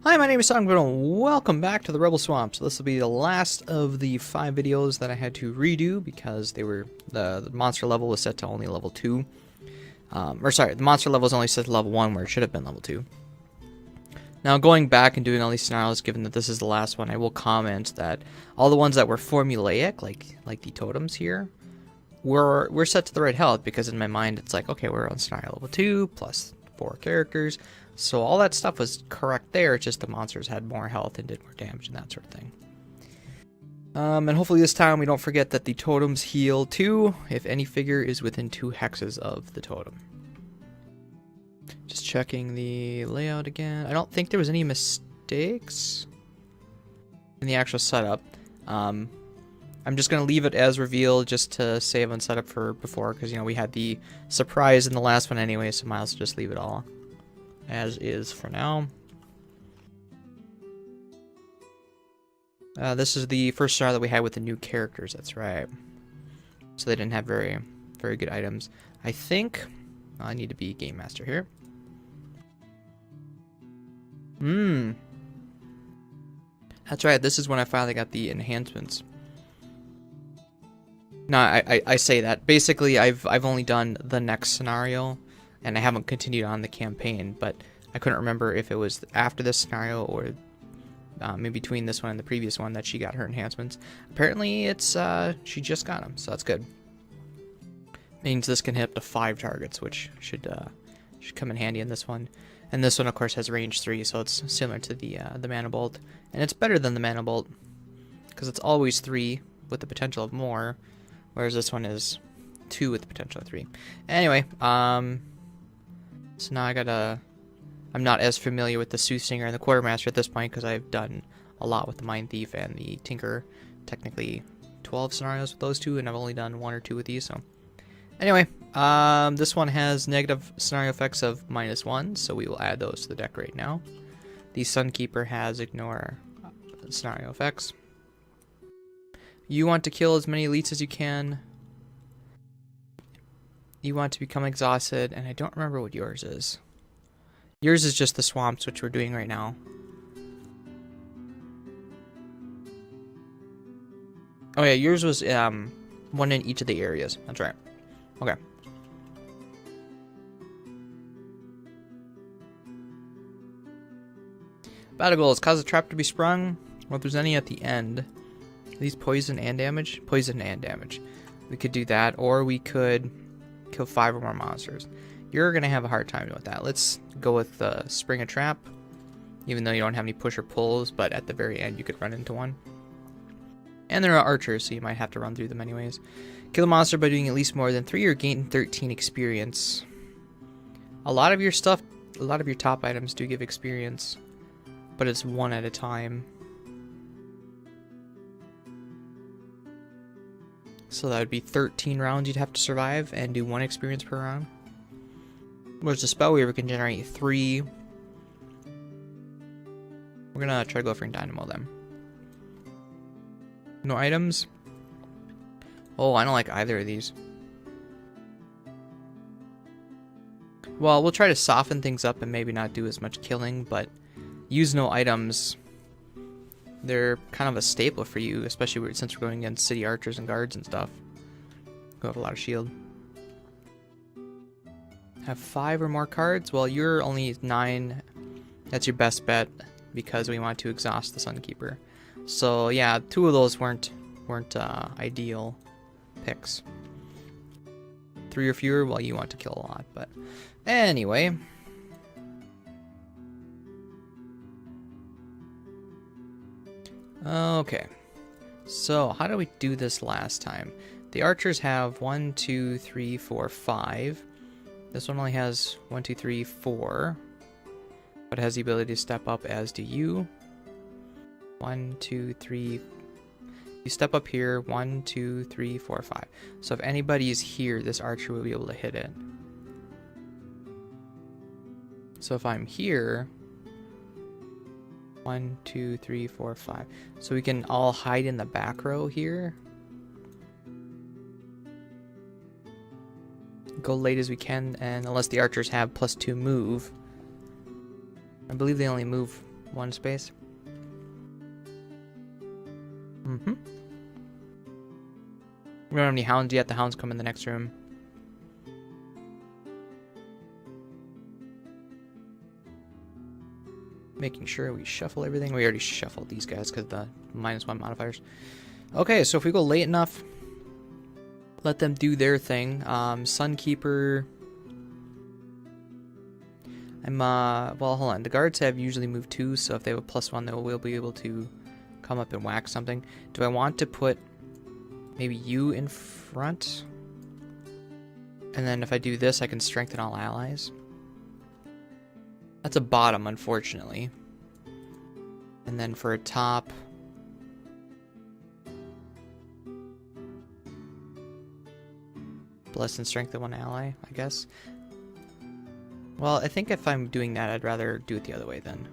Hi, my name is Sunkeeper and welcome back to the Rebel Swamp. So this will be the last of the 5 videos that I had to redo because they were the monster level was set to only level 2. The monster level was only set to level 1 where it should have been level 2. Now going back and doing all these scenarios, given that this is the last one, I will comment that all the ones that were formulaic, like the totems here, were set to the right health, because in my mind it's like, okay, we're on scenario level 2 plus 4 characters. So all that stuff was correct there, it's just the monsters had more health and did more damage and that sort of thing. And hopefully this time we don't forget that the totems heal too, if any figure is within 2 hexes of the totem. Just checking the layout again. I don't think there was any mistakes in the actual setup. I'm just going to leave it as revealed just to save on setup for before, because, you know, we had the surprise in the last one anyway, so might as well just leave it all as is for now. This is the first star that we had with the new characters, that's right. So they didn't have very good items. I think I need to be Game Master here. That's right, this is when I finally got the enhancements. No, I say that. Basically, I've only done the next scenario, and I haven't continued on the campaign, but I couldn't remember if it was after this scenario or maybe between this one and the previous one that she got her enhancements. Apparently, it's she just got them, so that's good. Means this can hit up to 5 targets, which should come in handy in this one. And this one, of course, has range 3, so it's similar to the Mana Bolt, and it's better than the Mana Bolt because it's always 3 with the potential of more, whereas this one is 2 with the potential of 3. Anyway, so now I'm not as familiar with the Soothsinger and the Quartermaster at this point because I've done a lot with the Mind Thief and the Tinker. Technically 12 scenarios with those two, and I've only done 1 or 2 with these, so. Anyway, this one has negative scenario effects of -1, so we will add those to the deck right now. The Sunkeeper has ignore scenario effects. You want to kill as many elites as you can. You want to become exhausted, and I don't remember what yours is. Yours is just the swamps, which we're doing right now. Oh yeah, yours was 1 in each of the areas. That's right. Okay. Battle goals. Cause a trap to be sprung. Well, if there's any at the end. These poison and damage? Poison and damage. We could do that, or we could kill 5 or more monsters. You're going to have a hard time doing that. Let's go with spring a trap, even though you don't have any push or pulls, but at the very end you could run into one. And there are archers, so you might have to run through them anyways. Kill a monster by doing at least more than 3 or gain 13 experience. A lot of your stuff, a lot of your top items do give experience, but it's 1 at a time. So that would be 13 rounds you'd have to survive and do 1 experience per round. Whereas the Spellweaver can generate 3. We're gonna try to go for Dynamo then. No items? Oh, I don't like either of these. Well, we'll try to soften things up and maybe not do as much killing, but use no items. They're kind of a staple for you, especially since we're going against city archers and guards and stuff who have a lot of shield. Have 5 or more cards? Well, you're only 9. That's your best bet because we want to exhaust the Sunkeeper. So yeah, 2 of those weren't ideal picks. 3 or fewer, well, you want to kill a lot, but anyway. Okay, so how do we do this last time? The archers have 1, 2, 3, 4, 5. This one only has 1, 2, 3, 4, but has the ability to step up, as do you. 1, 2, 3. You step up here. 1, 2, 3, 4, 5. So if anybody is here, this archer will be able to hit it. So if I'm here, 1, 2, 3, 4, 5. So we can all hide in the back row here. Go late as we can, and unless the archers have +2 move. I believe they only move 1 space. Mm-hmm. We don't have any hounds yet. The hounds come in the next room. Making sure we shuffle everything. We already shuffled these guys because the -1 modifiers. Okay, so if we go late enough, let them do their thing. Sunkeeper. Well, hold on. The guards have usually moved 2, so if they have a +1, they will be able to come up and whack something. Do I want to put maybe you in front? And then if I do this, I can strengthen all allies. That's a bottom, unfortunately. And then for a top... bless and strengthen 1 ally, I guess. Well, I think if I'm doing that, I'd rather do it the other way then.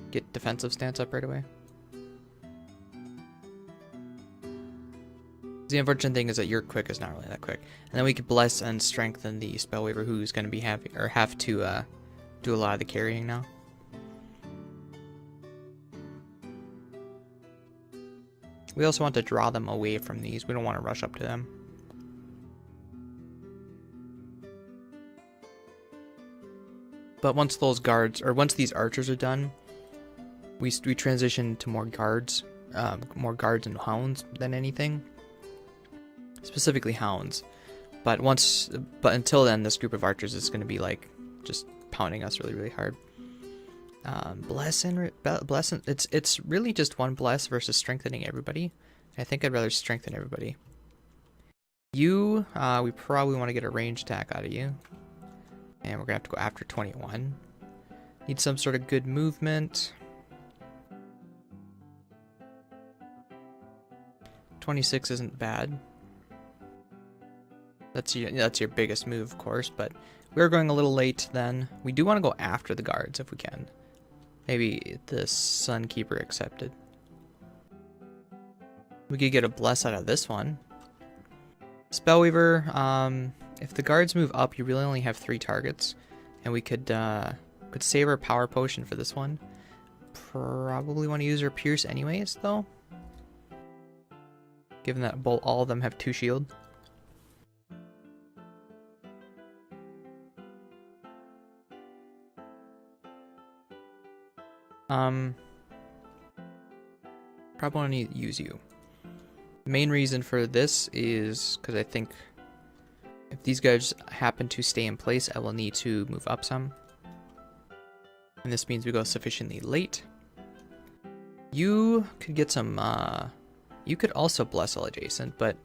Get defensive stance up right away. The unfortunate thing is that your quick is not really that quick. And then we could bless and strengthen the Spellweaver, who's going to be have to do a lot of the carrying now. We also want to draw them away from these. We don't want to rush up to them. But once those guards, or once these archers are done, we transition to more guards and hounds than anything. Specifically hounds. But until then, this group of archers is going to be like just pounding us really, really hard. Bless and it's really just 1 bless versus strengthening everybody. I think I'd rather strengthen everybody. You, we probably want to get a range attack out of you. And we're going to have to go after 21. Need some sort of good movement. 26 isn't bad. That's your biggest move, of course, but we're going a little late then. We do want to go after the guards if we can. Maybe the Sunkeeper accepted. We could get a bless out of this one. Spellweaver, if the guards move up, you really only have 3 targets. And we could save our power potion for this one. Probably want to use our pierce anyways, though. Given that all of them have 2 shield. Probably want to use you. The main reason for this is because I think if these guys happen to stay in place, I will need to move up some. And this means we go sufficiently late. You could get some, you could also bless all adjacent, but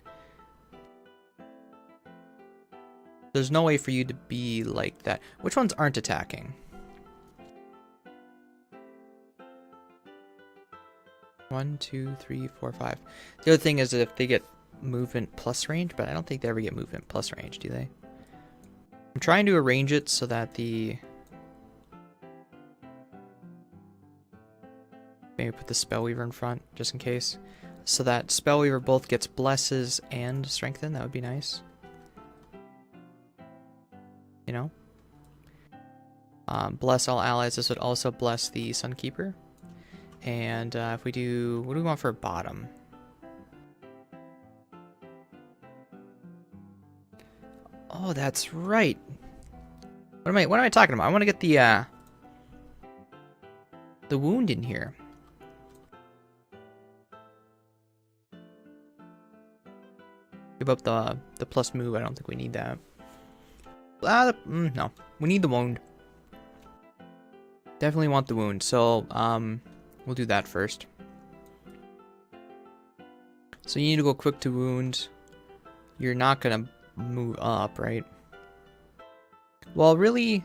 there's no way for you to be like that. Which ones aren't attacking? One, 2, 3, 4, 5. The other thing is that if they get movement plus range, but I don't think they ever get movement plus range, do they? I'm trying to arrange it so that the... maybe put the Spellweaver in front, just in case. So that Spellweaver both gets blesses and strengthen, that would be nice. You know? Bless all allies, this would also bless the Sunkeeper. And if we do, what do we want for a bottom? Oh, that's right. What am I talking about? I want to get the wound in here. Give up the plus move. I don't think we need that. No, we need the wound. Definitely want the wound. So we'll do that first. So you need to go quick to wound. You're not gonna move up, right? Well, really,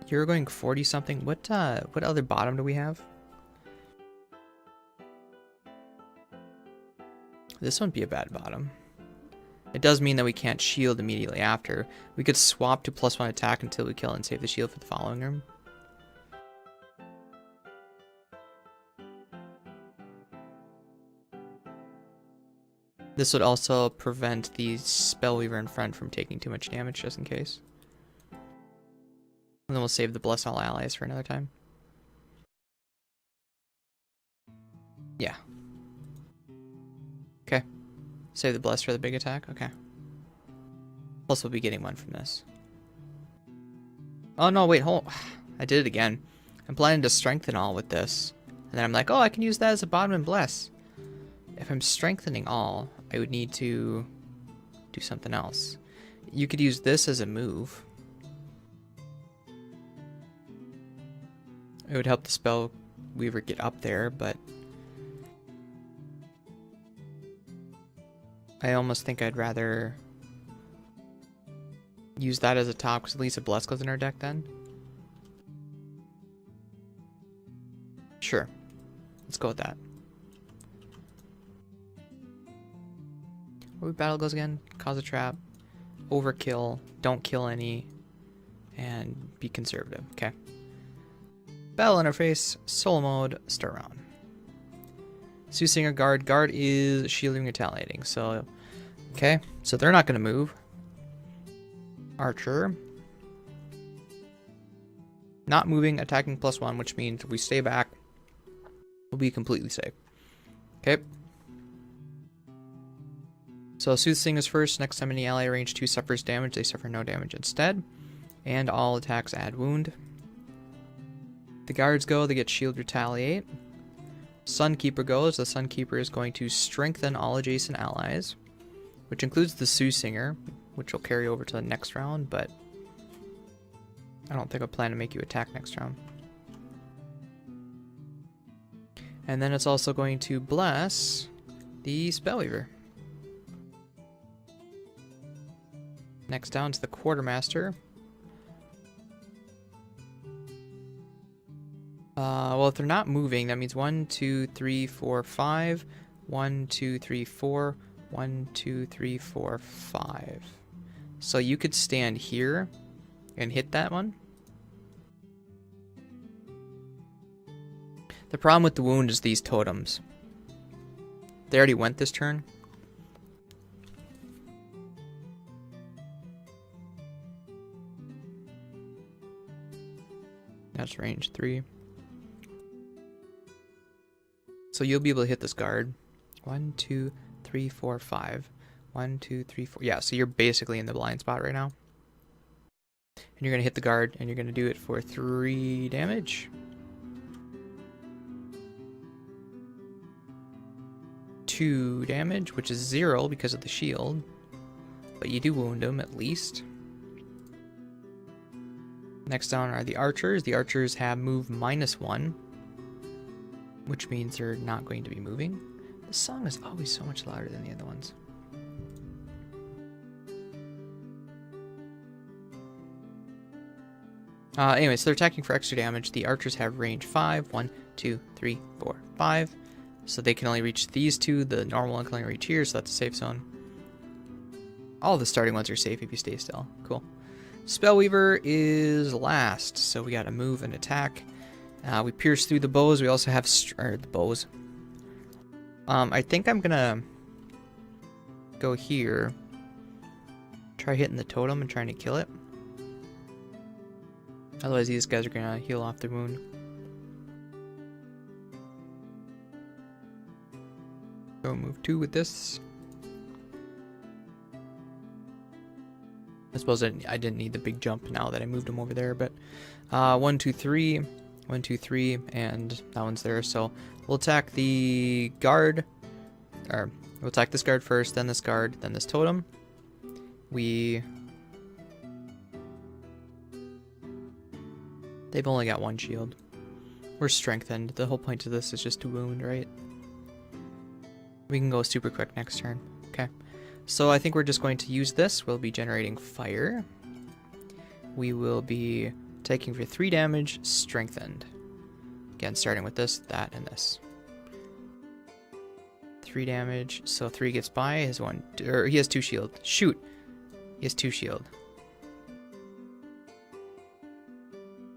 you're going 40 something. What other bottom do we have? This wouldn't be a bad bottom. It does mean that we can't shield immediately after. We could swap to +1 attack until we kill and save the shield for the following room. This would also prevent the Spellweaver in front from taking too much damage, just in case. And then we'll save the Bless All Allies for another time. Yeah. Okay. Save the bless for the big attack. Okay. Plus we'll be getting one from this. Oh no, wait, hold. I did it again. I'm planning to strengthen all with this. And then I'm like, oh, I can use that as a bottom and bless. If I'm strengthening all, I would need to do something else. You could use this as a move. It would help the Spellweaver get up there, but I almost think I'd rather use that as a top, because at least a bless goes in our deck then. Sure. Let's go with that. What battle goes again? Cause a trap. Overkill. Don't kill any. And be conservative. Okay. Battle interface. Solo mode. Start round. Soothsinger guard. Guard is shielding, retaliating. So, okay. So they're not going to move. Archer. Not moving, attacking +1, which means if we stay back, we'll be completely safe. Okay. So Soothsinger's first. Next time any ally range 2 suffers damage, they suffer no damage instead. And all attacks add wound. The guards go, they get shield retaliate. Sunkeeper goes. The Sunkeeper is going to strengthen all adjacent allies, which includes the Soothsinger, which will carry over to the next round, but I don't think I plan to make you attack next round. And then it's also going to bless the Spellweaver. Next down to the Quartermaster. Well, if they're not moving, that means 1, 2, 3, 4, 5. 1, 2, 3, 4. 1, 2, 3, 4, 5. So you could stand here and hit that one. The problem with the wound is these totems. They already went this turn. That's range 3. So you'll be able to hit this guard. 1, 2, 3, 4, 5. 1, 2, 3, 4. Yeah, so you're basically in the blind spot right now. And you're going to hit the guard, and you're going to do it for 3 damage. 2 damage, which is 0 because of the shield. But you do wound him at least. Next down are the archers. The archers have move -1, which means they're not going to be moving. This song is always so much louder than the other ones. Anyway, so they're attacking for extra damage. The archers have range 5. 1, 2, 3, 4, 5. So they can only reach these two. The normal one can only reach here, so that's a safe zone. All the starting ones are safe if you stay still. Cool. Spellweaver is last, so we got to move and attack. We pierce through the bows. We also have the bows. I think I'm gonna go here. Try hitting the totem and trying to kill it. Otherwise, these guys are gonna heal off their wound. Go move 2 with this. I suppose I didn't need the big jump now that I moved him over there, but 1, 2, 3, 1, 2, 3, and that one's there. So we'll attack the guard, or we'll attack this guard first, then this guard, then this totem. They've only got 1 shield. We're strengthened. The whole point of this is just to wound, right? We can go super quick next turn. Okay. So I think we're just going to use this. We'll be generating fire. We will be taking for 3 damage, strengthened. Again, starting with this, that, and this. 3 damage, so 3 gets by. He has 2 shield. Shoot! He has 2 shield.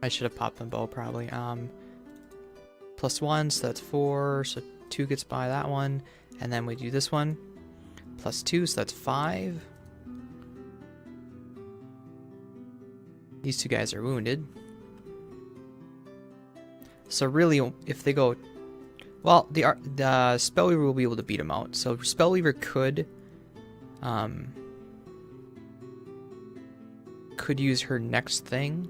I should have popped the bow probably. +1, so that's 4. So 2 gets by that one, and then we do this one. +2, so that's 5. These 2 guys are wounded. So really, if they go Well, the Spellweaver will be able to beat him out. So Spellweaver could use her next thing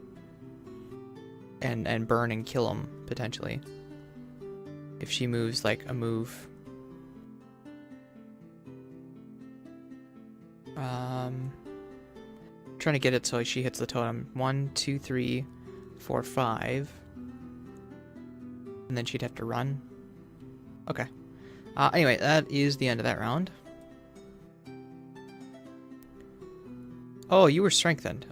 and burn and kill him potentially if she moves like a move. Trying to get it so she hits the totem. 1, 2, 3, 4, 5, and then she'd have to run. Okay. Anyway, that is the end of that round. Oh, you were strengthened.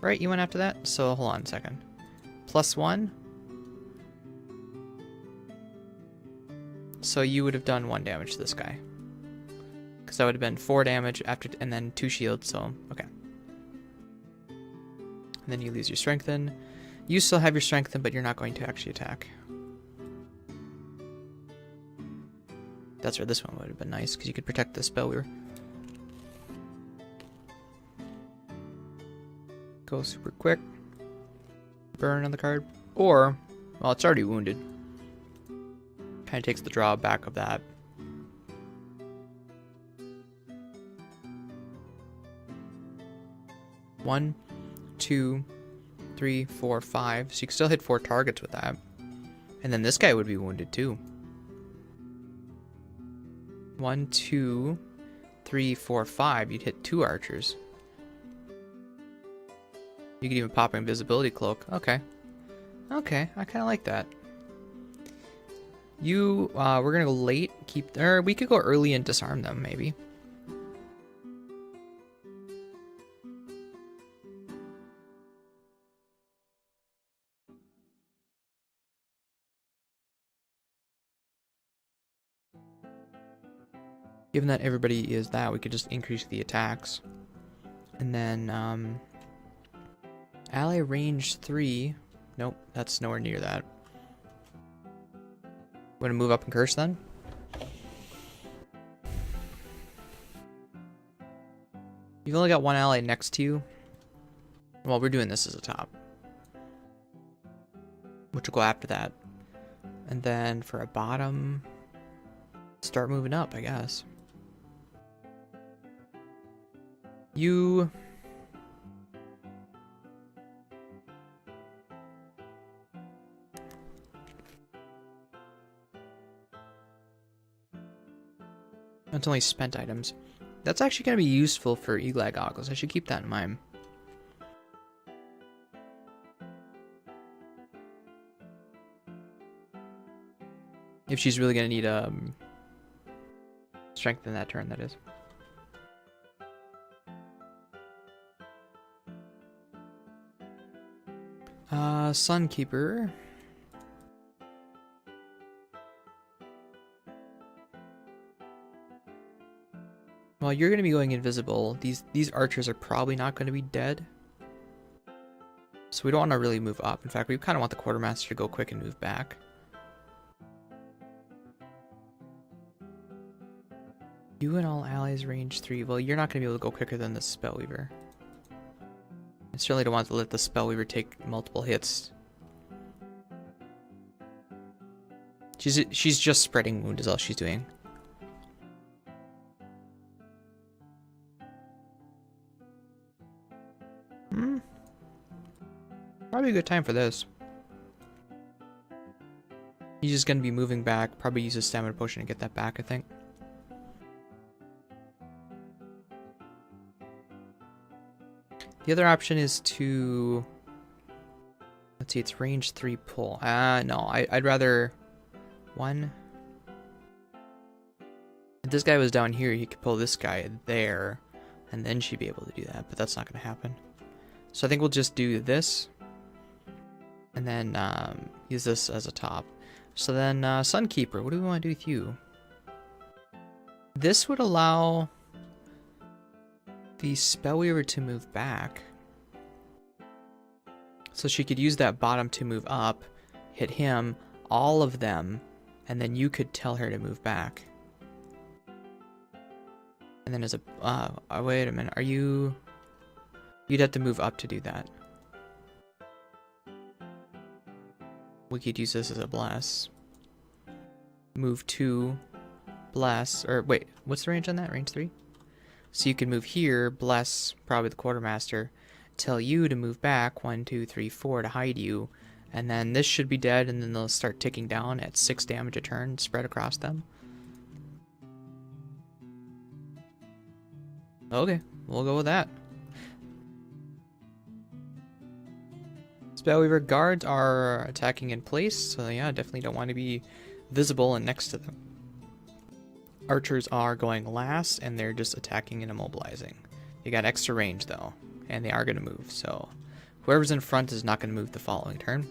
Right, you went after that? So hold on a second. +1. So you would have done 1 damage to this guy. Because that would have been 4 damage after, and then 2 shields, so okay. And then you lose your strengthen. You still have your strengthen, but you're not going to actually attack. That's where this one would have been nice, because you could protect the Spellweaver. Go super quick. Burn on the card. Or, well, it's already wounded. Kind of takes the drawback of that. One, 2, 3, 4, 5. So you can still hit 4 targets with that. And then this guy would be wounded too. 1, 2, 3, 4, 5. You'd hit 2 archers. You could even pop an invisibility cloak. Okay. Okay, I kind of like that. You, we're gonna go late. Or we could go early and disarm them, maybe. Given that everybody is that, we could just increase the attacks. And then, ally range 3. Nope, that's nowhere near that. We're gonna move up and curse then? You've only got 1 ally next to you. Well, we're doing this as a top. Which will go after that. And then for a bottom, start moving up, I guess. You... That's only spent items. That's actually going to be useful for Eagle-Eye Goggles. I should keep that in mind. If she's really going to need strength in that turn, that is. Sunkeeper. Well, you're going to be going invisible. These archers are probably not going to be dead. So we don't want to really move up. In fact, we kind of want the Quartermaster to go quick and move back. You and all allies range 3. Well, you're not going to be able to go quicker than the Spellweaver. I certainly don't want to let the Spellweaver take multiple hits. She's just spreading wound is all she's doing. Probably a good time for this. He's just going to be moving back. Probably use a stamina potion to get that back, I think. The other option is to... Let's see, it's range 3 pull. No, I'd rather... 1... If this guy was down here, he could pull this guy there, and then she'd be able to do that, but that's not going to happen. So I think we'll just do this, and then use this as a top. So then, Sunkeeper, what do we want to do with you? This would allow the Spellweaver to move back. So she could use that bottom to move up, hit him, all of them, and then you could tell her to move back. And then as a... wait a minute, are you... You'd have to move up to do that. We could use this as a bless. Move 2, bless, or wait, what's the range on that? Range 3? So you can move here, bless probably the Quartermaster, tell you to move back 1, 2, 3, 4 to hide you, and then this should be dead, and then they'll start ticking down at 6 damage a turn spread across them. Okay, we'll go with that. Spellweaver guards are attacking in place, so yeah, definitely don't want to be visible and next to them. Archers are going last, and they're just attacking and immobilizing. They got extra range though, and they are going to move, so whoever's in front is not going to move the following turn.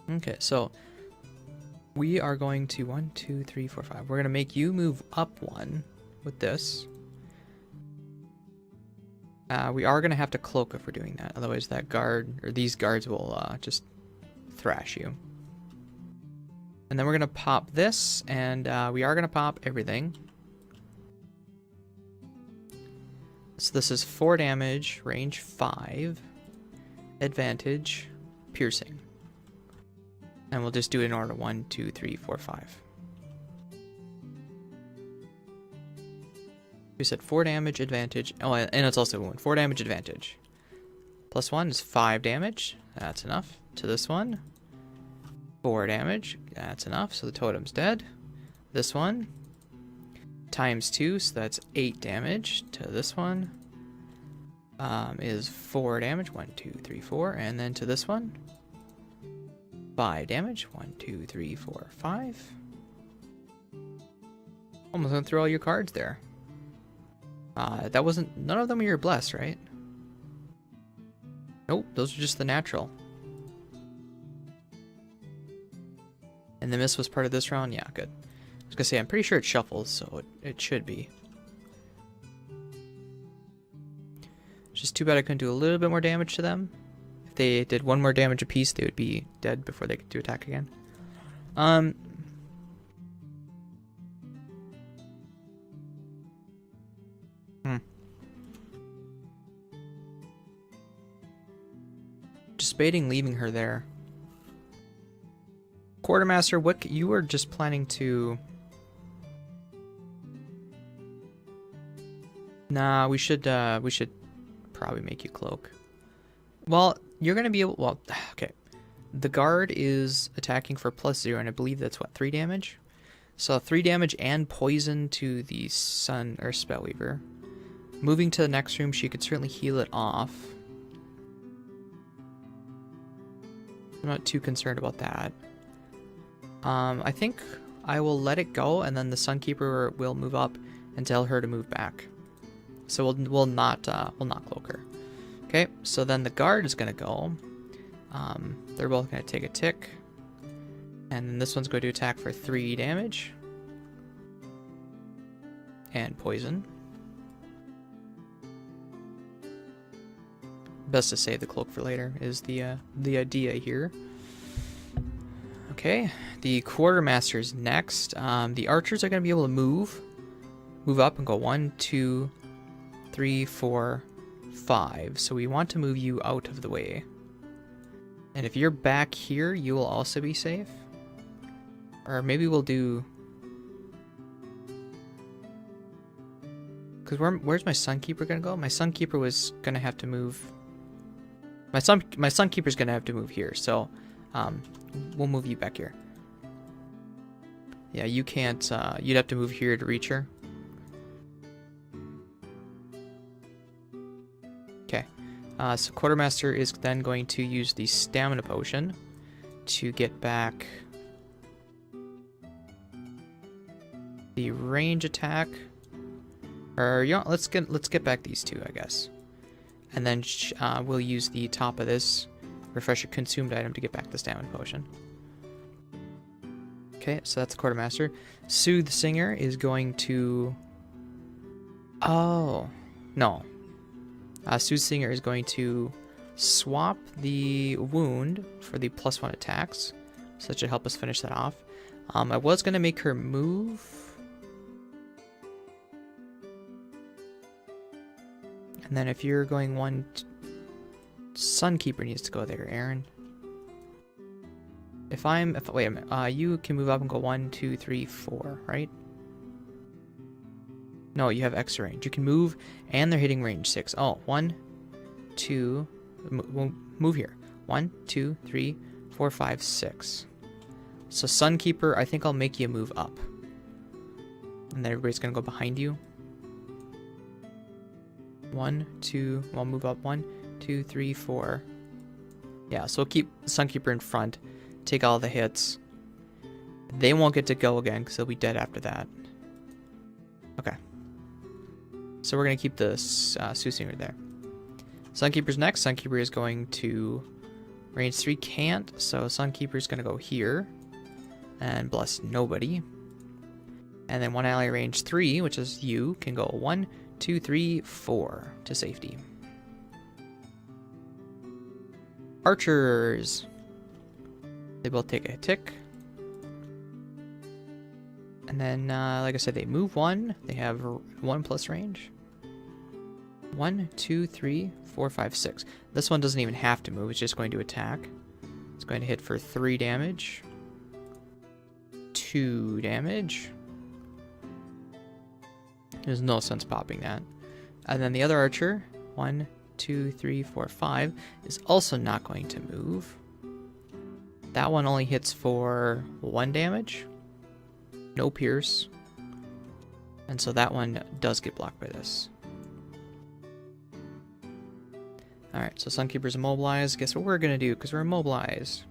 Okay, so we are going to 1, 2, 3, 4, 5. We're going to make you move up 1 with this. We are going to have to cloak if we're doing that. Otherwise that guard, or these guards will just thrash you. And then we're going to pop this, and we are going to pop everything. So this is 4 damage, range 5, advantage, piercing. And we'll just do it in order 1, 2, 3, 4, 5. We said 4 damage, advantage. Oh, and it's also a wound. 4 damage, advantage. Plus 1 is 5 damage. That's enough. To this one, 4 damage. That's enough. So the totem's dead. This one, times 2, so that's 8 damage. To this one is 4 damage. 1, 2, 3, 4. And then to this one, 5 damage. 1, 2, 3, 4, 5. Almost went through all your cards there. That wasn't... None of them were your bless, right? Nope, those are just the natural. And the miss was part of this round? Yeah, good. I was gonna say, I'm pretty sure it shuffles, so it should be. It's just too bad I couldn't do a little bit more damage to them. If they did 1 more damage apiece, they would be dead before they could do attack again. Just baiting leaving her there. Quartermaster, what you were just planning to... Nah, we should probably make you cloak. Well, you're gonna be able... Well, okay. The guard is attacking for +0, and I believe that's what, 3 damage? So 3 damage and poison to the Sun or Spellweaver. Moving to the next room, she could certainly heal it off. I'm not too concerned about that. I think I will let it go, and then the Sunkeeper will move up and tell her to move back. So we'll not cloak her. Okay, so then the guard is gonna go. They're both gonna take a tick, and then this one's going to attack for 3 damage and poison. Best to save the cloak for later is the idea here. Okay, the Quartermaster's next. The archers are going to be able to move up and go 1, 2, 3, 4, 5. So we want to move you out of the way. And if you're back here, you will also be safe. Or maybe we'll do... Because where's my Sunkeeper going to go? My Sunkeeper was going to have to move... My Sunkeeper's going to have to move here, so we'll move you back here. Yeah, you can't... you'd have to move here to reach her. Okay. So Quartermaster is then going to use the Stamina Potion to get back the range attack. Or, yeah, let's get back these 2, I guess. And then we'll use the top of this refresh a consumed item to get back the Stamina Potion. Okay, so that's the Quartermaster. Soothsinger is going to... Oh, no. Soothsinger is going to swap the wound for the +1 attacks. So that should help us finish that off. I was going to make her move... And then if you're going 1... Sunkeeper needs to go there, Aaron. Wait a minute, you can move up and go 1, 2, 3, 4, right? No, you have extra range. You can move, and they're hitting range 6. Oh, 1, 2, move here. 1, 2, 3, 4, 5, 6. So Sunkeeper, I think I'll make you move up. And then everybody's gonna go behind you. 1, 2, I'll move up 1, 2, 3, 4. Yeah, so we'll keep Sunkeeper in front. Take all the hits. They won't get to go again because they'll be dead after that. Okay. So we're going to keep the Soothsinger there. Sunkeeper's next. Sunkeeper is going to range 3 can't. So Sunkeeper's going to go here. And bless nobody. And then one ally range 3, which is you, can go 1, 2, 3, 4 to safety. Archers. They both take a tick. And then, like I said, they move 1. They have 1 plus range. 1, 2, 3, 4, 5, 6. This one doesn't even have to move. It's just going to attack. It's going to hit for 3 damage. 2 damage. There's no sense popping that. And then the other archer, 1, 2, 3, 4, 5, is also not going to move. That one only hits for 1 damage. No pierce. And so that one does get blocked by this. Alright, so Sunkeeper's immobilized. Guess what we're going to do, because we're immobilized.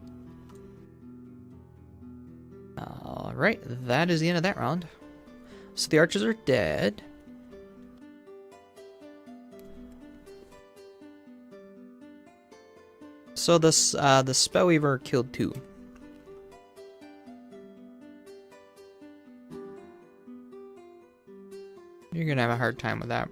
Alright, that is the end of that round. So the archers are dead. So the Spellweaver killed 2. You're gonna have a hard time with that.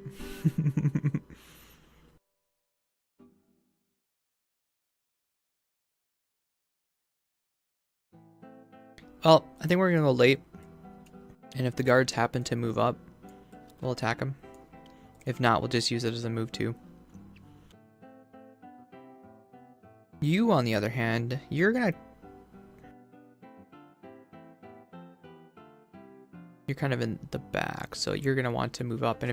Well, I think we're gonna go late. And if the guards happen to move up, we'll attack them. If not, we'll just use it as a move too. You, on the other hand, you're kind of in the back, so you're gonna want to move up. And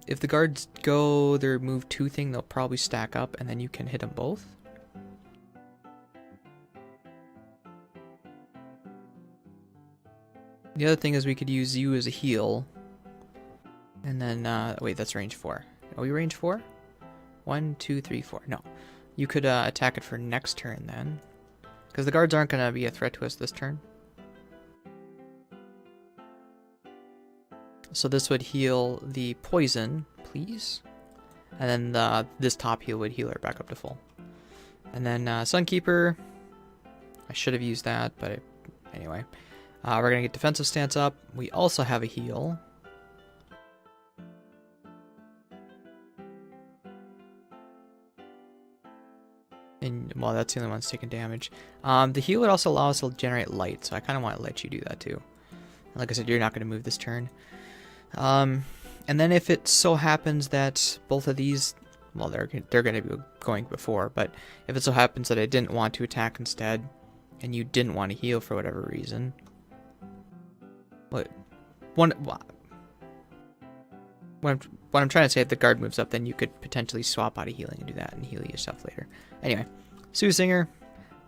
if the guards go their move 2 thing, they'll probably stack up, and then you can hit them both. The other thing is we could use you as a heal, and then wait, that's range 4. Are we range 4? 1, 2, 3, 4. No. You could attack it for next turn then. Because the guards aren't going to be a threat to us this turn. So this would heal the poison, please. And then this top heal would heal her back up to full. And then Sunkeeper. I should have used that, but anyway. We're going to get defensive stance up. We also have a heal. And, well, that's the only one that's taking damage. The heal would also allow us to generate light, so I kind of want to let you do that too. And like I said, you're not going to move this turn. And then if it so happens that both of these, well, they're going to be going before, but if it so happens that I didn't want to attack instead, and you didn't want to heal for whatever reason, what I'm trying to say, if the guard moves up, then you could potentially swap out of healing and do that and heal yourself later. Anyway, Soothsinger,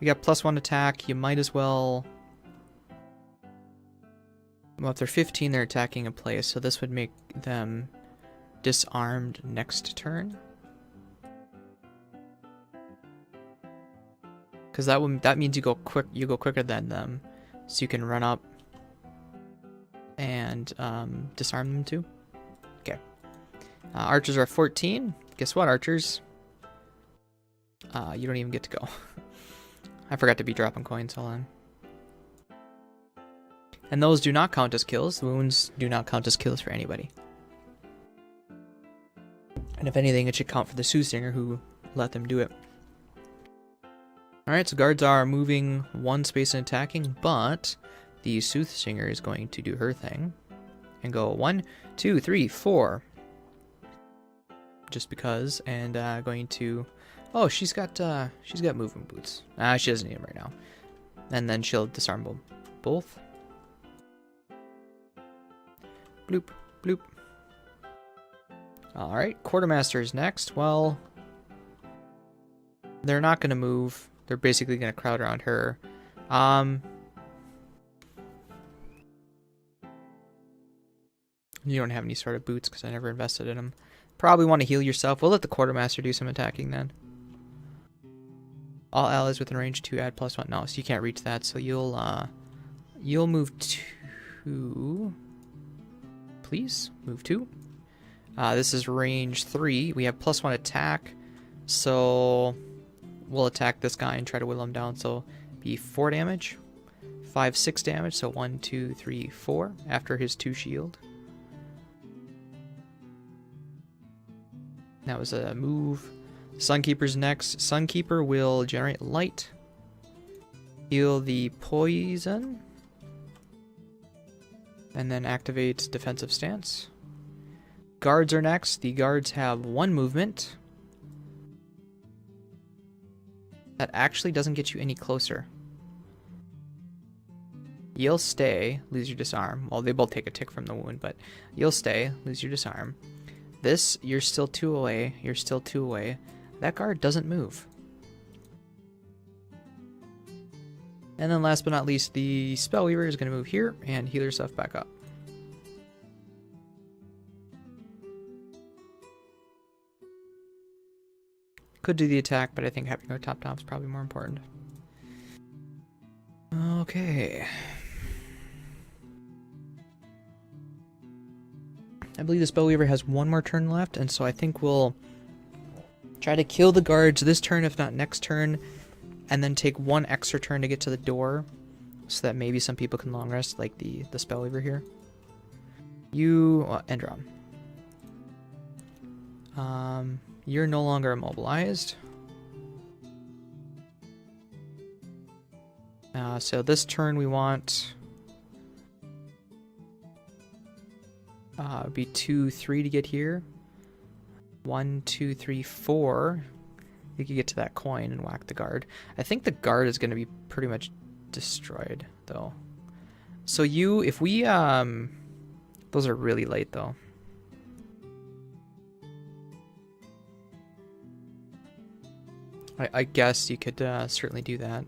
we got +1 attack. You might as well... Well, if they're 15, they're attacking in place, so this would make them disarmed next turn. Because that means you go quicker than them, so you can run up and disarm them too. Okay. Archers are 14. Guess what, archers? You don't even get to go. I forgot to be dropping coins. Hold on. And those do not count as kills. The wounds do not count as kills for anybody. And if anything, it should count for the Soothsinger who let them do it. Alright, so guards are moving 1 space and attacking, but the Soothsinger is going to do her thing. And go 1, 2, 3, 4. Just because. And going to Oh, she's got movement boots. She doesn't need them right now. And then she'll disarm both. Bloop, bloop. Alright, Quartermaster is next. Well, they're not going to move. They're basically going to crowd around her. You don't have any sort of boots because I never invested in them. Probably want to heal yourself. We'll let the Quartermaster do some attacking then. All allies within range 2 add +1. No, so you can't reach that. So you'll move 2. Please move 2. This is range 3. We have +1 attack, so we'll attack this guy and try to whittle him down. So be 4 damage, 5, 6 damage. So 1, 2, 3, 4 after his 2 shield. That was a move. Sunkeeper's next. Sunkeeper will generate light, heal the poison, and then activate defensive stance. Guards are next. The guards have 1 movement. That actually doesn't get you any closer. You'll stay, lose your disarm. Well, they both take a tick from the wound, but you'll stay, lose your disarm. This, you're still 2 away. You're still 2 away. That guard doesn't move. And then last but not least, the Spellweaver is going to move here and heal herself back up. Could do the attack, but I think having her top is probably more important. Okay. I believe the Spellweaver has 1 more turn left, and so I think we'll try to kill the guards this turn, if not next turn, and then take 1 extra turn to get to the door, so that maybe some people can long rest, like the Spellweaver here. Endron. You're no longer immobilized. So this turn we want be 2, 3 to get here. 1, 2, 3, 4. You could get to that coin and whack the guard. I think the guard is going to be pretty much destroyed, though. So if we, those are really late, though. I guess you could certainly do that.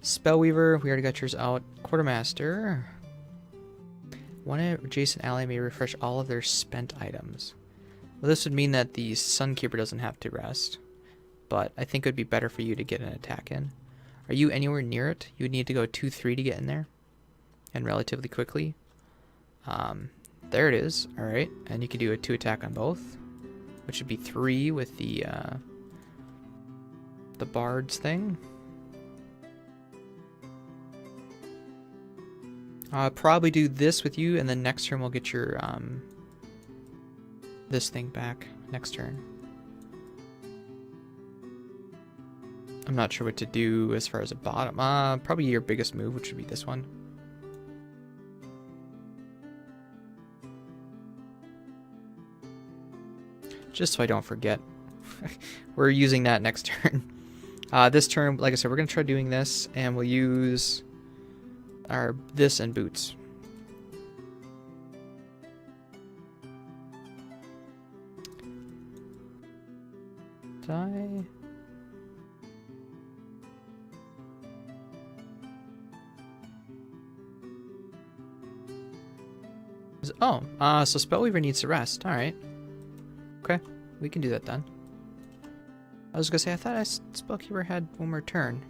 Spellweaver, we already got yours out. Quartermaster. 1 adjacent ally may refresh all of their spent items. Well, this would mean that the Sunkeeper doesn't have to rest, but I think it would be better for you to get an attack in. Are you anywhere near it? You would need to go 2, 3 to get in there, and relatively quickly. There it is. All right, and you could do a 2 attack on both, which would be 3 with the Bard's thing. Probably do this with you, and then next turn we'll get your this thing back next turn. I'm not sure what to do as far as a bottom. Probably your biggest move, which would be this one. Just so I don't forget. We're using that next turn. This turn, like I said, we're going to try doing this, and we'll use this and boots. Die. So Spellweaver needs to rest. Alright. Okay, we can do that then. I was gonna say, I thought Spellkeeper had 1 more turn.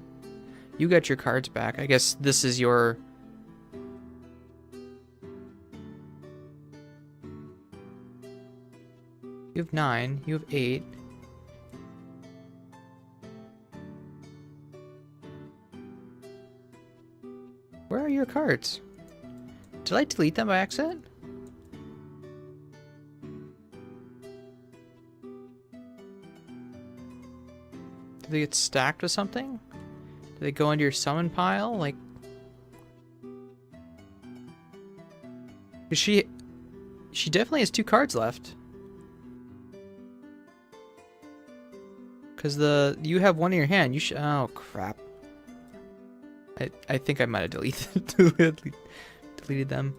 You got your cards back. I guess this is your... You have 9. You have 8. Where are your cards? Did I delete them by accident? Did they get stacked with something? Did they go into your summon pile? Like... She definitely has 2 cards left. Because you have one in your hand. You should. Oh crap. I think I might have deleted them.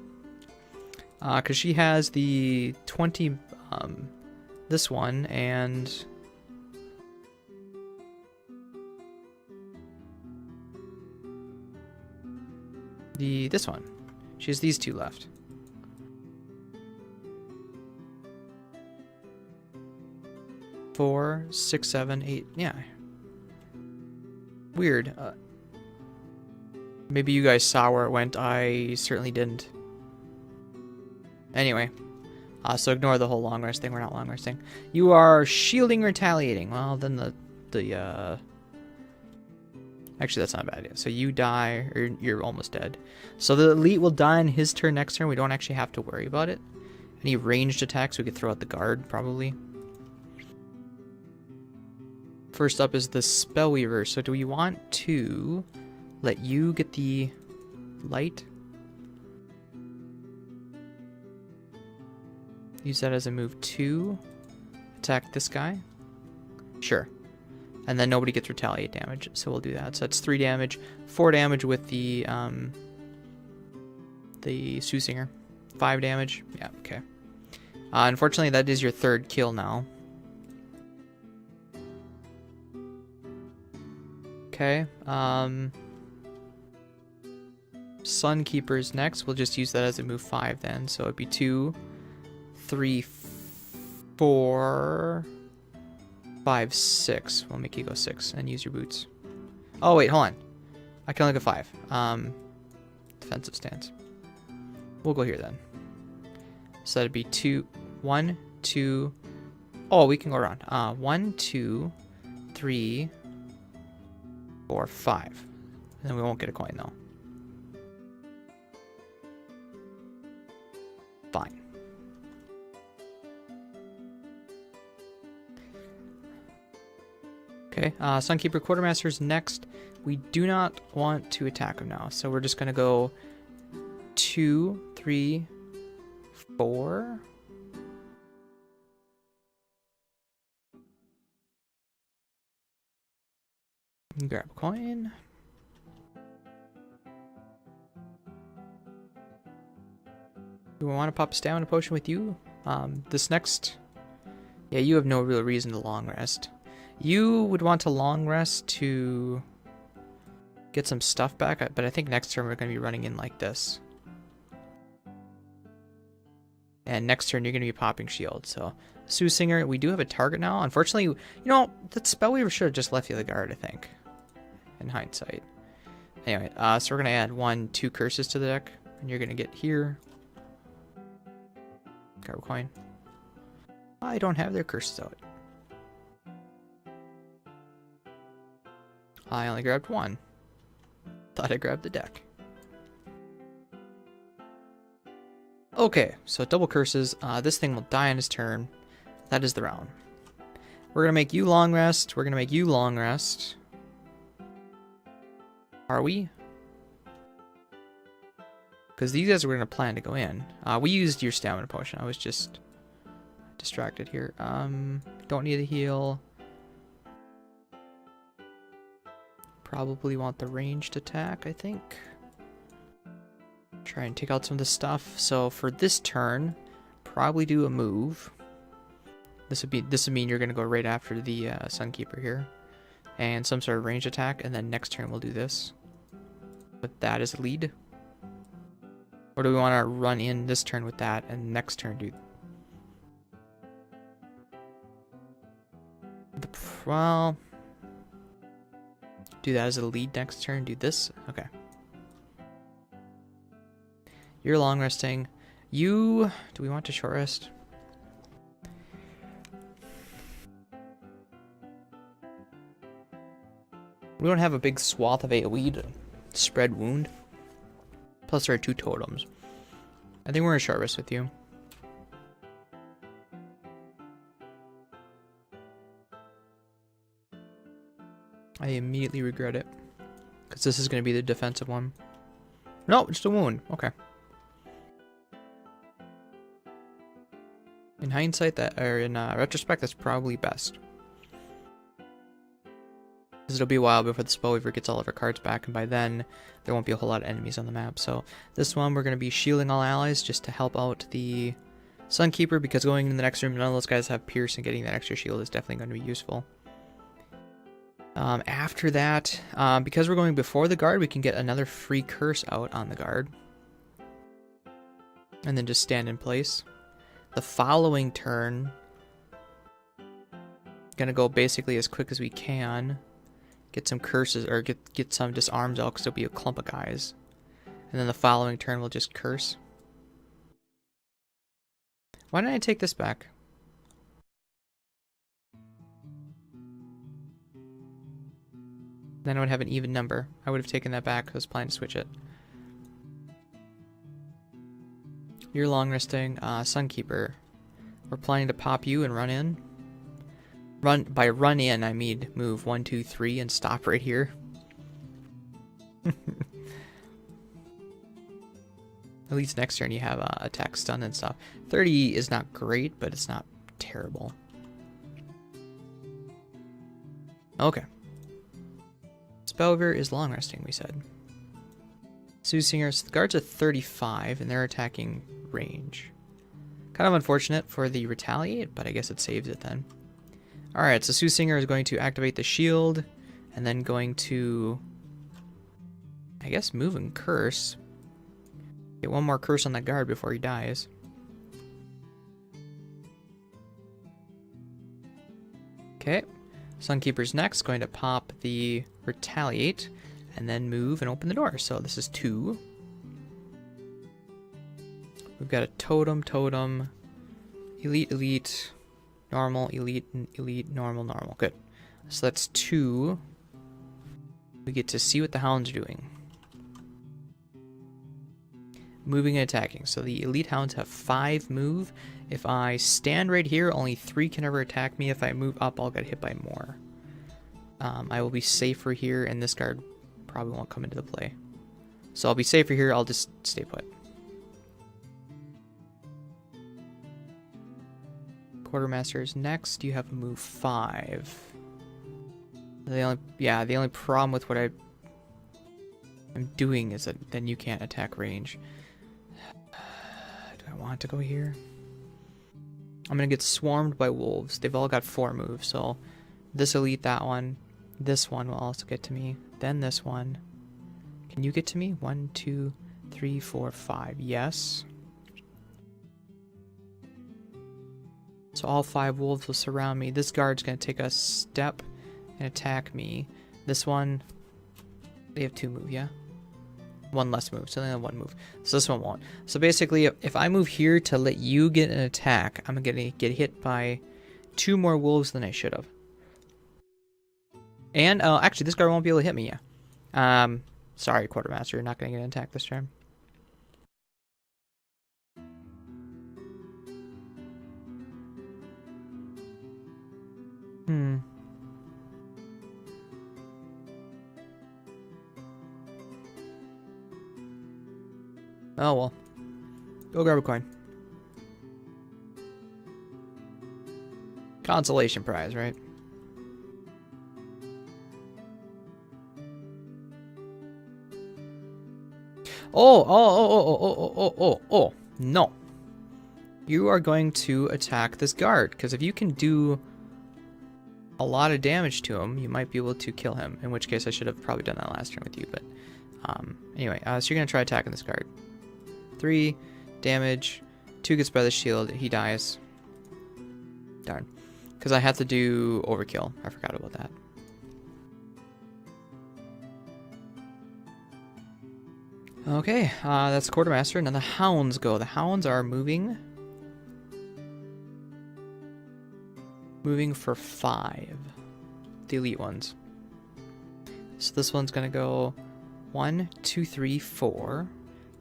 Because she has the 20. This one and. This one. She has these two left. Four, 6, 7, 8. Yeah. Weird. Maybe you guys saw where it went. I certainly didn't. Anyway. So ignore the whole long rest thing. We're not long resting. You are shielding, retaliating. Well, then actually, that's not a bad idea. So you die, or you're almost dead. So the elite will die on his turn next turn. We don't actually have to worry about it. Any ranged attacks, we could throw out the guard, probably. First up is the Spellweaver. So do we want to let you get the light? Use that as a move 2. Attack this guy. Sure. And then nobody gets retaliate damage, so we'll do that. So that's 3 damage, 4 damage with the Soothsinger. 5 damage. Yeah, okay. Unfortunately, that is your 3rd kill now. Okay. Sunkeeper's next. We'll just use that as a move 5 then. So it'd be 2, 3, 4, 5, 6. We'll make you go 6 and use your boots. Oh wait, hold on. I can only go 5. Defensive stance. We'll go here then. So that'd be 2, 1, 2. Oh, we can go around. 1, 2, 3, 4, 5. And then we won't get a coin though. Fine. Okay, Sunkeeper Quartermaster's next. We do not want to attack him now, so we're just going to go 2, 3, 4. Grab a coin. Do we want to pop a stamina potion with you? This next... Yeah, you have no real reason to long rest. You would want to long rest to get some stuff back, but I think next turn we're going to be running in like this. And next turn you're going to be popping shield. So, Soothsinger, we do have a target now. Unfortunately, you know, that Spellweaver should have just left you the guard, I think. In hindsight. Anyway, so we're going to add 1, 2 curses to the deck. And you're going to get here. Grab a coin. I don't have their curses out. I only grabbed 1. Thought I grabbed the deck. Okay, so double curses. This thing will die on his turn. That is the round. We're going to make you long rest. We're going to make you long rest. Are we? Because these guys were going to plan to go in. We used your stamina potion. I was just distracted here. Don't need a heal. Probably want the ranged attack, I think. Try and take out some of the stuff. So for this turn, probably do a move. This would mean you're gonna go right after the Sunkeeper here, and some sort of ranged attack, and then next turn we'll do this. With that as a lead. Or do we want to run in this turn with that, and next turn do? Well. Do that as a lead next turn. Do this. Okay. You're long resting. You... Do we want to short rest? We don't have a big swath of AoE to spread wound. Plus there are 2 totems. I think we're going to short rest with you. I immediately regret it. Because this is going to be the defensive one. No, just a wound. Okay. In hindsight, or in retrospect, that's probably best. because it'll be a while before the Spellweaver gets all of her cards back, and by then there won't be a whole lot of enemies on the map. So this one we're going to be shielding all allies just to help out the Sunkeeper, because going in the next room, none of those guys have Pierce, and getting that extra shield is definitely going to be useful. After that, because we're going before the guard, we can get another free curse out on the guard. And then just stand in place. The following turn, gonna go basically as quick as we can. Get some curses, or get some disarms out, because there'll be a clump of guys. And then the following turn, we'll just curse. Why didn't I take this back? Then I would have an even number. I would have taken that back because I was planning to switch it. You're long resting. Sunkeeper. We're planning to pop you and run in. By run in, I mean move 1, 2, 3 and stop right here. At least next turn you have attack, stun, and stuff. 30 is not great, but it's not terrible. Okay. Spellweaver is long resting, we said. Soothsinger, so the guards are 35, and they're attacking range. Kind of unfortunate for the retaliate, but I guess it saves it then. Alright, so Soothsinger is going to activate the shield, and then going to, I guess, move and curse. Get one more curse on that guard before he dies. Okay. Sunkeeper's next, going to pop the retaliate, and then move and open the door. So this is 2. We've got a totem, totem, elite, elite, normal, elite, elite, normal, normal. Good. So that's 2. We get to see what the hounds are doing. Moving and attacking. So the elite hounds have 5 move. If I stand right here, only 3 can ever attack me. If I move up, I'll get hit by more. I will be safer here, and this guard probably won't come into the play. So I'll be safer here, I'll just stay put. Quartermaster is next. You have a move 5. The only problem with what I'm doing is that then you can't attack range. Do I want to go here? I'm gonna get swarmed by wolves. They've all got 4 moves, so this elite, that one, this one will also get to me. Then this one. Can you get to me? 1, 2, 3, 4, 5. Yes. So all 5 wolves will surround me. This guard's gonna take a step and attack me. This one, they have 2 move, yeah? 1 less move, so they have 1 move. So this one won't. So basically, if I move here to let you get an attack, I'm gonna get hit by 2 more wolves than I should have. And, actually, this guard won't be able to hit me, yeah. Sorry, Quartermaster, you're not gonna get an attack this turn. Oh, well. Go grab a coin. Consolation prize, right? Oh, no. You are going to attack this guard, because if you can do a lot of damage to him, you might be able to kill him, in which case I should have probably done that last turn with you, but anyway, so you're going to try attacking this guard. 3 damage, 2 gets by the shield, he dies. Darn. Because I have to do overkill. I forgot about that. Okay, that's Quartermaster. Now the hounds go. The hounds are moving. Moving for 5. The elite ones. So this one's going to go 1, 2, 3, 4.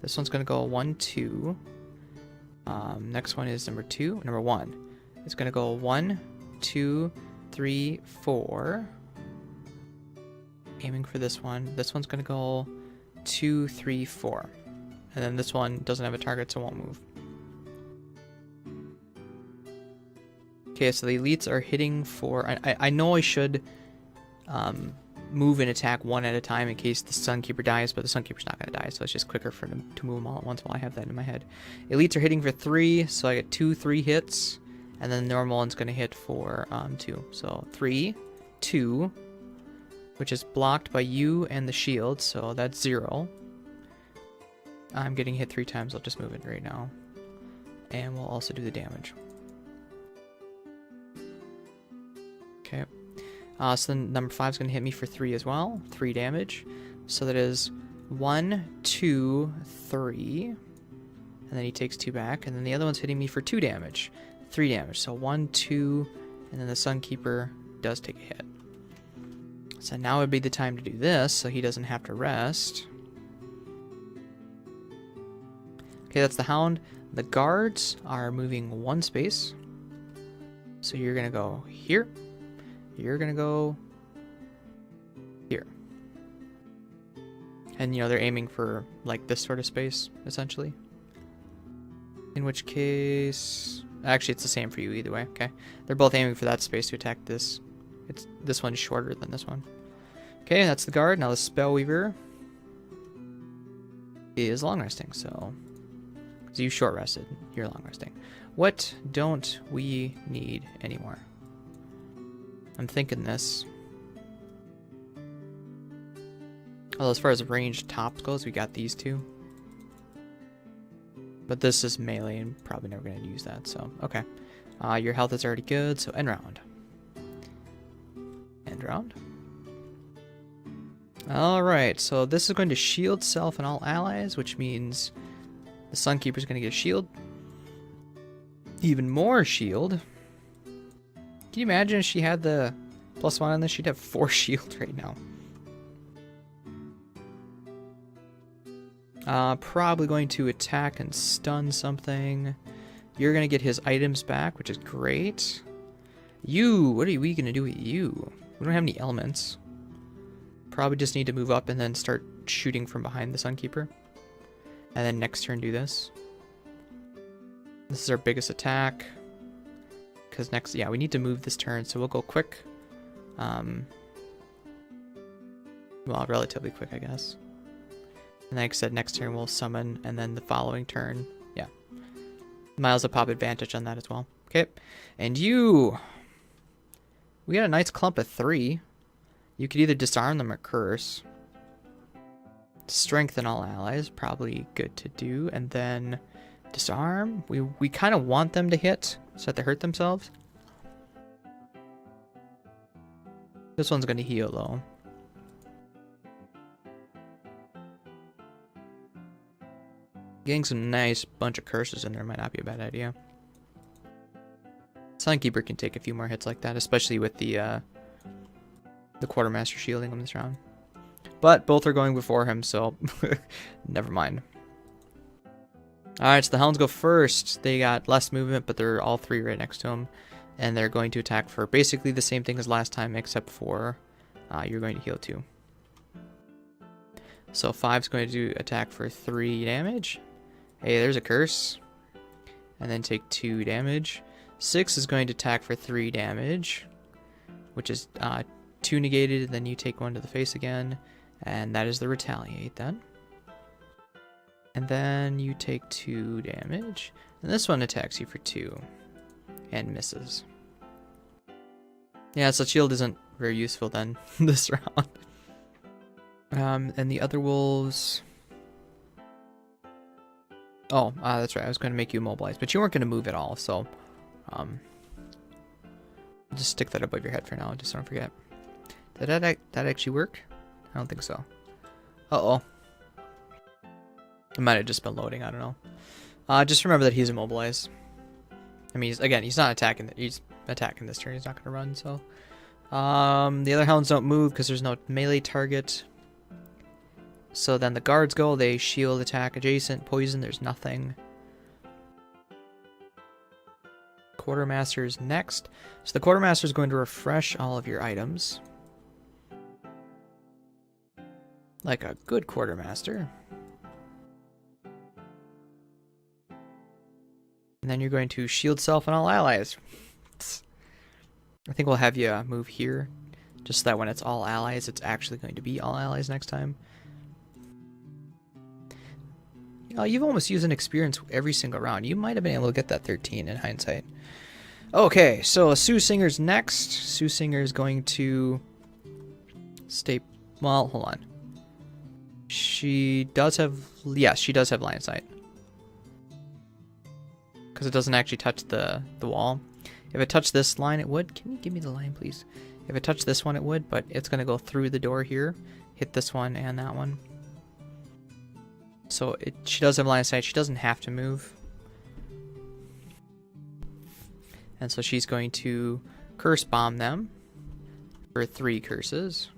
This one's going to go 1, 2. Next one is number 2. Number 1. It's going to go 1, 2, 3, 4. Aiming for this one. This one's going to go 2, 3, 4. And then this one doesn't have a target, so it won't move. Okay, so the elites are hitting for... I know I should move and attack one at a time in case the Sunkeeper dies, but the Sunkeeper's not going to die, so it's just quicker for them to move them all at once while I have that in my head. Elites are hitting for 3, so I get 2 3 hits, and then the normal one's going to hit for 2. So 3, 2, which is blocked by you and the shield, so that's 0. I'm getting hit 3 times, I'll just move it right now. And we'll also do the damage. Okay. So then number 5 is going to hit me for 3 as well. 3 damage. So that is 1, 2, 3. And then he takes 2 back. And then the other one's hitting me for 2 damage. 3 damage. So 1, 2, and then the Sunkeeper does take a hit. So now would be the time to do this, so he doesn't have to rest. Okay, that's the Hound. The guards are moving 1 space. So you're going to go here. You're going to go here. And, you know, they're aiming for, like, this sort of space, essentially. In which case... Actually, it's the same for you either way, okay? They're both aiming for that space to attack this. This one's shorter than this one. Okay, that's the guard. Now the Spellweaver is long resting, so... Because you short rested, you're long resting. What don't we need anymore? I'm thinking this. Well, as far as ranged tops goes, we got these 2. But this is melee and probably never going to use that, so okay. Your health is already good, so end round. End round. Alright, so this is going to shield self and all allies, which means the Sunkeeper is going to get a shield. Even more shield. Can you imagine if she had the +1 on this? She'd have 4 shield right now. Probably going to attack and stun something. You're going to get his items back, which is great. You, what are we going to do with you? We don't have any elements. Probably just need to move up and then start shooting from behind the Sunkeeper. And then next turn do this. This is our biggest attack. Because next, yeah, we need to move this turn, so we'll go quick. Well, relatively quick, I guess. And like I said, next turn we'll summon, and then the following turn, yeah. Miles of pop advantage on that as well. Okay, and you... We got a nice clump of 3. You could either disarm them or curse. Strengthen all allies, probably good to do. And then disarm. We kind of want them to hit so that they hurt themselves. This one's going to heal though. Getting some nice bunch of curses in there might not be a bad idea. Sunkeeper can take a few more hits like that, especially with the Quartermaster shielding him this round. But both are going before him, so never mind. Alright, so the Hounds go first. They got less movement, but they're all 3 right next to him. And they're going to attack for basically the same thing as last time, except for you're going to heal 2. So 5's going to do attack for 3 damage. Hey, there's a curse. And then take 2 damage. 6 is going to attack for 3 damage, which is 2 negated, and then you take 1 to the face again. And that is the retaliate then. And then you take 2 damage. And this one attacks you for 2. And misses. Yeah, so shield isn't very useful then this round. And the other wolves... Oh, that's right. I was going to make you immobilized, but you weren't going to move at all, so... just stick that above your head for now, just don't forget. Did that actually work? I don't think so. Uh-oh. It might have just been loading, I don't know. Just remember that he's immobilized. I mean, he's not attacking. He's attacking this turn. He's not going to run, so... the other hounds don't move because there's no melee target. So then the guards go. They shield, attack, adjacent, poison. There's nothing. Quartermaster is next. So the Quartermaster is going to refresh all of your items. Like a good Quartermaster. And then you're going to shield self and all allies. I think we'll have you move here Just so that when it's all allies, it's actually going to be all allies next time. You know, you've almost used an experience every single round. You might have been able to get that 13 in hindsight. Okay, so Soothinger's next. Soothinger is going to stay... Well, hold on. She does have... Yes, she does have line of sight. Because it doesn't actually touch the wall. If it touched this line, it would. Can you give me the line, please? If it touched this one, it would, but it's going to go through the door here. Hit this one and that one. So she does have line of sight. She doesn't have to move. And so she's going to curse bomb them for 3 curses.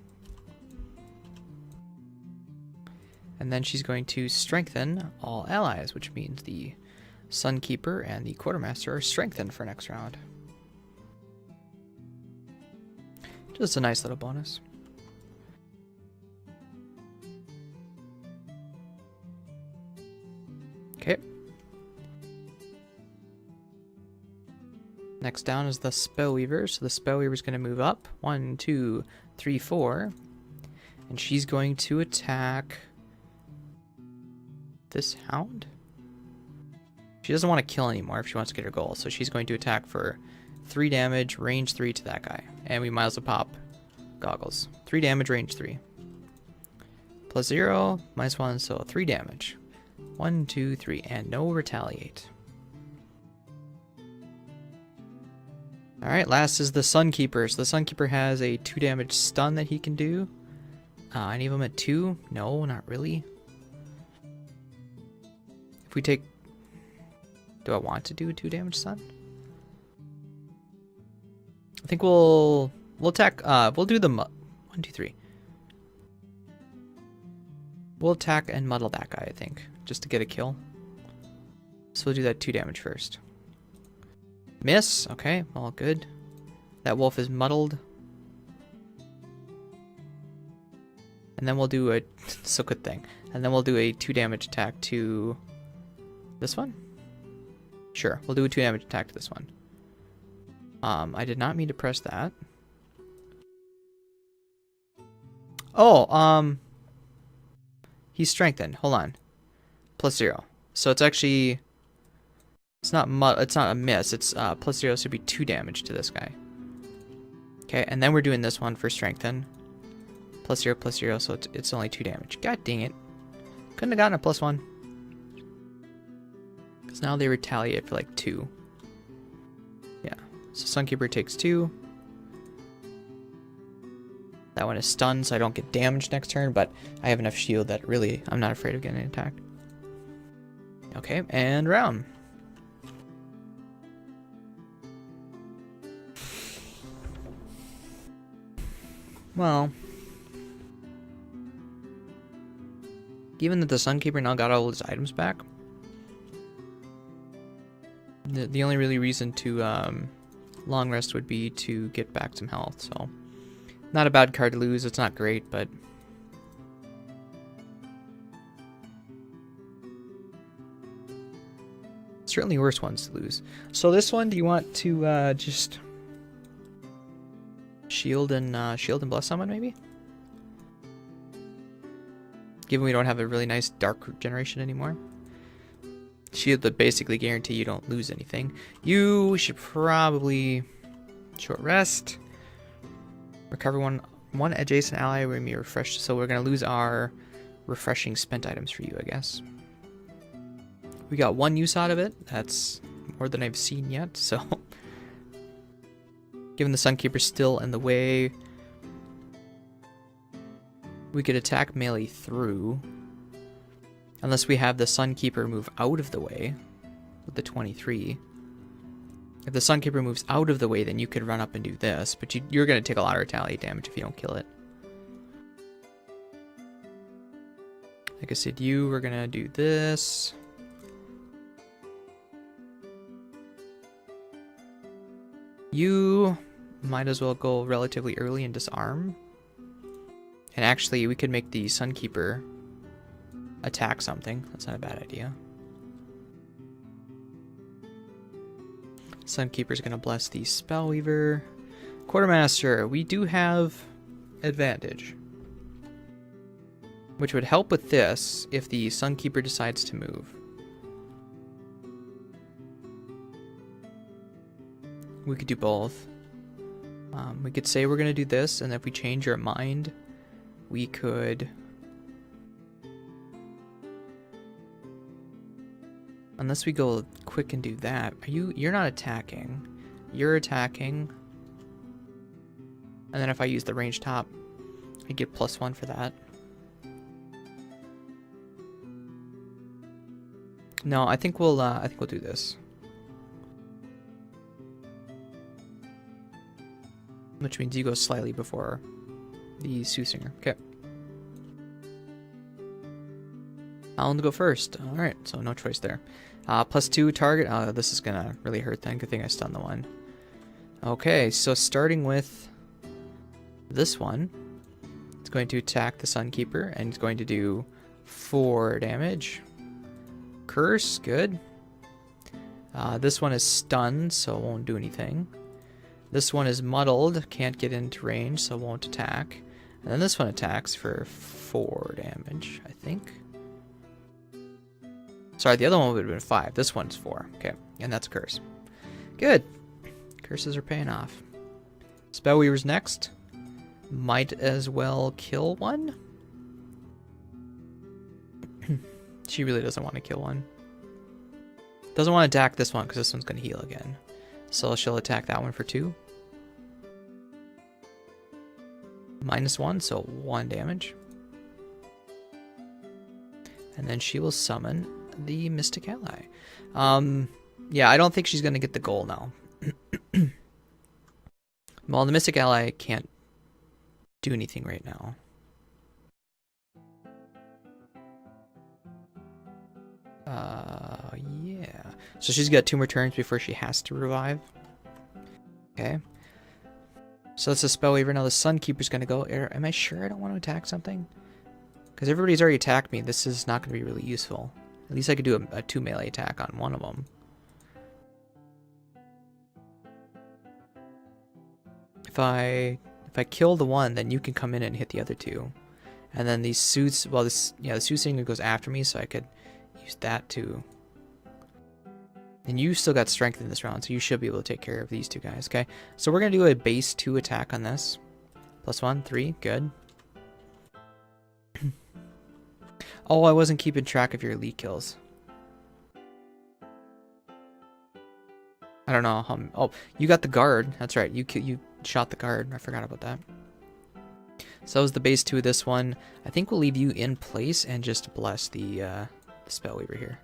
And then she's going to strengthen all allies, which means the Sunkeeper and the Quartermaster are strengthened for next round. Just a nice little bonus. Okay. Next down is the Spellweaver. So the Spellweaver is going to move up. 1, 2, 3, 4. And she's going to attack this Hound. She doesn't want to kill anymore if she wants to get her goal. So she's going to attack for 3 damage, range 3 to that guy. And we might as well pop goggles. 3 damage, range 3. Plus 0, -1, so 3 damage. 1, 2, 3, and no retaliate. Alright, last is the Sunkeeper. So the Sunkeeper has a 2 damage stun that he can do. Any of them at 2? No, not really. If we take... Do I want to do a 2 damage stun? I think we'll attack, we'll do the 1, 2, 3. We'll attack and muddle that guy, I think, just to get a kill. So we'll do that 2 damage first. Miss, okay, all good. That wolf is muddled. And then we'll do a, so good thing. And then we'll do a 2 damage attack to this one. Sure, we'll do a 2 damage attack to this one. I did not mean to press that. Oh, he's strengthened. Hold on. Plus 0. So it's actually, it's not a miss. It's plus 0, so it'd be 2 damage to this guy. Okay, and then we're doing this one for strengthen. Plus 0, so it's only 2 damage. God dang it. Couldn't have gotten a plus 1. Because now they retaliate for like 2. Yeah. So Sunkeeper takes 2. That one is stunned, so I don't get damaged next turn, but I have enough shield that really I'm not afraid of getting attacked. Okay, and round. Well, given that the Sunkeeper now got all his items back, the only really reason to long rest would be to get back some health, so not a bad card to lose. It's not great, but certainly worse ones to lose. So this one, do you want to just shield and bless someone maybe? Given we don't have a really nice dark regeneration anymore. Shield that basically guarantee you don't lose anything. You should probably short rest. Recover one adjacent ally will be refreshed. So we're gonna lose our refreshing spent items for you, I guess. We got 1 use out of it. That's more than I've seen yet, so given the Sunkeeper still in the way, we could attack melee through. Unless we have the Sunkeeper move out of the way with the 23. If the Sunkeeper moves out of the way, then you could run up and do this, but you're going to take a lot of retaliate damage if you don't kill it. Like I said, we're going to do this. You might as well go relatively early and disarm. And actually, we could make the Sunkeeper attack something. That's not a bad idea. Sunkeeper's gonna bless the Spellweaver. Quartermaster, we do have advantage. Which would help with this if the Sunkeeper decides to move. We could do both. We could say we're going to do this, and if we change our mind, we could... Unless we go quick and do that. You're not attacking. You're attacking. And then if I use the range top, I get +1 for that. No, I think we'll do this. Which means you go slightly before the Soothsinger. Okay. I'll go first. Alright, so no choice there. +2 target. This is gonna really hurt then. Good thing I stunned the one. Okay, so starting with this one, it's going to attack the Sunkeeper, and it's going to do 4 damage. Curse, good. This one is stunned, so it won't do anything. This one is muddled, can't get into range, so it won't attack. And then this one attacks for 4 damage, I think. Sorry, the other one would have been 5. This one's 4. Okay, and that's a curse. Good. Curses are paying off. Spellweaver's next. Might as well kill one. She really doesn't want to kill one. Doesn't want to attack this one because this one's going to heal again. So she'll attack that one for 2. -1, so 1 damage. And then she will summon the Mystic Ally. Yeah, I don't think she's going to get the goal now. Well, the Mystic Ally can't do anything right now. Yeah. So she's got 2 more turns before she has to revive. Okay. So that's a Spellweaver. Now the Sunkeeper's going to go. Am I sure I don't want to attack something? Because everybody's already attacked me. This is not going to be really useful. At least I could do a 2 melee attack on one of them. If I kill the one, then you can come in and hit the other 2. And then these suits, well, the Soothsinger goes after me, so I could use that too. And you still got strength in this round, so you should be able to take care of these 2 guys, okay? So we're going to do a base 2 attack on this. +1, 3, good. Oh, I wasn't keeping track of your elite kills. I don't know how... Oh, you got the guard. That's right, you shot the guard. I forgot about that. So that was the base 2 of this one. I think we'll leave you in place and just bless the Spellweaver here.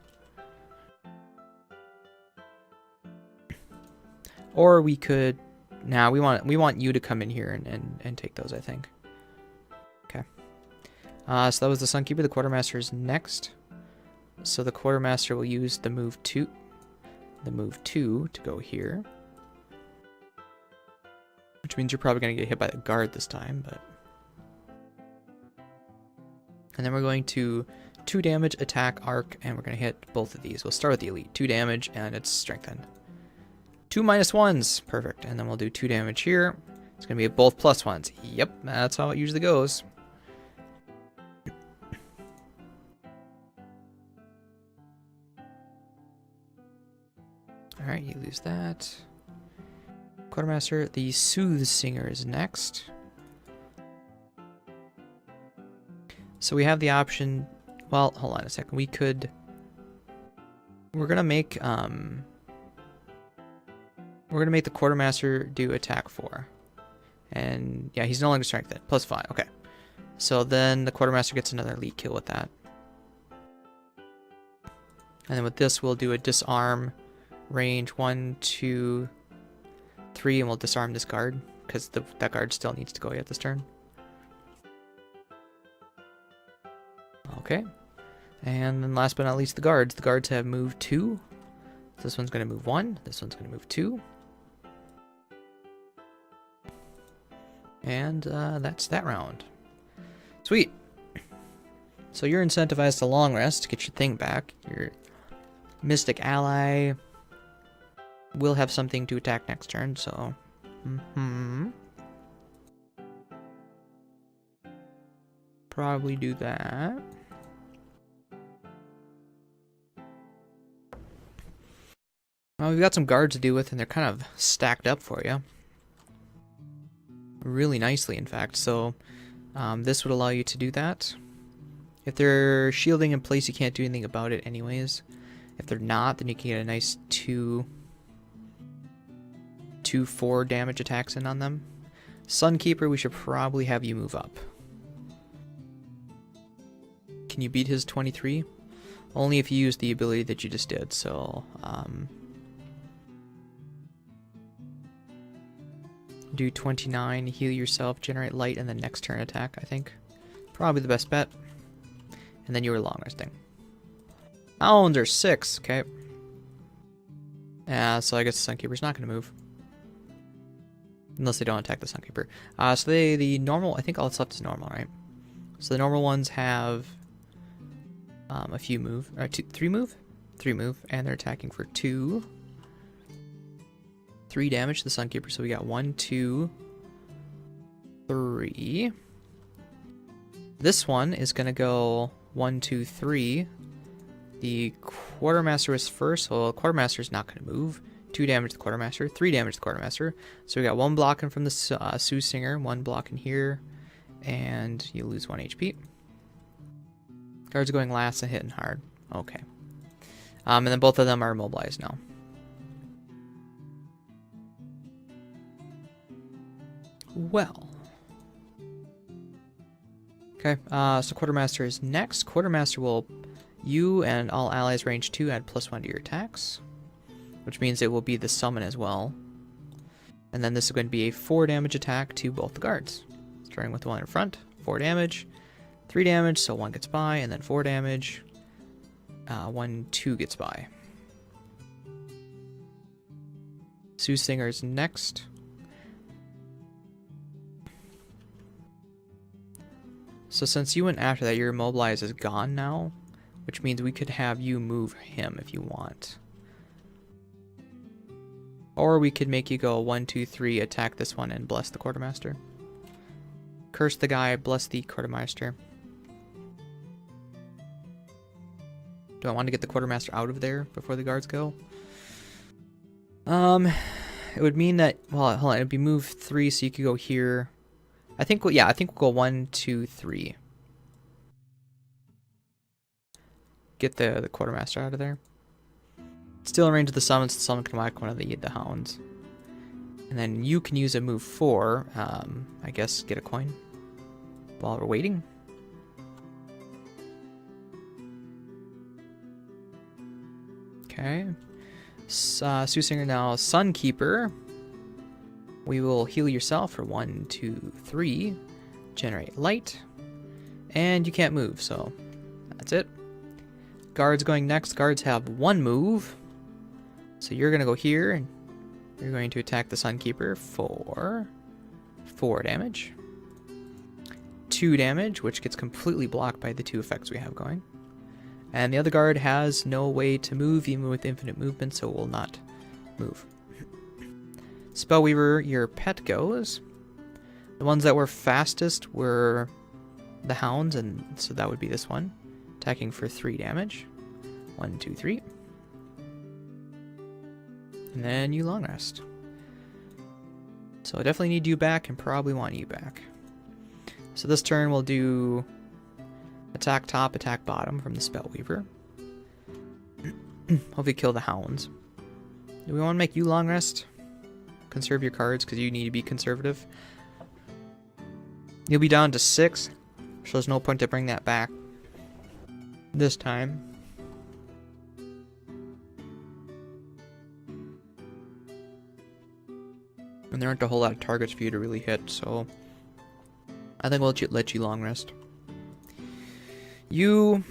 Or we could... Nah, we want you to come in here and take those, I think. Okay. So that was the Sunkeeper. The Quartermaster is next. So the Quartermaster will use the move 2 to go here. Which means you're probably going to get hit by the guard this time, but... And then we're going to 2 damage, attack, arc, and we're going to hit both of these. We'll start with the elite. 2 damage, and it's strengthened. 2 -1s. Perfect. And then we'll do 2 damage here. It's going to be both +1s. Yep, that's how it usually goes. Alright, you lose that. Quartermaster, the Soothsinger is next. So we have the option... Well, hold on a second. We could... We're going to make... We're going to make the Quartermaster do attack 4. And yeah, he's no longer strengthened. +5. Okay. So then the Quartermaster gets another elite kill with that. And then with this, we'll do a disarm range 1, 2, 3, and we'll disarm this guard because that guard still needs to go yet this turn. Okay. And then last but not least, the guards. The guards have moved 2. This one's going to move 1. This one's going to move 2. And that's that round. Sweet. So you're incentivized to long rest to get your thing back. Your Mystic Ally will have something to attack next turn, so... Probably do that. Well, we've got some guards to deal with, and they're kind of stacked up for you. Really nicely, in fact. So this would allow you to do that. If they're shielding in place, you can't do anything about it anyways. If they're not, then you can get a nice 4 damage attacks in on them. Sunkeeper, we should probably have you move up. Can you beat his 23? Only if you use the ability that you just did, so... do 29, heal yourself, generate light, and then next turn attack, I think. Probably the best bet. And then you were long resting. Hounds are 6, okay. Yeah, so I guess the Sunkeeper's not going to move. Unless they don't attack the Sunkeeper. So the normal, I think all that's left is normal, right? So the normal ones have a few move, or 3 move? 3 move, and they're attacking for 2. 3 damage to the Sunkeeper, so we got 1, 2, 3. This one is going to go 1, 2, 3. The Quartermaster was first, so the Quartermaster is not going to move. 2 damage to the Quartermaster, 3 damage to the Quartermaster. So we got 1 blocking from the Soothsinger, 1 blocking here, and you lose 1 HP. Guards are going last and hitting hard. Okay. And then both of them are immobilized now. Well. Okay, so Quartermaster is next. Quartermaster will, you and all allies range 2 add +1 to your attacks, which means it will be the summon as well. And then this is going to be a 4 damage attack to both the guards. Starting with the one in front, 4 damage, 3 damage, so 1 gets by, and then 4 damage, 1, 2 gets by. Soothsinger is next. So since you went after that, your immobilize is gone now, which means we could have you move him if you want. Or we could make you go 1, 2, 3, attack this one and bless the Quartermaster. Curse the guy, bless the Quartermaster. Do I want to get the Quartermaster out of there before the guards go? It would mean that, well, hold on, it'd be move 3, so you could go here. I think, yeah, I think we'll go 1, 2, 3. Get the Quartermaster out of there. Still in range of the summons, the summon can whack one of the hounds. And then you can use a move 4, I guess, get a coin while we're waiting. Okay. Soothsinger now, Sunkeeper. We will heal yourself for 1, 2, 3. Generate light. And you can't move, so that's it. Guards going next. Guards have 1 move. So you're going to go here, and you're going to attack the Sunkeeper for 4 damage. 2 damage, which gets completely blocked by the 2 effects we have going. And the other guard has no way to move, even with infinite movement, so it will not move. Spellweaver, your pet goes. The ones that were fastest were the hounds, and so that would be this one. Attacking for 3 damage. 1, 2, 3. And then you long rest. So I definitely need you back and probably want you back. So this turn we'll do attack top, attack bottom from the Spellweaver. Hopefully kill the hounds. Do we want to make you long rest? Conserve your cards because you need to be conservative. You'll be down to 6, so there's no point to bring that back this time. And there aren't a whole lot of targets for you to really hit, so I think we'll let you long rest. You're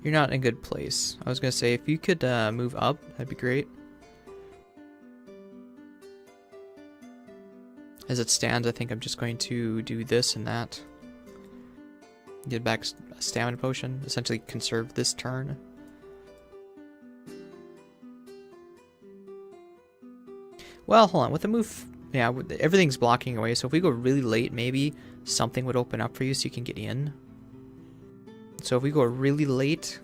not in a good place. I was going to say, if you could move up, that'd be great. As it stands, I think I'm just going to do this and that. Get back a stamina potion. Essentially conserve this turn. Well, hold on. With a move yeah, everything's blocking away. So if we go really late, maybe something would open up for you so you can get in. So if we go really late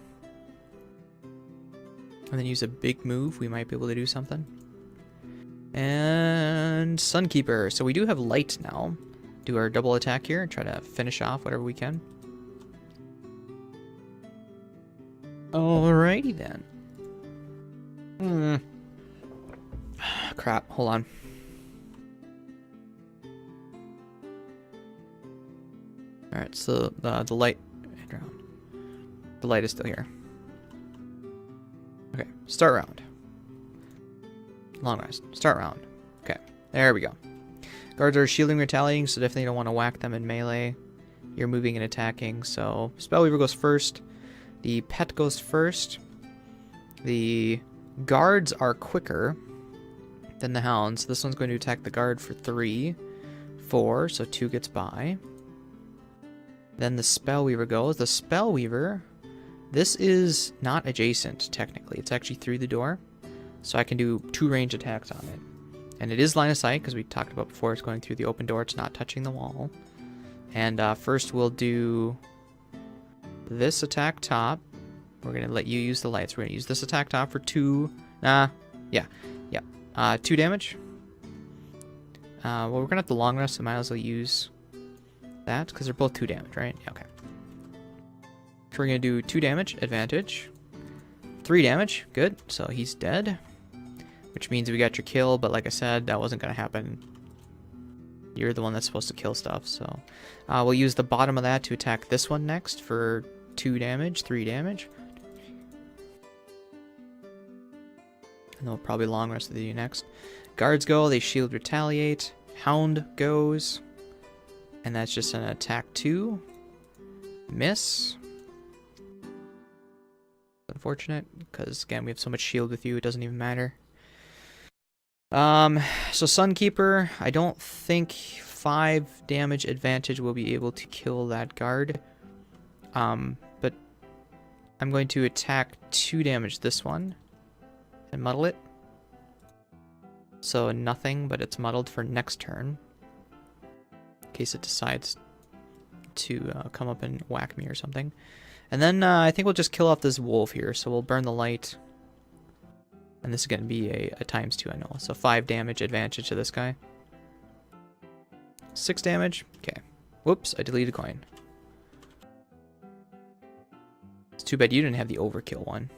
and then use a big move, we might be able to do something. And Sunkeeper. So we do have light now. Do our double attack here and try to finish off whatever we can. Alrighty then. Crap, hold on. Alright, so the light... The light is still here. Okay, start round. Long rest. Start round. Okay, there we go. Guards are shielding, retaliating, so definitely don't want to whack them in melee. You're moving and attacking, so Spellweaver goes first. The pet goes first. The guards are quicker than the hounds. This one's going to attack the guard for 3, 4, so 2 gets by. Then the Spellweaver goes. The Spellweaver, this is not adjacent, technically. It's actually through the door, so I can do 2 range attacks on it. And it is line of sight, because we talked about before, it's going through the open door, it's not touching the wall. And first we'll do this attack top. We're going to let you use the lights. We're going to use this attack top for 2... 2 damage. Well, we're going to have the long rest, so might as well use that, because they're both 2 damage, right? Yeah, okay. So we're going to do 2 damage, advantage. 3 damage, good, so he's dead. Which means we got your kill, but like I said, that wasn't going to happen. You're the one that's supposed to kill stuff, so... we'll use the bottom of that to attack this one next for 2 damage, 3 damage. And we'll probably long rest with you next. Guards go, they shield, retaliate. Hound goes. And that's just an attack 2. Miss. Unfortunate, because again, we have so much shield with you, it doesn't even matter. So Sunkeeper, I don't think 5 damage advantage will be able to kill that guard. But I'm going to attack 2 damage this one and muddle it. So nothing, but it's muddled for next turn. In case it decides to come up and whack me or something. And then I think we'll just kill off this wolf here. So we'll burn the light. And this is going to be a ×2, I know. So 5 damage advantage to this guy. 6 damage. Okay. Whoops, I deleted a coin. It's too bad you didn't have the overkill one.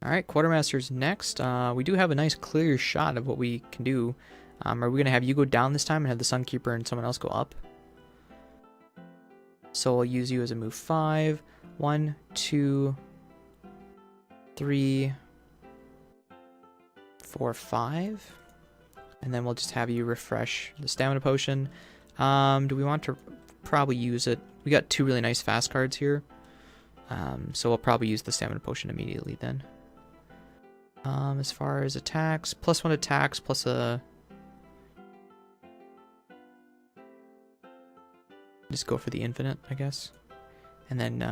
Alright, Quartermaster's next. We do have a nice clear shot of what we can do. Are we going to have you go down this time and have the Sunkeeper and someone else go up? So I'll use you as a move 5. 1, 2, 3, 4, 5. And then we'll just have you refresh the stamina potion. Do we want to probably use it? We got 2 really nice fast cards here. So we'll probably use the stamina potion immediately then. As far as attacks, +1 attacks plus a... Just go for the infinite, I guess. And then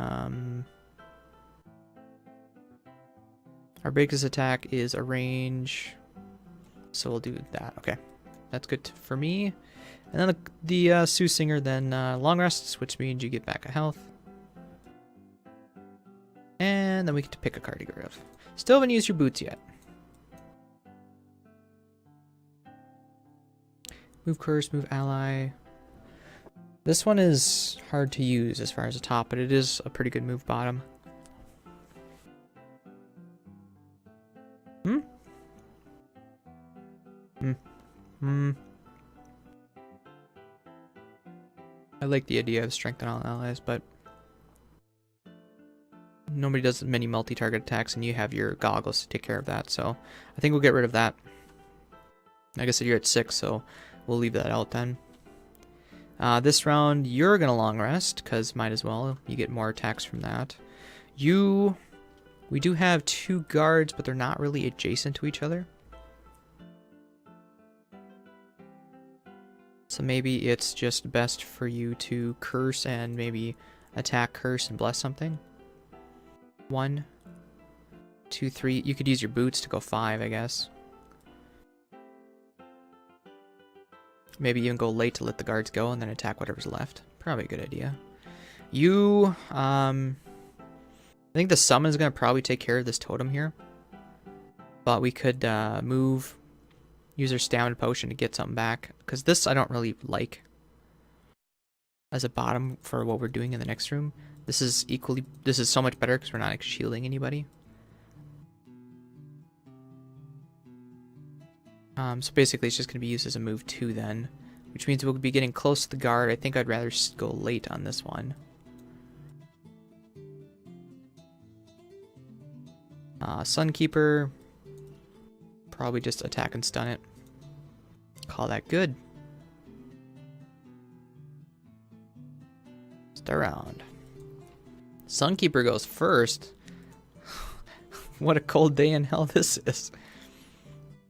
our biggest attack is a range, so we'll do that. Okay, that's good for me. And then the Soothsinger, then long rests, which means you get back a health. And then we get to pick a card to get rid of. Still haven't used your boots yet. Move curse, move ally. This one is hard to use as far as the top, but it is a pretty good move bottom. I like the idea of strengthen all allies, but nobody does many multi-target attacks, and you have your goggles to take care of that, so I think we'll get rid of that. Like I said, you're at 6, so we'll leave that out then. This round, you're going to long rest, because might as well. You get more attacks from that. We do have 2 guards, but they're not really adjacent to each other. So maybe it's just best for you to curse and maybe attack, curse, and bless something. 1, 2, 3. You could use your boots to go 5, I guess. Maybe even go late to let the guards go and then attack whatever's left. Probably a good idea. You, I think the summon is going to probably take care of this totem here. But we could use our stamina potion to get something back. Because this I don't really like as a bottom for what we're doing in the next room. This is so much better because we're not like, shielding anybody. So basically it's just going to be used as a move 2 then. Which means we'll be getting close to the guard. I think I'd rather go late on this one. Sunkeeper. Probably just attack and stun it. Call that good. Start round. Sunkeeper goes first. What a cold day in hell this is.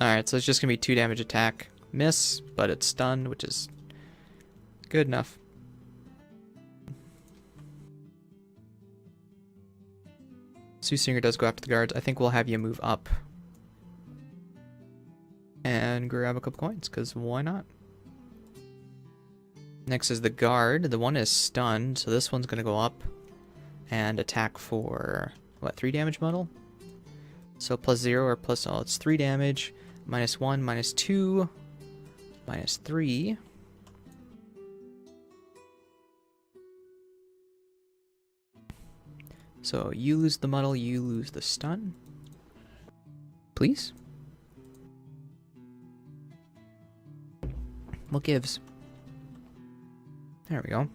Alright, so it's just going to be 2 damage attack. Miss, but it's stunned, which is good enough. Soothsinger does go after the guards. I think we'll have you move up. And grab a couple coins, because why not? Next is the guard. The one is stunned, so this one's going to go up and attack for, what, 3 damage model? So plus 0 or plus, oh, it's 3 damage. Minus 1, minus 2, minus 3. So you lose the muddle, you lose the stun. Please? What gives? There we go.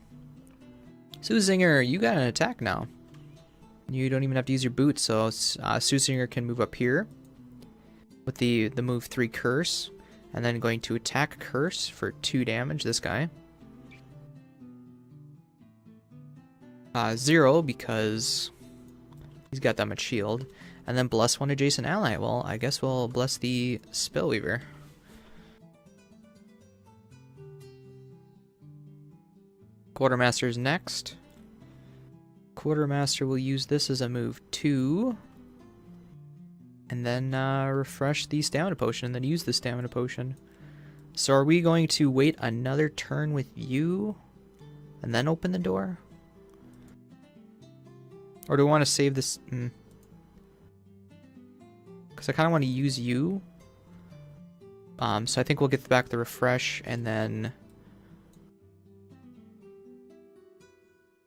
Soothsinger, you got an attack now. You don't even have to use your boots, so Soothsinger can move up here with the move 3 curse, and then going to attack curse for 2 damage, this guy. 0 because he's got that much shield. And then bless one adjacent ally. Well, I guess we'll bless the Spellweaver. Quartermaster's next. Quartermaster will use this as a move 2. And then refresh the stamina potion, and then use the stamina potion. So are we going to wait another turn with you and then open the door? Or do we want to save this? Because I kind of want to use you. So I think we'll get back the refresh and then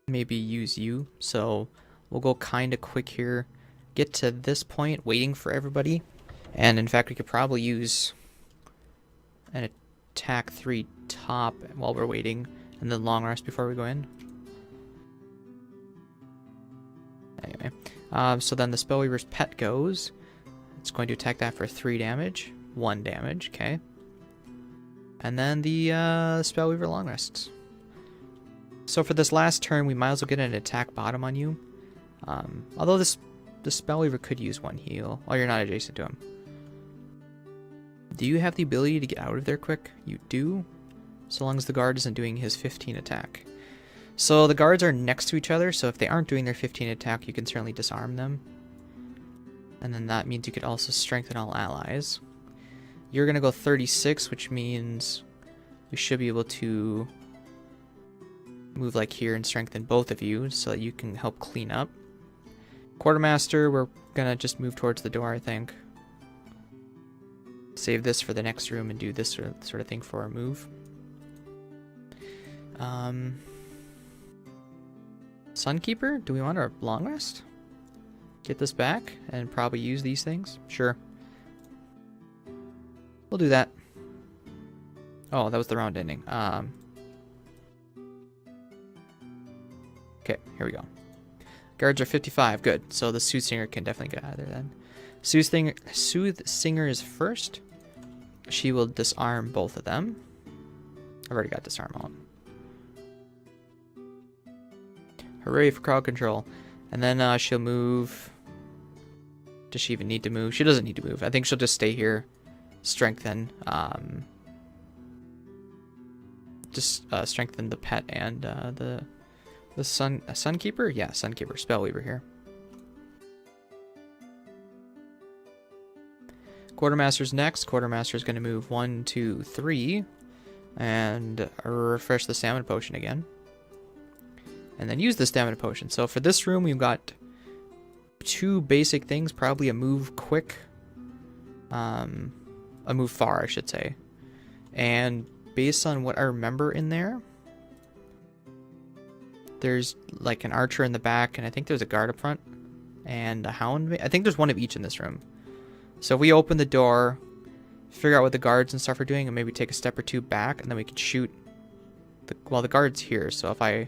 maybe use you. So we'll go kind of quick here. Get to this point waiting for everybody. And in fact, we could probably use an attack 3 top while we're waiting. And then long rest before we go in. Anyway, so then the Spellweaver's pet goes. It's going to attack that for 3 damage. 1 damage, okay. And then the Spellweaver long rests. So for this last turn, we might as well get an attack bottom on you. Although the Spellweaver could use 1 heal. Oh, you're not adjacent to him. Do you have the ability to get out of there quick? You do. So long as the guard isn't doing his 15 attack. So the guards are next to each other, so if they aren't doing their 15 attack, you can certainly disarm them. And then that means you could also strengthen all allies. You're going to go 36, which means we should be able to move like here and strengthen both of you so that you can help clean up. Quartermaster, we're going to just move towards the door, I think. Save this for the next room and do this sort of thing for our move. Sunkeeper, do we want our long rest? Get this back and probably use these things? Sure. We'll do that. Oh, that was the round ending. Okay, here we go. Guards are 55. Good. So the Soothsinger can definitely get out of there then. Soothsinger is first. She will disarm both of them. I've already got disarm on. Hooray for crowd control. And then she'll move. Does she even need to move? She doesn't need to move. I think she'll just stay here. Strengthen. Just strengthen the pet and the Sunkeeper? Yeah, Sunkeeper. Spellweaver here. Quartermaster's next. Quartermaster's going to move 1, 2, 3. And refresh the stamina potion again. And then use the stamina potion. So for this room, we've got 2 basic things. Probably a move quick. A move far, I should say. And based on what I remember in there, there's like an archer in the back, and I think there's a guard up front, and a hound. I think there's one of each in this room. So if we open the door, figure out what the guards and stuff are doing, and maybe take a step or 2 back, and then we can shoot. Well, the guard's here, so if I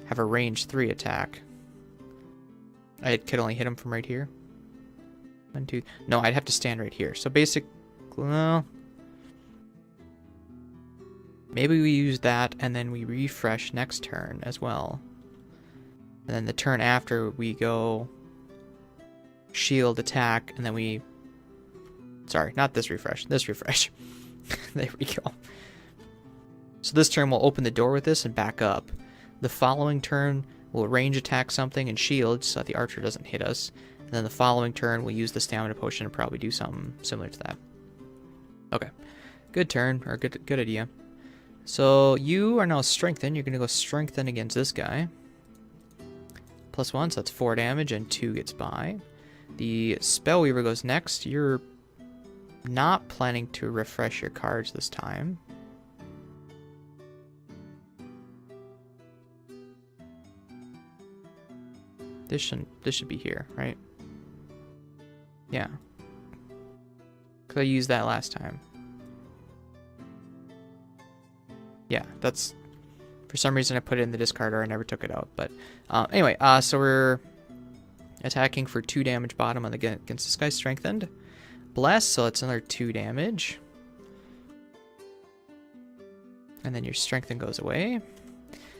have a range 3 attack, I could only hit him from right here. 1, 2. No, I'd have to stand right here. So basic. Well, maybe we use that, and then we refresh next turn as well. And then the turn after, we go shield, attack, and then we... Sorry, not this refresh. This refresh. There we go. So this turn, we'll open the door with this and back up. The following turn, we'll range attack something and shield so that the archer doesn't hit us. And then the following turn, we'll use the stamina potion and probably do something similar to that. Okay. Good turn, or good idea. So you are now strengthened. You're going to go strengthen against this guy. +1, so that's 4 damage, and 2 gets by. The Spellweaver goes next. You're not planning to refresh your cards this time. This should be here, right? Yeah. Because I used that last time. Yeah, that's... For some reason I put it in the discard, or I never took it out. But anyway, so we're attacking for 2 damage bottom against this guy, strengthened. Bless, so it's another 2 damage. And then your strengthen goes away.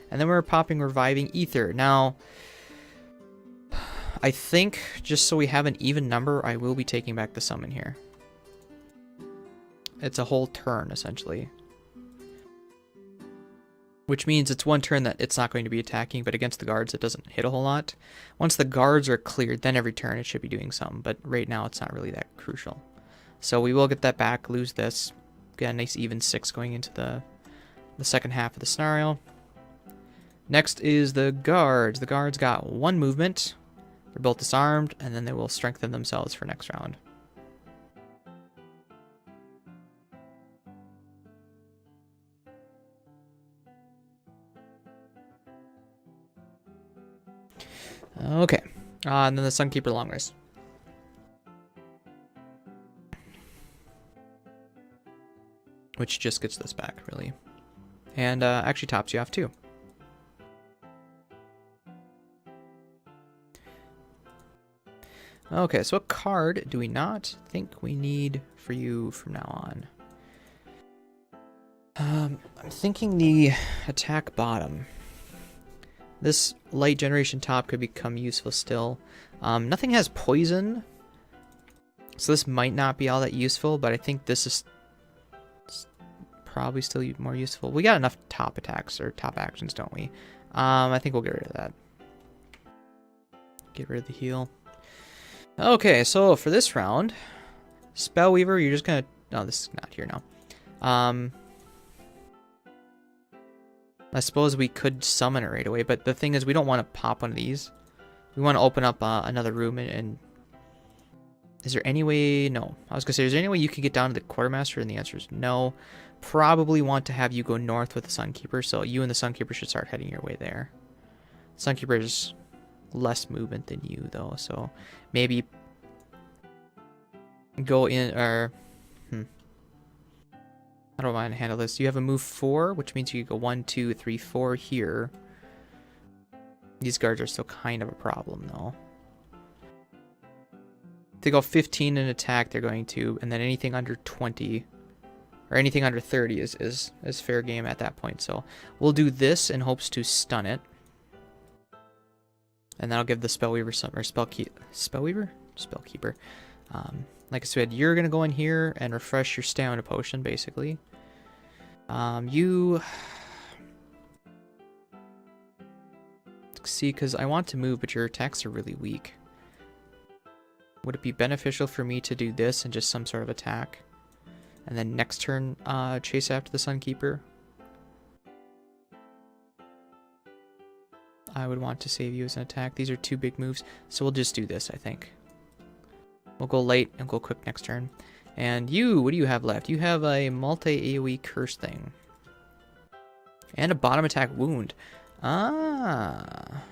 And then we're popping Reviving Ether. Now, I think, just so we have an even number, I will be taking back the summon here. It's a whole turn, essentially. Which means it's 1 turn that it's not going to be attacking, but against the guards it doesn't hit a whole lot. Once the guards are cleared, then every turn it should be doing some, but right now it's not really that crucial. So we will get that back, lose this, get a nice even 6 going into the second half of the scenario. Next is the guards. The guards got 1 movement. They're both disarmed, and then they will strengthen themselves for next round. Okay, and then the Sunkeeper long rest. Which just gets this back, really. And actually tops you off, too. Okay, so what card do we not think we need for you from now on? I'm thinking the attack bottom. This light generation top could become useful still. Nothing has poison, so this might not be all that useful, but I think this is probably still more useful. We got enough top attacks, or top actions, don't we? I think we'll get rid of that. Get rid of the heal. Okay, so for this round, Spellweaver, you're just gonna... No, this is not here now. I suppose we could summon it right away, but the thing is we don't want to pop one of these. We want to open up another room and... Is there any way... No. I was going to say, is there any way you could get down to the Quartermaster? And the answer is no. Probably want to have you go north with the Sunkeeper, so you and the Sunkeeper should start heading your way there. Sunkeeper is less movement than you, though, so maybe go in, or... I don't mind to handle this. You have a move 4, which means you could go 1, 2, 3, 4 here. These guards are still kind of a problem, though. If they go 15 in attack, they're going to, and then anything under 20, or anything under 30 is fair game at that point. So we'll do this in hopes to stun it. And that'll give the Spellweaver some, or Spellweaver? Spellkeeper. Like I said, you're going to go in here and refresh your stamina potion, basically. You... See, because I want to move, but your attacks are really weak. Would it be beneficial for me to do this and just some sort of attack? And then next turn, chase after the Sunkeeper? I would want to save you as an attack. These are two big moves, so we'll just do this, I think. We'll go late and go quick next turn. And you, what do you have left? You have a multi-AoE curse thing. And a bottom attack wound. Ah.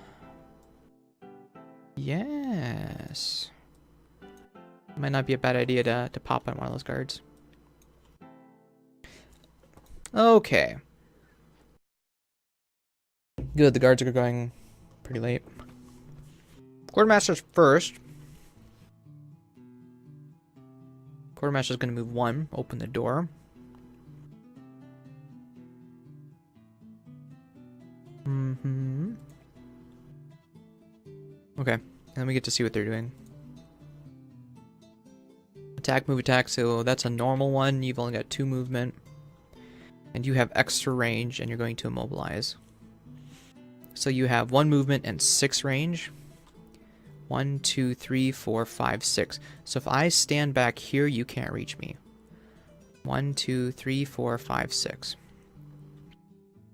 Yes. Might not be a bad idea to pop on one of those guards. Okay. Good, the guards are going pretty late. Quartermaster's first. Quartermaster's going to move 1, open the door. Okay, and then we get to see what they're doing. Attack, move, attack, so that's a normal one. You've only got 2 movement. And you have extra range, and you're going to immobilize. So you have 1 movement and 6 range. 1, 2, 3, 4, 5, 6. So if I stand back here, you can't reach me. 1, 2, 3, 4, 5, 6.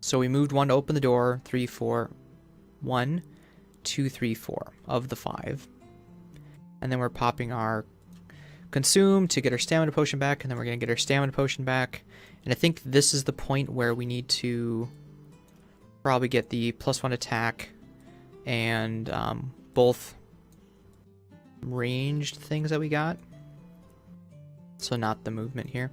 So we moved 1 to open the door. 3, 4, 1, 2, 3, 4 of the 5. And then we're popping our consume to get our stamina potion back, and then we're going to get our stamina potion back. And I think this is the point where we need to probably get the +1 attack and both ranged things that we got. So not the movement here.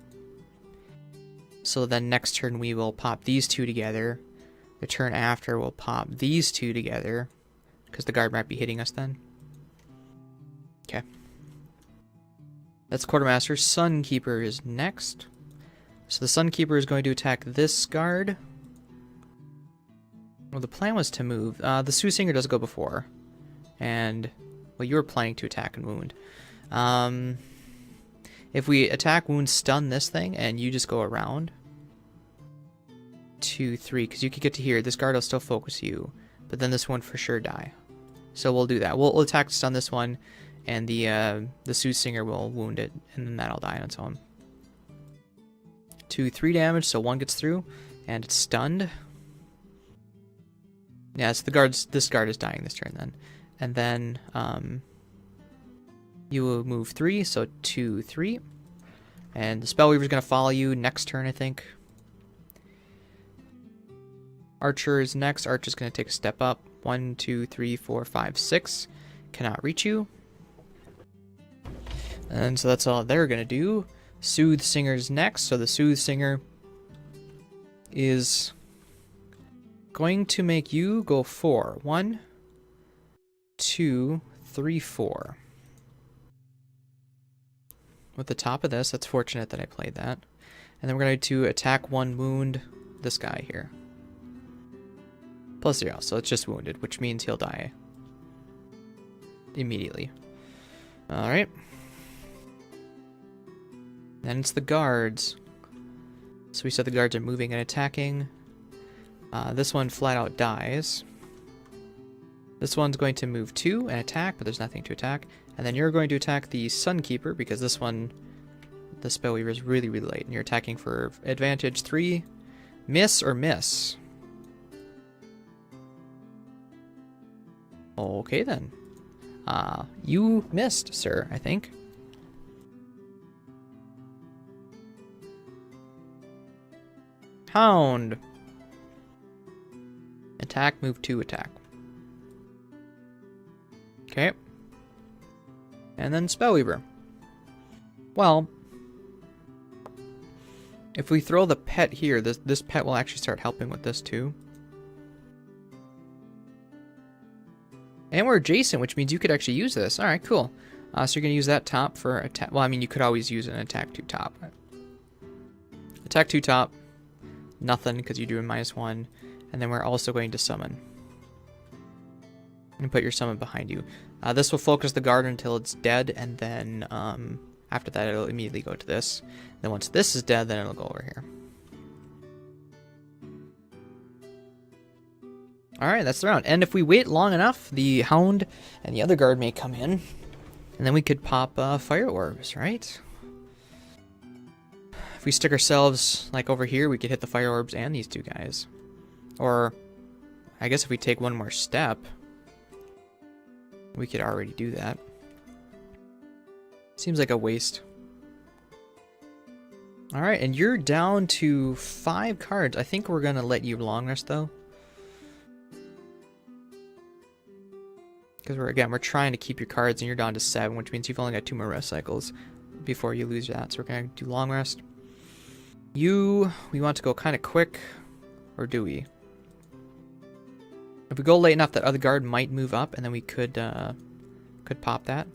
So then next turn we will pop these 2 together. The turn after we'll pop these 2 together, because the guard might be hitting us then. Okay. That's Quartermaster. Sunkeeper is next. So the Sunkeeper is going to attack this guard. Well, the plan was to move. The Soothsinger does go before. And, well, you were planning to attack and wound. If we attack, wound, stun this thing, and you just go around. 2, 3, because you could get to here. This guard will still focus you, but then this one for sure die. So we'll do that. We'll attack, stun this one, and the Soothsinger will wound it, and then that'll die on its own. 2, 3 damage, so 1 gets through, and it's stunned. Yeah, so this guard is dying this turn then. And then you will move 3, so 2, 3. And the Spellweaver is going to follow you next turn, I think. Archer is next. Archer's going to take a step up. 1, 2, 3, 4, 5, 6. Cannot reach you. And so that's all they're going to do. Soothsinger's next. So the Soothsinger is going to make you go 4. 1, 2, 3, 4. With the top of this, that's fortunate that I played that. And then we're going to attack 1, wound this guy here. +0, so it's just wounded, which means he'll die immediately. Alright. Then it's the guards. So we said the guards are moving and attacking. This one flat out dies. This one's going to move 2 and attack, but there's nothing to attack. And then you're going to attack the Sunkeeper, because this one, the Spellweaver, is really, really late. And you're attacking for advantage 3. Miss or miss? Okay then. You missed, sir, I think. Hound. Attack, move 2, attack. Okay. And then Spellweaver. Well, if we throw the pet here, this pet will actually start helping with this too. And we're adjacent, which means you could actually use this. Alright, cool. So you're going to use that top for attack. Well, I mean, you could always use an attack 2 top. Attack 2 top. Nothing, because you're doing -1. And then we're also going to summon. And put your summon behind you. This will focus the guard until it's dead, and then after that it'll immediately go to this. Then once this is dead, then it'll go over here. Alright, that's the round. And if we wait long enough, the Hound and the other guard may come in. And then we could pop fire orbs, right? If we stick ourselves like over here, we could hit the fire orbs and these two guys. Or I guess if we take one more step, we could already do that. Seems like a waste. Alright, and you're down to 5 cards. I think we're gonna let you long rest though. Because we're trying to keep your cards, and you're down to 7, which means you've only got 2 more rest cycles before you lose that. So we're gonna do long rest. We want to go kind of quick, or do we? If we go late enough, that other guard might move up, and then we could pop that.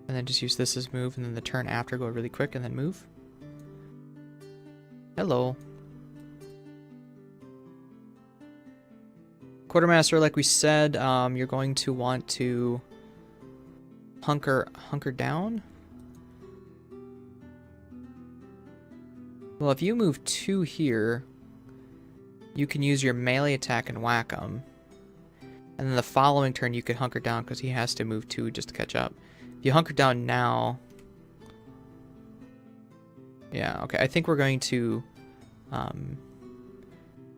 And then just use this as move, and then the turn after go really quick, and then move. Hello. Quartermaster, like we said, you're going to want to hunker down. Well, if you move 2 here, you can use your melee attack and whack him. And then the following turn you could hunker down because he has to move 2 just to catch up. If you hunker down now... Yeah, okay, I think we're going to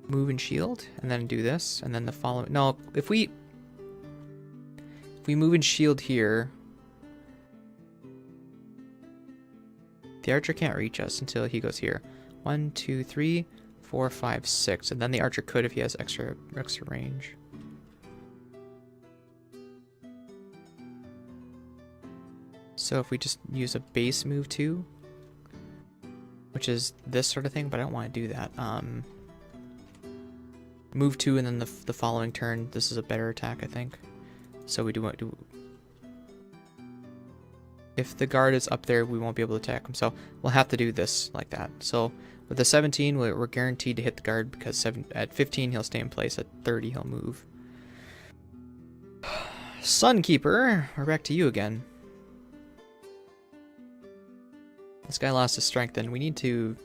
move and shield, and then do this, and then the following... No, if we move and shield here, the archer can't reach us until he goes here. 1, 2, 3, 4, 5, 6, and then the archer could if he has extra range. So if we just use a base move 2, which is this sort of thing, but I don't want to do that. Move 2, and then the following turn, this is a better attack, I think. So we do want to... If the guard is up there, we won't be able to attack him, so we'll have to do this like that. So with the 17, we're guaranteed to hit the guard, because at 15 he'll stay in place, at 30 he'll move. Sunkeeper, we're back to you again. This guy lost his strength, and we need to...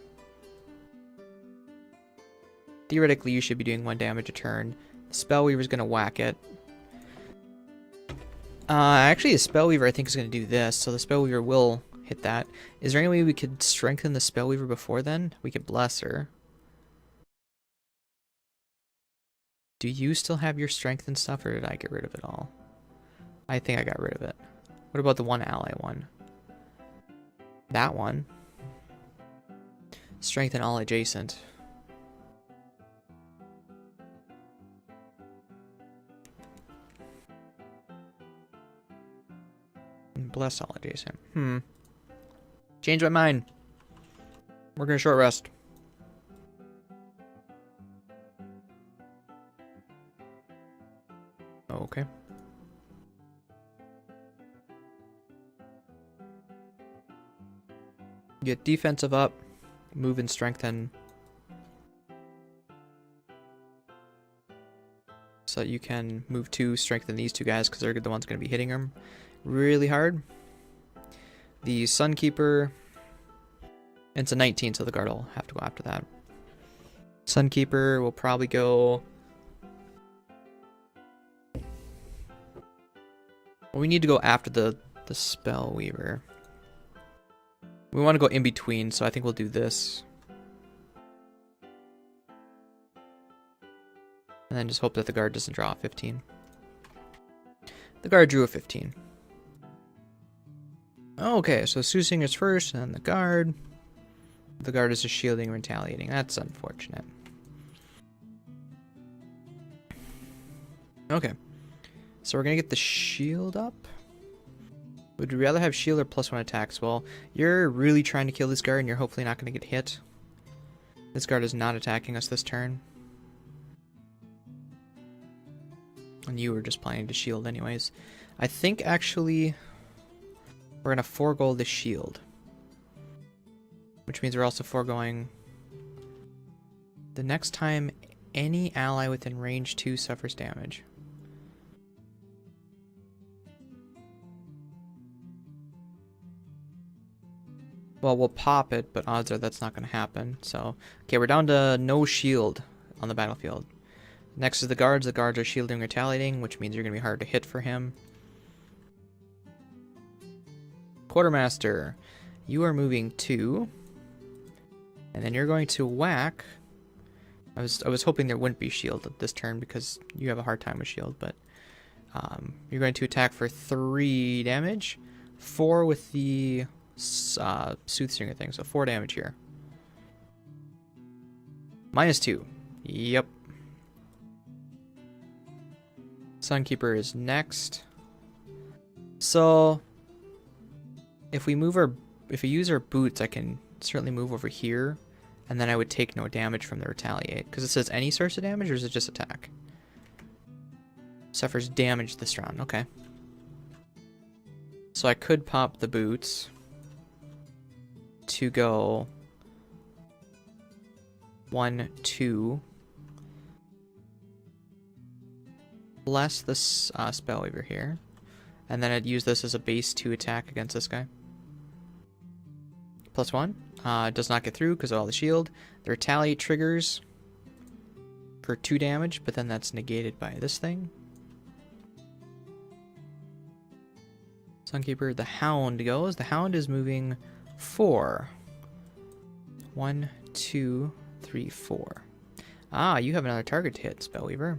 Theoretically, you should be doing 1 damage a turn. The Spellweaver's going to whack it. Actually, the Spellweaver I think is going to do this, so the Spellweaver will hit that. Is there any way we could strengthen the Spellweaver before then? We could bless her. Do you still have your strength and stuff, or did I get rid of it all? I think I got rid of it. What about the one ally one? That one. Strengthen all adjacent. Bless all adjacent. Change my mind. We're gonna short rest. Okay. Get defensive up, move and strengthen. So that you can move 2, strengthen these 2 guys because they're the ones going to be hitting them really hard. The Sunkeeper, it's a 19, so the guard will have to go after that. Sunkeeper will probably go... Well, we need to go after the Spellweaver. We want to go in between, so I think we'll do this. And then just hope that the guard doesn't draw a 15. The guard drew a 15. Okay, so Soothinger's first, and then the guard. The guard is just shielding and retaliating. That's unfortunate. Okay. So we're going to get the shield up. Would you rather have shield or +1 attacks? Well, you're really trying to kill this guard, and you're hopefully not going to get hit. This guard is not attacking us this turn. And you were just planning to shield anyways. I think, actually, we're going to forego the shield. Which means we're also foregoing... The next time any ally within range 2 suffers damage. Well, we'll pop it, but odds are that's not going to happen. So, okay, we're down to no shield on the battlefield. Next is the guards. The guards are shielding, retaliating, which means you're going to be hard to hit for him. Quartermaster, you are moving 2. And then you're going to whack. I was hoping there wouldn't be shield this turn because you have a hard time with shield, but you're going to attack for 3 damage. 4 with the Soothsinger thing, so 4 damage here. -2. Yep. Sunkeeper is next. So if we use our boots, I can certainly move over here, and then I would take no damage from the retaliate, because it says any source of damage, or is it just attack? Suffers damage this round. Okay. So I could pop the boots to go 1, 2. Bless this Spellweaver here. And then I'd use this as a base to attack against this guy. +1. Does not get through because of all the shield. The retaliate triggers for 2 damage, but then that's negated by this thing. Sunkeeper, the Hound goes. The Hound is moving 4. 1, 2, 3, 4. Ah, you have another target to hit, Spellweaver.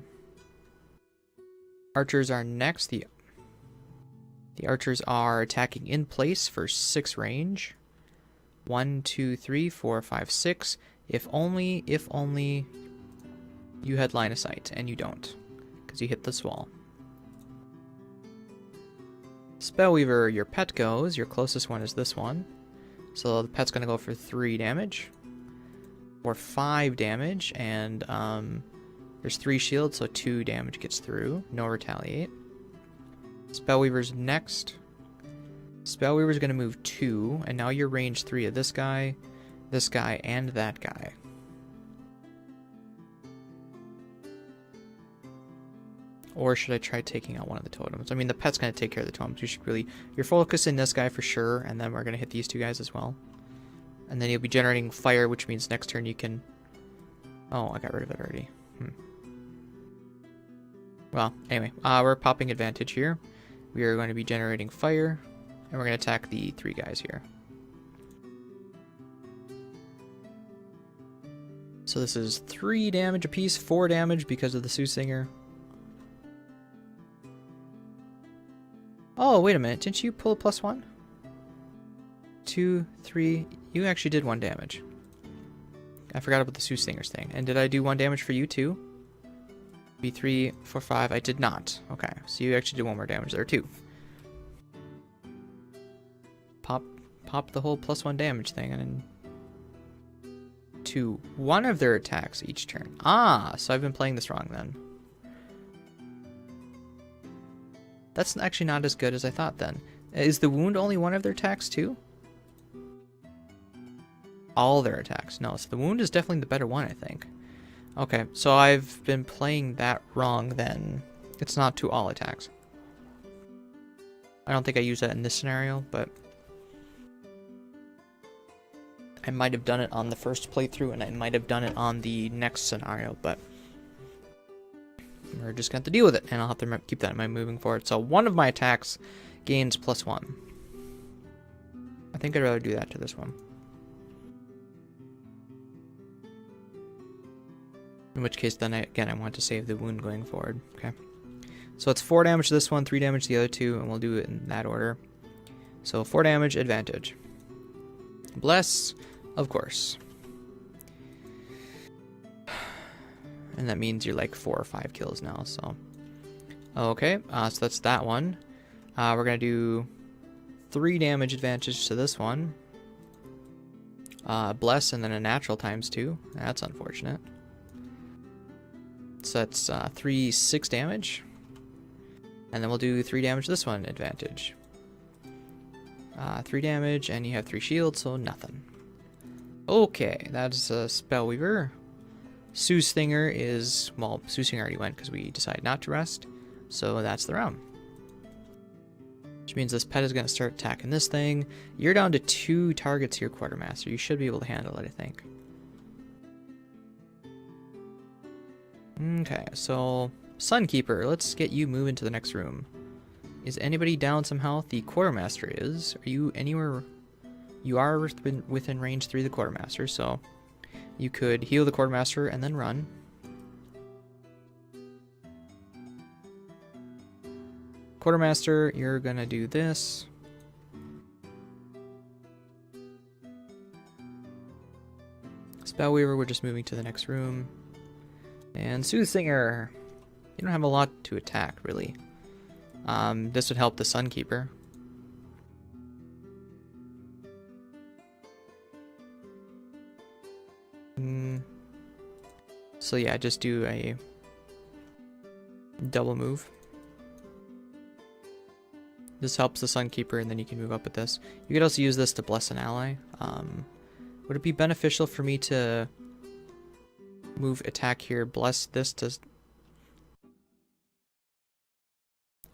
Archers are next. The archers are attacking in place for 6 range. 1, 2, 3, 4, 5, 6. If only you had line of sight, and you don't, because you hit this wall. Spellweaver, your pet goes. Your closest one is this one. So the pet's going to go for 3 damage. Or 5 damage, and there's 3 shields, so 2 damage gets through. No retaliate. Spellweaver's next. Spellweaver's going to move 2, and now you're range 3 of this guy, and that guy. Or should I try taking out one of the totems? I mean, the pet's going to take care of the totems. You should really... You're focusing this guy for sure, and then we're going to hit these 2 guys as well. And then you'll be generating fire, which means next turn you can... Oh, I got rid of it already. Well, anyway, we're popping advantage here. We are going to be generating fire, and we're going to attack the 3 guys here. So this is 3 damage apiece, 4 damage because of the Soothsinger. Oh, wait a minute. Didn't you pull a +1? 2, 3. You actually did 1 damage. I forgot about the Soothinger's thing. And did I do 1 damage for you too? B3, 4, 5. I did not. Okay, so you actually did 1 more damage there too. Pop the whole +1 damage thing and then to one of their attacks each turn. Ah, so I've been playing this wrong then. That's actually not as good as I thought then. Is the wound only one of their attacks too? All their attacks. No, so the wound is definitely the better one, I think. Okay, so I've been playing that wrong then. It's not to all attacks. I don't think I use that in this scenario, but I might have done it on the first playthrough, and I might have done it on the next scenario, but we're just going to have to deal with it, and I'll have to keep that in mind moving forward. So one of my attacks gains +1. I think I'd rather do that to this one. In which case, then again, I want to save the wound going forward. Okay. So it's 4 damage to this one, 3 damage to the other 2, and we'll do it in that order. So 4 damage, advantage. Bless, of course. And that means you're like 4 or 5 kills now, so. Okay, so that's that one. We're going to do 3 damage advantage to this one. Bless, and then a natural ×2. That's unfortunate. So that's 3, 6 damage. And then we'll do 3 damage to this one, advantage. 3 damage, and you have 3 shields, so nothing. Okay, that's a Spellweaver. Soothsinger is... Well, Soothsinger already went because we decided not to rest. So that's the round. Which means this pet is going to start attacking this thing. You're down to 2 targets here, Quartermaster. You should be able to handle it, I think. Okay, so Sunkeeper, let's get you moving to the next room. Is anybody down some health? The Quartermaster is. Are you anywhere? You are within range 3 of the Quartermaster, so you could heal the Quartermaster and then run. Quartermaster, you're gonna do this. Spellweaver, we're just moving to the next room. And Soothsinger, you don't have a lot to attack, really. This would help the Sunkeeper. So yeah, just do a double move. This helps the Sunkeeper, and then you can move up with this. You could also use this to bless an ally. Would it be beneficial for me to move attack here, bless this to...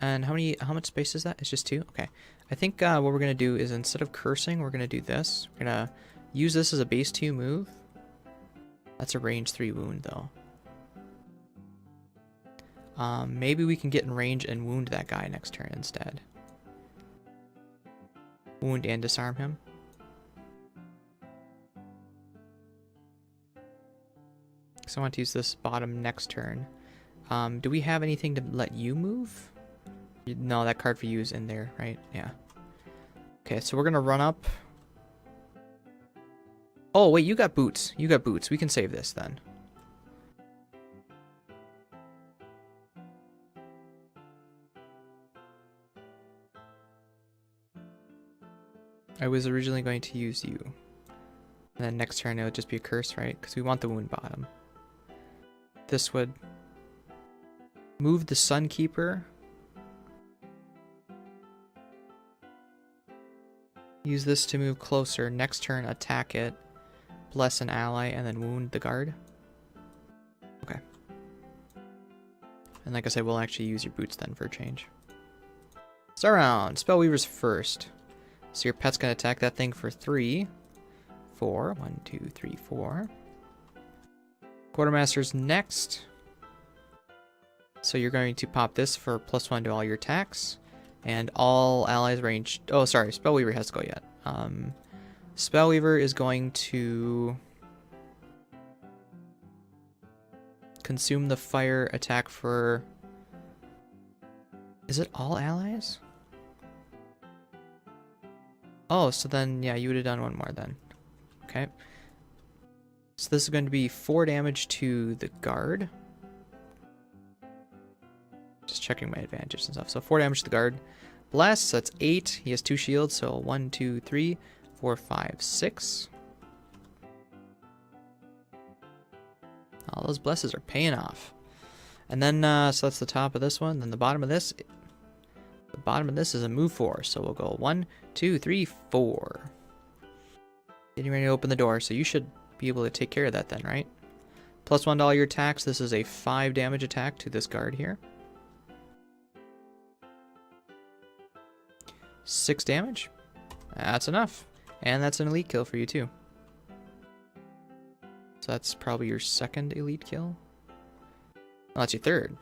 And how much space is that? It's just 2? Okay. I think what we're going to do is, instead of cursing, we're going to do this. We're going to use this as a base 2 move. That's a range 3 wound, though. Maybe we can get in range and wound that guy next turn instead. Wound and disarm him. So I want to use this bottom next turn. Do we have anything to let you move? No, that card for you is in there, right? Yeah. Okay, so we're going to run up. Oh, wait, you got boots. You got boots. We can save this then. I was originally going to use you. And then next turn it would just be a curse, right? Because we want the wound bottom. This would move the Sunkeeper. Use this to move closer. Next turn, attack it. Bless an ally, and then wound the guard. Okay. And like I said, we'll actually use your boots then for a change. Start round. Spellweaver's first. So your pet's going to attack that thing for 3. 4. 1, 2, 3, 4. Quartermaster's next. So you're going to pop this for +1 to all your attacks. And all allies range... Oh, sorry. Spellweaver has to go yet. Spellweaver is going to consume the fire attack for... Is it all allies? Oh, so then, yeah, you would have done one more then. Okay. So this is going to be 4 damage to the guard. Just checking my advantages and stuff. So 4 damage to the guard. Bless, so that's 8. He has 2 shields, so 1, 2, 3, 4, 5, 6. All those blesses are paying off. And then, so that's the top of this one. Then the bottom of this... The bottom of this is a move 4, so we'll go 1, 2, 3, 4. Getting ready to open the door, so you should be able to take care of that then, right? +1 to all your attacks. This is a 5 damage attack to this guard here. 6 damage. That's enough. And that's an elite kill for you too. So that's probably your second elite kill. Oh, that's your third.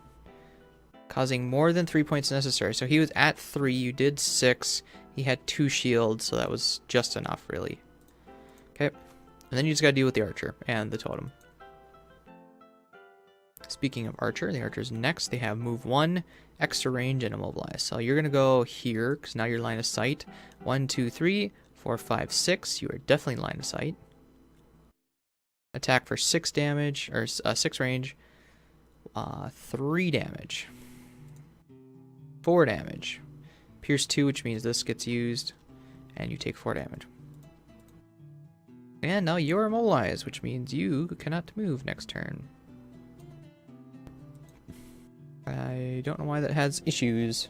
Causing more than 3 points necessary. So he was at 3, you did 6. He had 2 shields, so that was just enough, really. Okay. And then you just gotta deal with the archer and the totem. Speaking of archer, the archer's next. They have move 1, extra range, and immobilize. So you're gonna go here, because now you're line of sight. 1, 2, 3, 4, 5, 6. You are definitely line of sight. Attack for 6 damage, or 6 range. 3 damage. 4 damage. Pierce 2, which means this gets used, and you take 4 damage. And now you're immobilized, which means you cannot move next turn. I don't know why that has issues.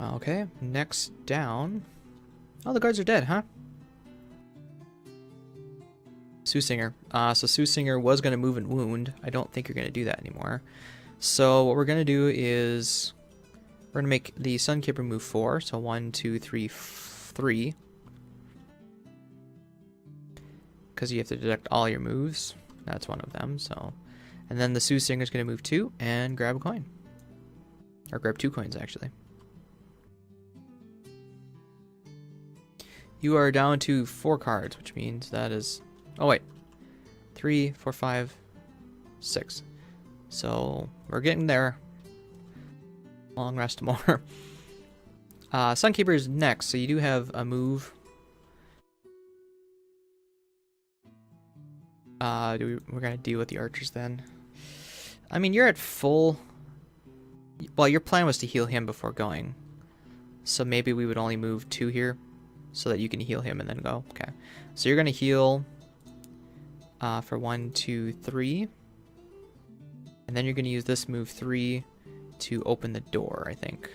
Okay, next down. Oh, the guards are dead, huh? Soothsinger. So Soothsinger was going to move and wound. I don't think you're going to do that anymore. So what we're going to do is we're going to make the Sunkeeper move 4. So 1, 2, 3, 3. because you have to deduct all your moves. That's one of them. So, and then the Soothsinger is going to move 2 and grab a coin, or grab 2 coins actually. You are down to 4 cards, which means that is, oh wait, 3, 4, 5, 6. So we're getting there. Long rest more. Sunkeeper is next, so you do have a move. We're gonna deal with the archers then. I mean, you're at full. Well, your plan was to heal him before going, so maybe we would only move 2 here, so that you can heal him and then go. Okay, so you're gonna heal for 1, 2, 3, and then you're gonna use this move 3 to open the door, I think.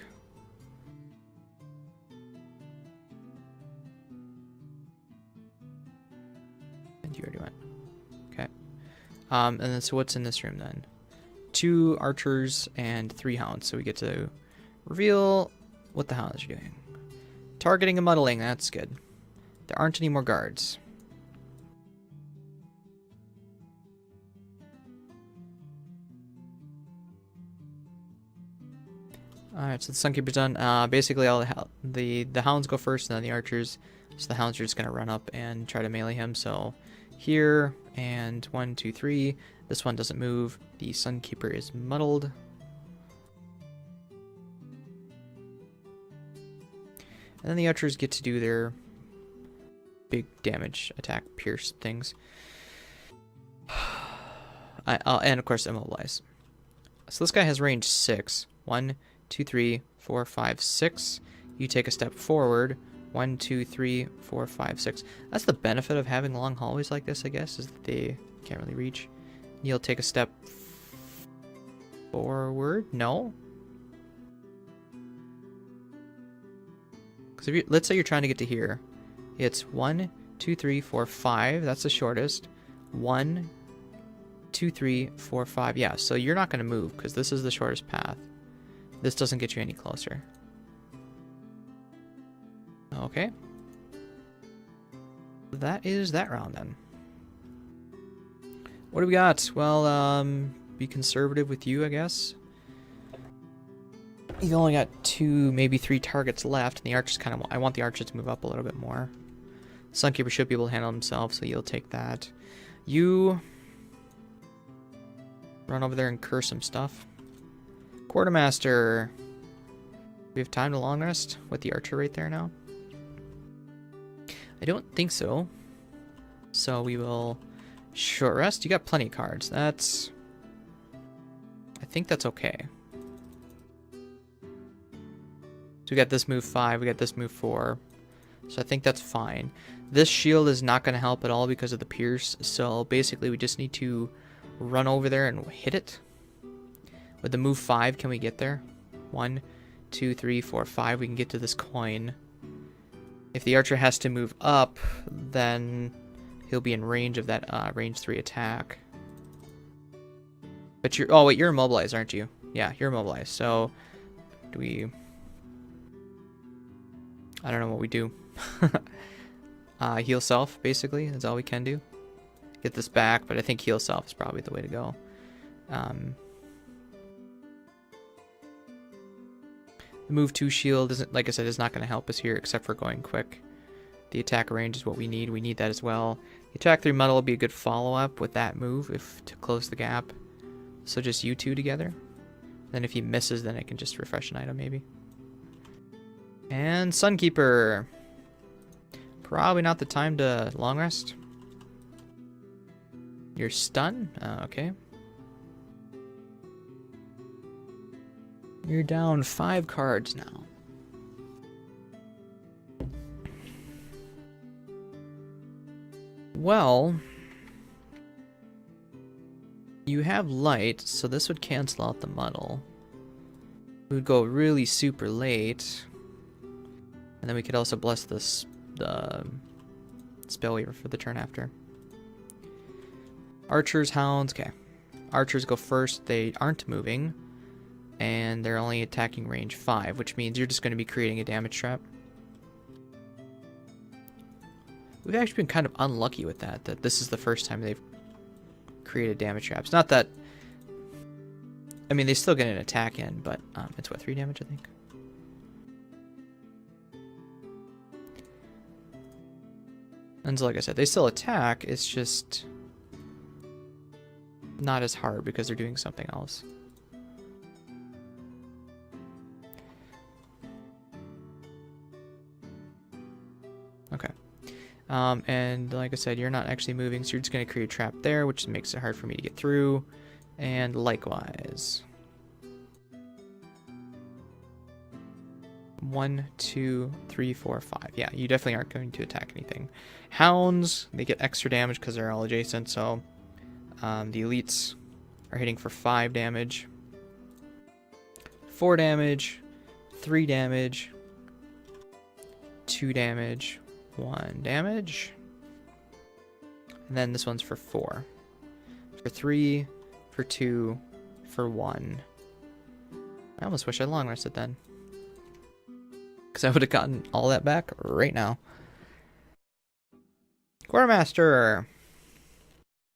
And you already went. Okay. And then so what's in this room then? 2 archers and 3 hounds. So we get to reveal what the hounds are doing. Targeting and muddling, that's good. There aren't any more guards. Alright, so the Sunkeeper's done. Basically, all the hounds go first, and then the archers. So the hounds are just going to run up and try to melee him. So here, and 1, 2, 3. This one doesn't move. The Sunkeeper is muddled. And then the archers get to do their big damage attack, pierce things. And of course, immobilize. So this guy has range 6. 1, 2, 3, 4, 5, 6. You take a step forward. 1, 2, 3, 4, 5, 6. That's the benefit of having long hallways like this, I guess, is that they can't really reach. You'll take a step forward. No. Because if you, let's say you're trying to get to here, it's 1, 2, 3, 4, 5. That's the shortest. 1, 2, 3, 4, 5. Yeah, so you're not going to move because this is the shortest path. This doesn't get you any closer. Okay. That is that round then. What do we got? Well, be conservative with you, I guess. You've only got 2, maybe 3 targets left, and the archers kind of. I want the archers to move up a little bit more. Sunkeeper should be able to handle himself, so you'll take that. You run over there and curse some stuff. Quartermaster. We have time to long rest with the archer right there now. I don't think so. So we will short rest. You got plenty of cards. That's. I think that's okay. So we got this move 5, we got this move 4. So I think that's fine. This shield is not going to help at all because of the pierce. So basically we just need to run over there and hit it. With the move 5, can we get there? 1, 2, 3, 4, 5. We can get to this coin. If the archer has to move up, then he'll be in range of that range 3 attack. But you're... Oh, wait, you're immobilized, aren't you? Yeah, you're immobilized. So, do we... I don't know what we do. Heal self, basically. That's all we can do. Get this back, but I think heal self is probably the way to go. The move 2 shield isn't, like I said, is not going to help us here except for going quick. The attack range is what we need. We need that as well. The attack 3 muddle will be a good follow-up with that move if to close the gap. So just you 2 together. Then if he misses, then I can just refresh an item maybe. And Sunkeeper. Probably not the time to long rest. You're stunned? Okay. You're down 5 cards now. Well, you have light, so this would cancel out the muddle. We would go really super late. And then we could also bless this the Spellweaver for the turn after. Archers, hounds, okay. Archers go first, they aren't moving. And they're only attacking range 5, which means you're just going to be creating a damage trap. We've actually been kind of unlucky with that, that this is the first time they've created damage traps. Not that... I mean, they still get an attack in, but it's what, 3 damage, I think? And so, like I said, they still attack, it's just not as hard because they're doing something else. Okay. And like I said, you're not actually moving, so you're just going to create a trap there, which makes it hard for me to get through. And likewise. 1, 2, 3, 4, 5. Yeah, you definitely aren't going to attack anything. Hounds, they get extra damage because they're all adjacent, so the elites are hitting for 5 damage. 4 damage, 3 damage, 2 damage, 1 damage. And then this one's for 4. For 3, for 2, for 1. I almost wish I long rested then, because I would have gotten all that back right now. Quartermaster,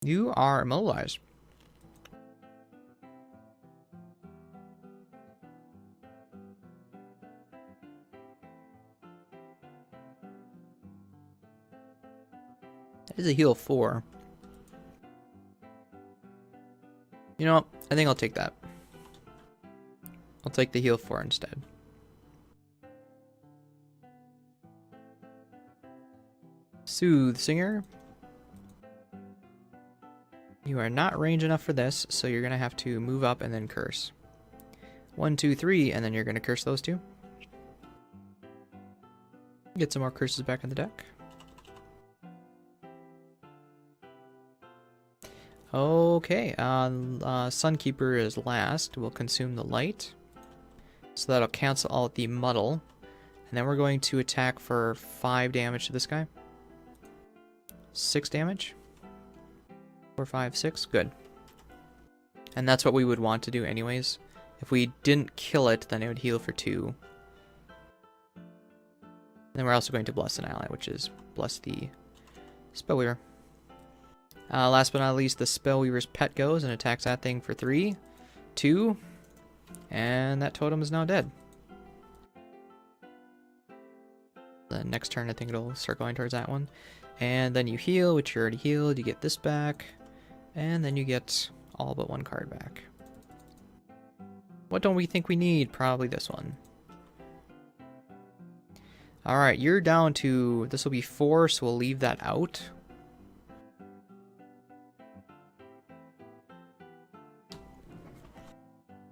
you are immobilized. That is a heal 4. You know what? I think I'll take that. I'll take the heal 4 instead. Soothsinger. You are not range enough for this, so you're going to have to move up and then curse. 1, 2, 3, and then you're going to curse those 2. Get some more curses back in the deck. Okay, Sunkeeper is last. We'll consume the light. So that'll cancel all the muddle. And then we're going to attack for 5 damage to this guy. 6 damage. 4, 5, 6. Good. And that's what we would want to do anyways. If we didn't kill it, then it would heal for 2. And then we're also going to bless an ally, which is bless the Spellweaver. Last but not least, the Spellweaver's pet goes and attacks that thing for 3, 2, and that totem is now dead. The next turn, I think it'll start going towards that one. And then you heal, which you already healed. You get this back, and then you get all but 1 card back. What don't we think we need? Probably this one. Alright, you're down to... This will be 4, so we'll leave that out.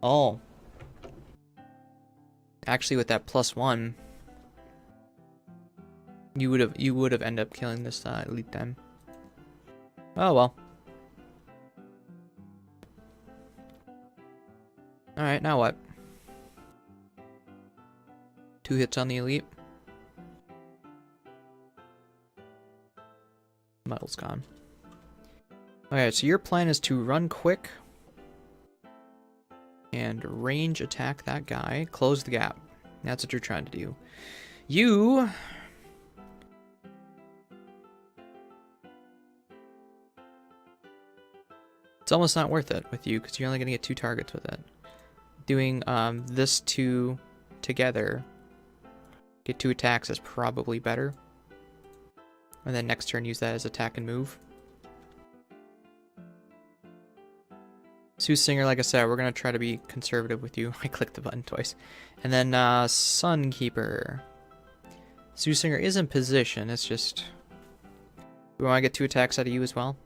Oh. Actually, with that +1, you would have ended up killing this elite then. Oh well. All right, now what? 2 hits on the elite. Muddle's gone. Alright, so your plan is to run quick and range attack that guy. Close the gap. That's what you're trying to do. You... It's almost not worth it with you, because you're only going to get 2 targets with it. Doing this 2 together, get 2 attacks is probably better. And then next turn use that as attack and move. Soothsinger, like I said, we're going to try to be conservative with you. I clicked the button twice. And then Sunkeeper. Soothsinger is in position, it's just... We want to get 2 attacks out of you as well?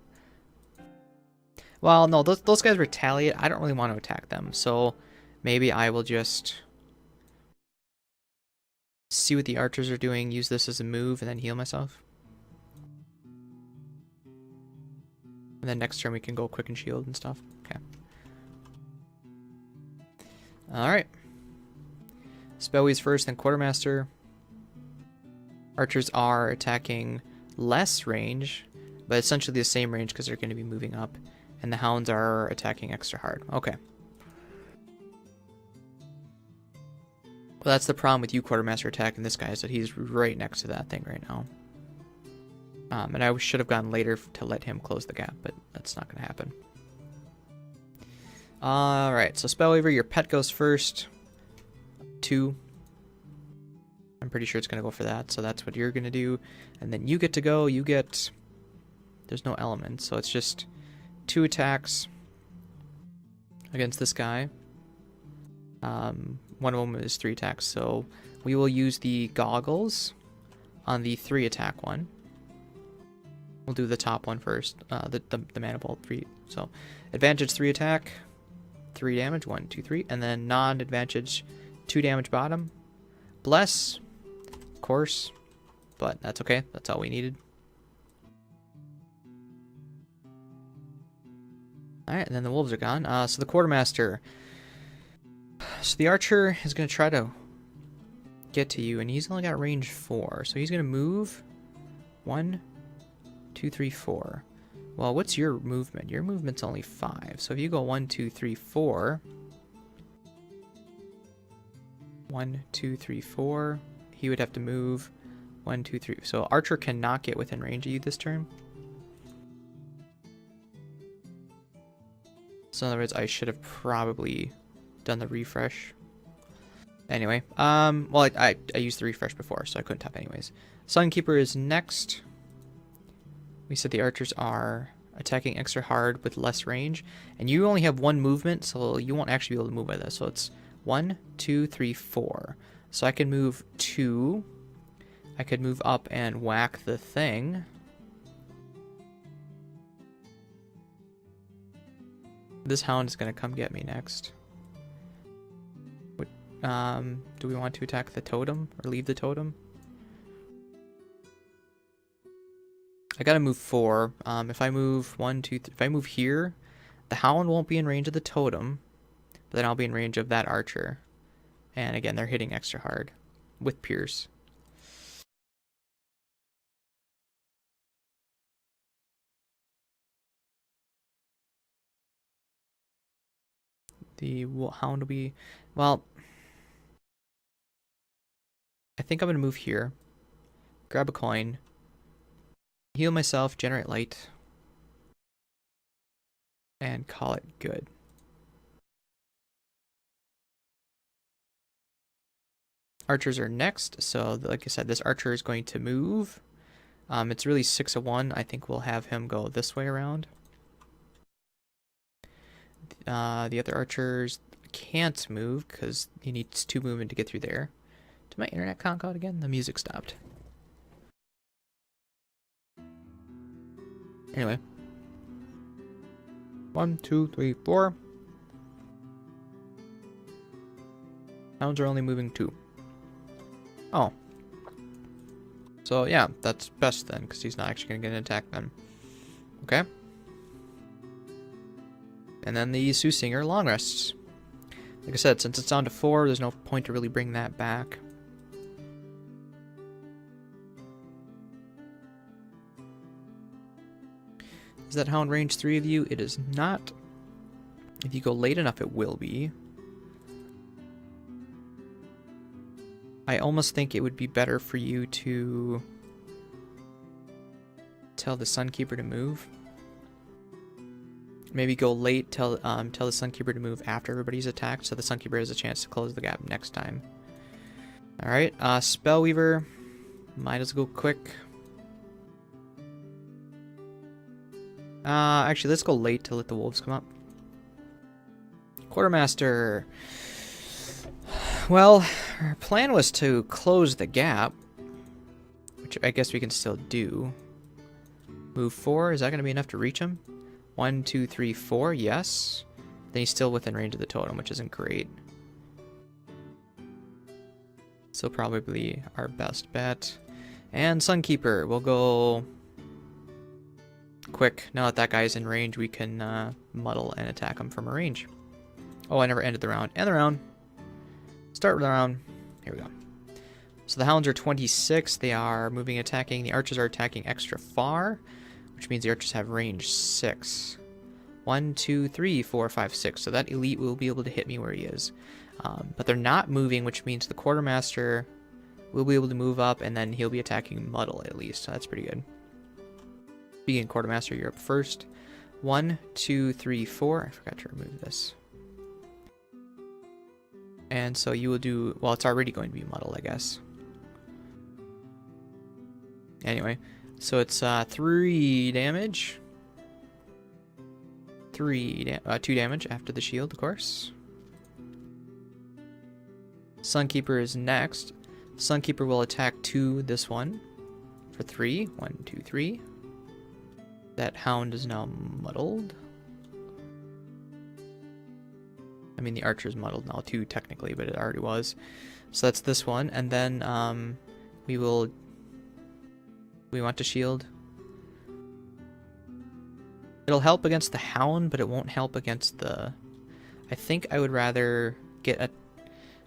Well, no, those guys retaliate. I don't really want to attack them, so maybe I will just see what the archers are doing, use this as a move, and then heal myself. And then next turn we can go quick and shield and stuff. Okay. Alright. Spellweaver's first, then Quartermaster. Archers are attacking less range, but essentially the same range because they're going to be moving up. And the hounds are attacking extra hard. Okay. Well, that's the problem with you, Quartermaster, attacking this guy, is that he's right next to that thing right now. And I should have gone later to let him close the gap, but that's not going to happen. Alright, so Spellweaver, your pet goes first. 2. I'm pretty sure it's going to go for that, so that's what you're going to do. And then you get to go, you get... There's no element, so it's just 2 attacks against this guy. One of them is 3 attacks, so we will use the goggles on the 3 attack one. We'll do the top one first, the mana bolt 3. So advantage 3 attack, 3 damage, 1, 2, 3, and then non-advantage 2 damage bottom. Bless, of course, but that's okay. That's all we needed. Alright, and then the wolves are gone. So the Quartermaster. So the archer is going to try to get to you, and he's only got range 4. So he's going to move 1, 2, 3, 4. Well, what's your movement? Your movement's only 5. So if you go 1, 2, 3, 4. 1, 2, 3, 4. He would have to move 1, 2, 3. So archer cannot get within range of you this turn. So in other words, I should have probably done the refresh. Anyway, well, I used the refresh before, so I couldn't tap anyways. Sunkeeper is next. We said the archers are attacking extra hard with less range, and you only have 1 movement, so you won't actually be able to move by this. So it's 1, 2, 3, 4. So I can move 2. I could move up and whack the thing. This hound is going to come get me next. Do we want to attack the totem or leave the totem? I gotta move 4. If I move 1, 2, if I move here, the hound won't be in range of the totem, but then I'll be in range of that archer. And again, they're hitting extra hard with Pierce. The hound will be, well, I think I'm going to move here, grab a coin, heal myself, generate light, and call it good. Archers are next, so like I said, this archer is going to move. It's really 6 of 1. I think we'll have him go this way around. The other archers can't move because he needs 2 movement to get through there. Did my internet conk out again? The music stopped. Anyway. 1, 2, 3, 4. Hounds are only moving 2. Oh. So yeah, that's best then, because he's not actually going to get an attack then. Okay. And then the Soothsinger long rests. Like I said, since it's down to 4, there's no point to really bring that back. Is that hound range 3 of you? It is not. If you go late enough, it will be. I almost think it would be better for you to tell the Sunkeeper to move. Maybe go late, tell the Sunkeeper to move after everybody's attacked, so the Sunkeeper has a chance to close the gap next time. Alright, Spellweaver. Might as well go quick. Actually, let's go late to let the wolves come up. Quartermaster. Well, our plan was to close the gap, which I guess we can still do. Move 4, is that going to be enough to reach him? 1, 2, 3, 4, yes. Then he's still within range of the totem, which isn't great. So probably our best bet. And Sunkeeper, we'll go quick. Now that that guy's in range, we can muddle and attack him from a range. Oh, I never ended the round. End the round. Start with the round. Here we go. So the hounds are 26. They are moving, attacking. The archers are attacking extra far, which means the archers have range 6. 1, 2, 3, 4, 5, 6. So that elite will be able to hit me where he is. But they're not moving, which means the Quartermaster will be able to move up, and then he'll be attacking Muddle at least. So that's pretty good. Being Quartermaster, you're up first. 1, 2, 3, 4. I forgot to remove this. And so you will do, well, it's already going to be muddled, I guess. Anyway, so it's 3 damage. 2 damage after the shield, of course. Sunkeeper is next. Sunkeeper will attack this one for 3. 1, 2, 3. That hound is now muddled. I mean, the archer's muddled now too, technically, but it already was. So that's this one, and then we want to shield. It'll help against the hound, but it won't help against the... I think I would rather get a...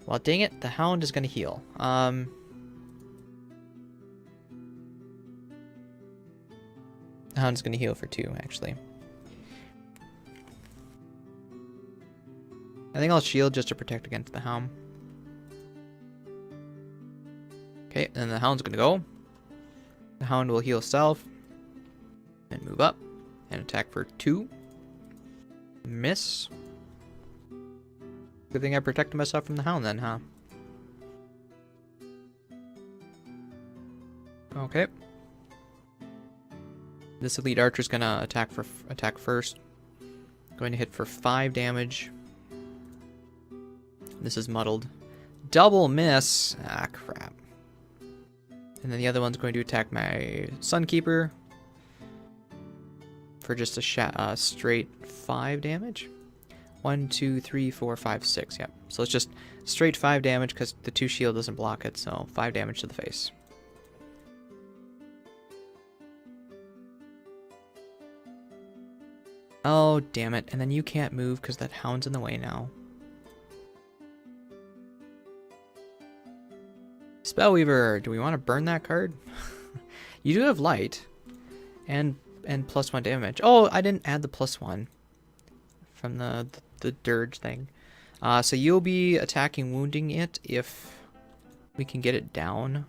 Well, dang it, the hound is going to heal. The hound's going to heal for 2, actually. I think I'll shield just to protect against the hound. Okay, and then the hound's going to go. The hound will heal self. And move up. And attack for 2. Miss. Good thing I protected myself from the hound then, huh? Okay. This elite archer's gonna attack first. Going to hit for 5 damage. This is muddled. Double miss. Ah, crap. And then the other one's going to attack my Sunkeeper for just a straight 5 damage. 1, 2, 3, 4, 5, 6. Yep. So it's just straight 5 damage because the 2 shield doesn't block it. So 5 damage to the face. Oh, damn it. And then you can't move because that hound's in the way now. Spellweaver, do we want to burn that card? You do have light and +1 damage. Oh, I didn't add the +1 from the dirge thing. So you'll be attacking, wounding it if we can get it down.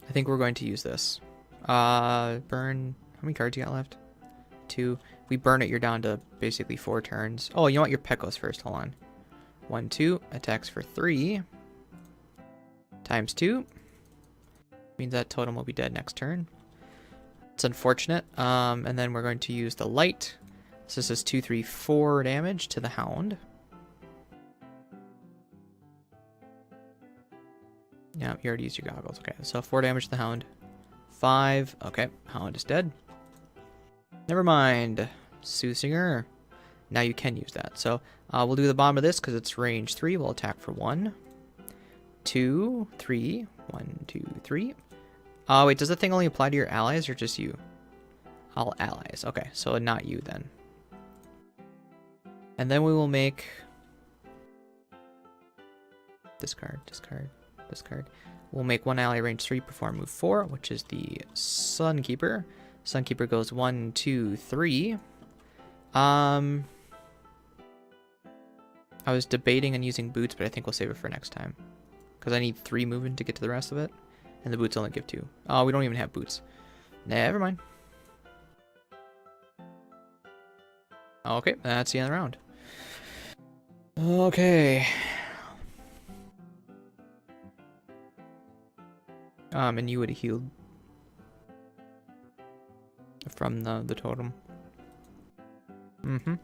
I think we're going to use this. Burn. How many cards you got left? 2. If we burn it, you're down to basically 4 turns. Oh, you want your Pekos first. Hold on. 1, 2. Attacks for 3. Times 2. Means that totem will be dead next turn. It's unfortunate. And then we're going to use the light. So this is 2, 3, 4 damage to the hound. Yeah, you already used your goggles. Okay, so 4 damage to the hound. 5. Okay, hound is dead. Never mind. Soothsinger. Now you can use that. So we'll do the bottom of this because it's range 3. We'll attack for 1, 2, 3. 1, 2, 3. Wait, does the thing only apply to your allies or just you? All allies. Okay, so not you then. And then we will make... Discard, discard, discard. We'll make 1 ally range 3 perform move 4, which is the Sunkeeper. Sunkeeper goes 1, 2, 3. I was debating on using boots, but I think we'll save it for next time. Because I need 3 movement to get to the rest of it. And the boots only give 2. Oh, we don't even have boots. Never mind. Okay, that's the end of the round. Okay. And you would have healed from the totem. Mm-hmm.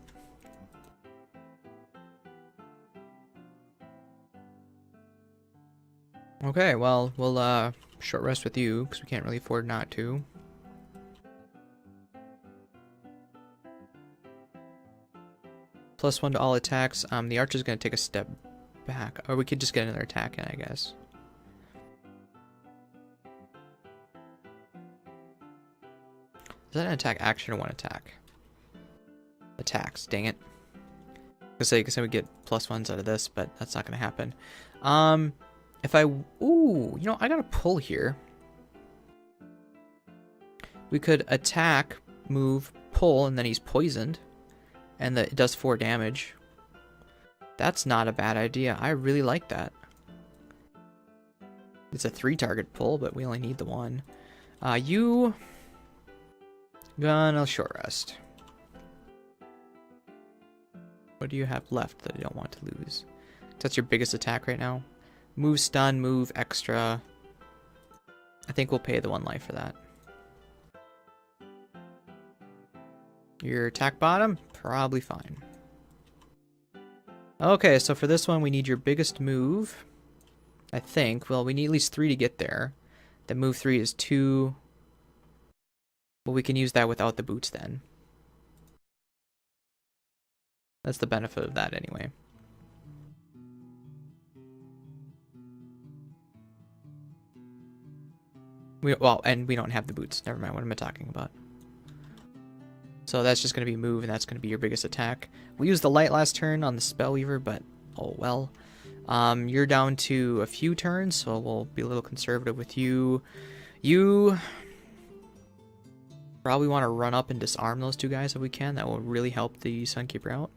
Okay, well, we'll short rest with you because we can't really afford not to. +1 to all attacks. The archer's gonna take a step back, or we could just get another attack in, I guess. Is that an attack action or 1 attack? Attacks, dang it. Because I would get +1s out of this, but that's not gonna happen. If I... Ooh, you know, I got a pull here. We could attack, move, pull, and then he's poisoned. And it does 4 damage. That's not a bad idea. I really like that. It's a 3-target pull, but we only need the one. You gonna short rest. What do you have left that I don't want to lose? That's your biggest attack right now. Move stun, move extra. I think we'll pay the 1 life for that. Your attack bottom? Probably fine. Okay, so for this one we need your biggest move. I think. Well, we need at least 3 to get there. The move 3 is 2. Well, we can use that without the boots then. That's the benefit of that anyway. Well, and we don't have the boots. Never mind, what am I talking about? So that's just going to be move, and that's going to be your biggest attack. We used the light last turn on the Spellweaver, but oh well. You're down to a few turns, so we'll be a little conservative with you. You probably want to run up and disarm those 2 guys if we can. That will really help the Sunkeeper out.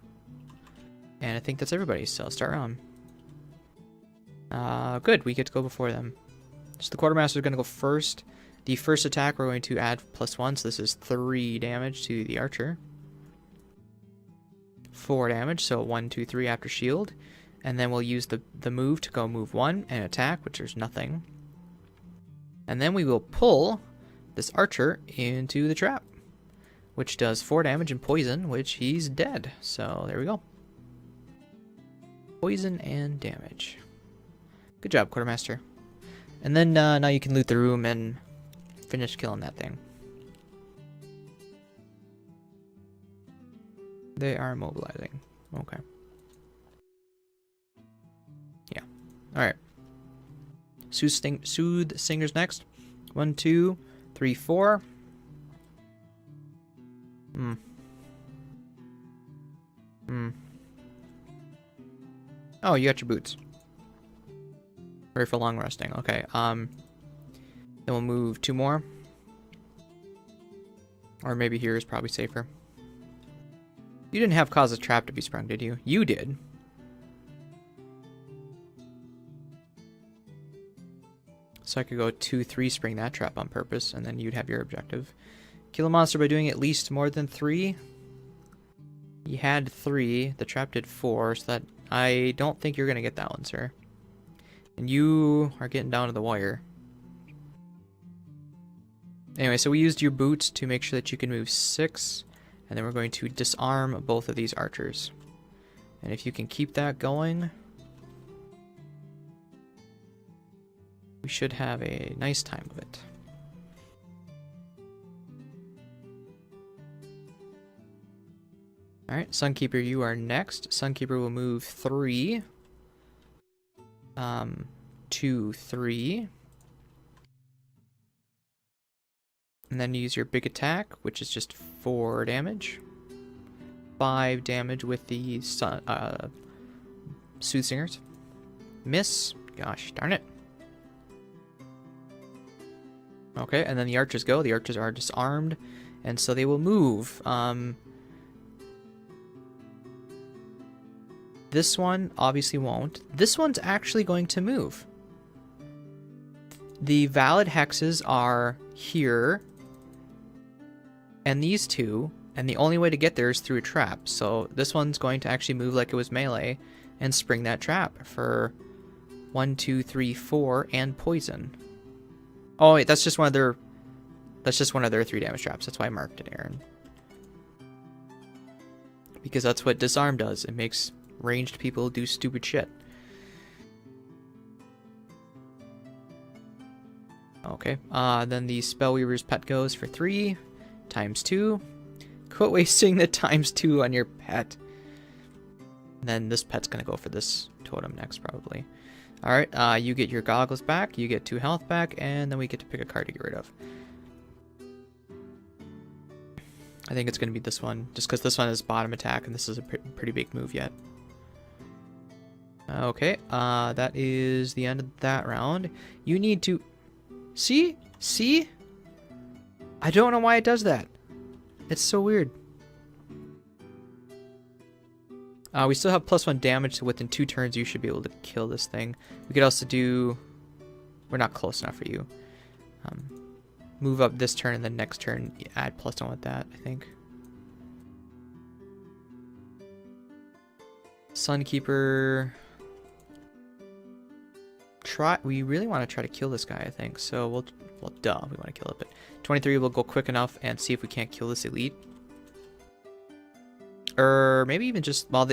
And I think that's everybody, so start round. Good, we get to go before them. So the Quartermaster is going to go first. The first attack we're going to add +1, so this is 3 damage to the archer. 4 damage, so 1, 2, 3 after shield. And then we'll use the move to go move 1 and attack, which there's nothing. And then we will pull this archer into the trap, which does 4 damage and poison, which he's dead. So there we go. Poison and damage. Good job, Quartermaster. And then now you can loot the room and finish killing that thing. They are mobilizing. Okay. Yeah. Alright. Soothsinger's next. 1, 2, 3, 4. Oh, you got your boots. Ready for long resting. Okay. Then we'll move 2 more. Or maybe here is probably safer. You didn't have cause a trap to be sprung, did you? You did. So I could go 2, 3, spring that trap on purpose, and then you'd have your objective. Kill a monster by doing at least more than 3. You had 3. The trap did 4, so that I don't think you're gonna get that one, sir. And you are getting down to the wire. Anyway, so we used your boots to make sure that you can move 6. And then we're going to disarm both of these archers. And if you can keep that going, we should have a nice time of it. Alright, Sunkeeper, you are next. Sunkeeper will move 3. 2, 3. And then use your big attack, which is just 4 damage. 5 damage with the Soothsingers. Miss. Gosh darn it. Okay, and then the archers go. The archers are disarmed, and so they will move. This one obviously won't. This one's actually going to move. The valid hexes are here, and these 2, and the only way to get there is through a trap. So this one's going to actually move like it was melee and spring that trap for 1, 2, 3, 4, and poison. Oh wait, that's just one of their 3 damage traps. That's why I marked it, Aaron. Because that's what disarm does. It makes ranged people do stupid shit. Okay, then the Spellweaver's pet goes for 3 times 2. Quit wasting the times 2 on your pet. And then this pet's gonna go for this totem next, probably. Alright, you get your goggles back, you get 2 health back, and then we get to pick a card to get rid of. I think it's gonna be this one, just because this one is bottom attack, and this is a pretty big move yet. Okay, that is the end of that round. You need to... See? See? I don't know why it does that. It's so weird. We still have +1 damage, so within 2 turns you should be able to kill this thing. We could also do... We're not close enough for you. Move up this turn, and then next turn add +1 with that, I think. Sunkeeper. We really want to try to kill this guy, I think. So well, duh, we want to kill it. But 23 will go quick enough and see if we can't kill this elite. Or maybe even just, well,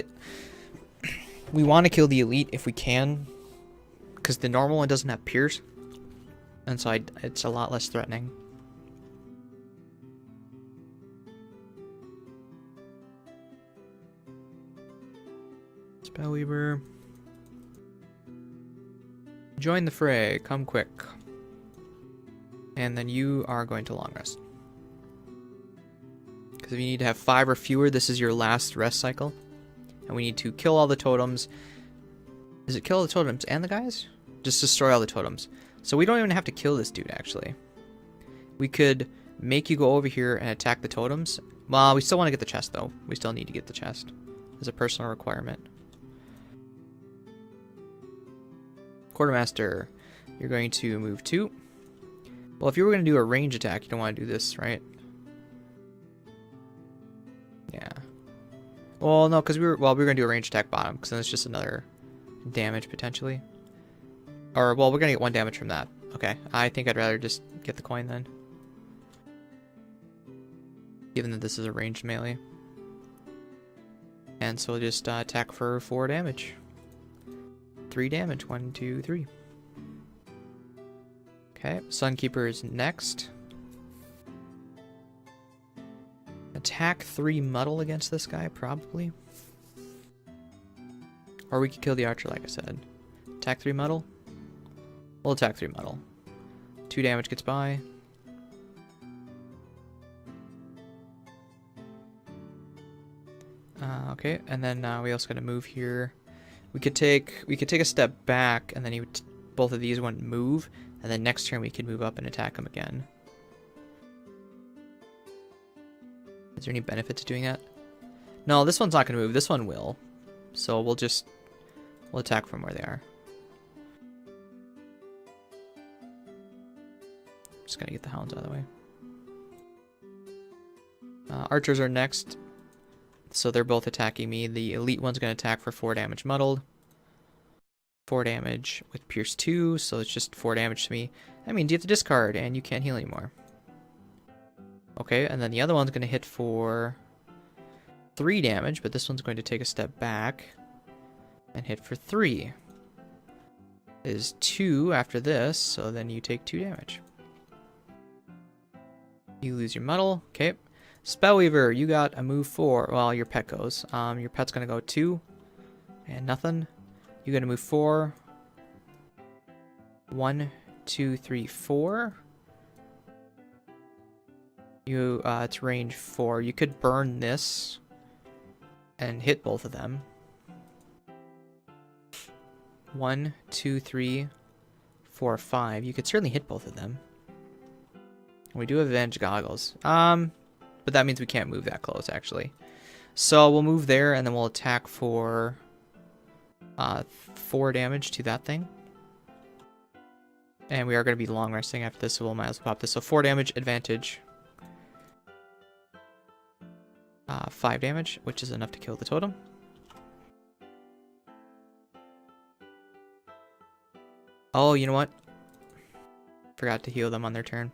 we want to kill the elite if we can, because the normal one doesn't have pierce, and so it's a lot less threatening. Spellweaver. Join the fray, come quick. And then you are going to long rest. Because if you need to have 5 or fewer, this is your last rest cycle. And we need to kill all the totems. Is it kill all the totems and the guys? Just destroy all the totems. So we don't even have to kill this dude, actually. We could make you go over here and attack the totems. Well, we still want to get the chest, though. We still need to get the chest as a personal requirement. Quartermaster, you're going to move 2. Well, if you were going to do a range attack, you don't want to do this, right? Yeah. Well, no, because we were going to do a range attack bottom, because then it's just another damage, potentially. Or, well, we're going to get 1 damage from that. Okay, I think I'd rather just get the coin then. Given that this is a ranged melee. And so we'll just attack for 4 damage. 3 damage. 1, 2, 3. Okay, Sunkeeper is next. Attack 3 muddle against this guy, probably. Or we could kill the archer, like I said. Attack 3 muddle. We'll attack 3 muddle. 2 damage gets by. Okay, and then we also got to move here. We could take a step back, and then both of these wouldn't move, and then next turn we could move up and attack them again. Is there any benefit to doing that? No, this one's not going to move. This one will. So we'll attack from where they are. Just gotta get the hounds out of the way. Archers are next. So they're both attacking me. The elite one's going to attack for 4 damage muddled. 4 damage with pierce 2, so it's just 4 damage to me. That means you have to discard and you can't heal anymore. Okay, and then the other one's going to hit for 3 damage, but this one's going to take a step back and hit for 3. Is 2 after this, so then you take 2 damage. You lose your muddle. Okay. Spellweaver, you got a move 4. Well, your pet goes. Your pet's going to go 2. And nothing. You got to move 4. 1, 2, 3, 4. It's range 4. You could burn this and hit both of them. 1, 2, 3, 4, 5. You could certainly hit both of them. We do have advantage goggles. But that means we can't move that close, actually. So we'll move there, and then we'll attack for 4 damage to that thing. And we are going to be long resting after this, so we'll might as well pop this. So 4 damage, advantage. 5 damage, which is enough to kill the totem. Oh, you know what? Forgot to heal them on their turn.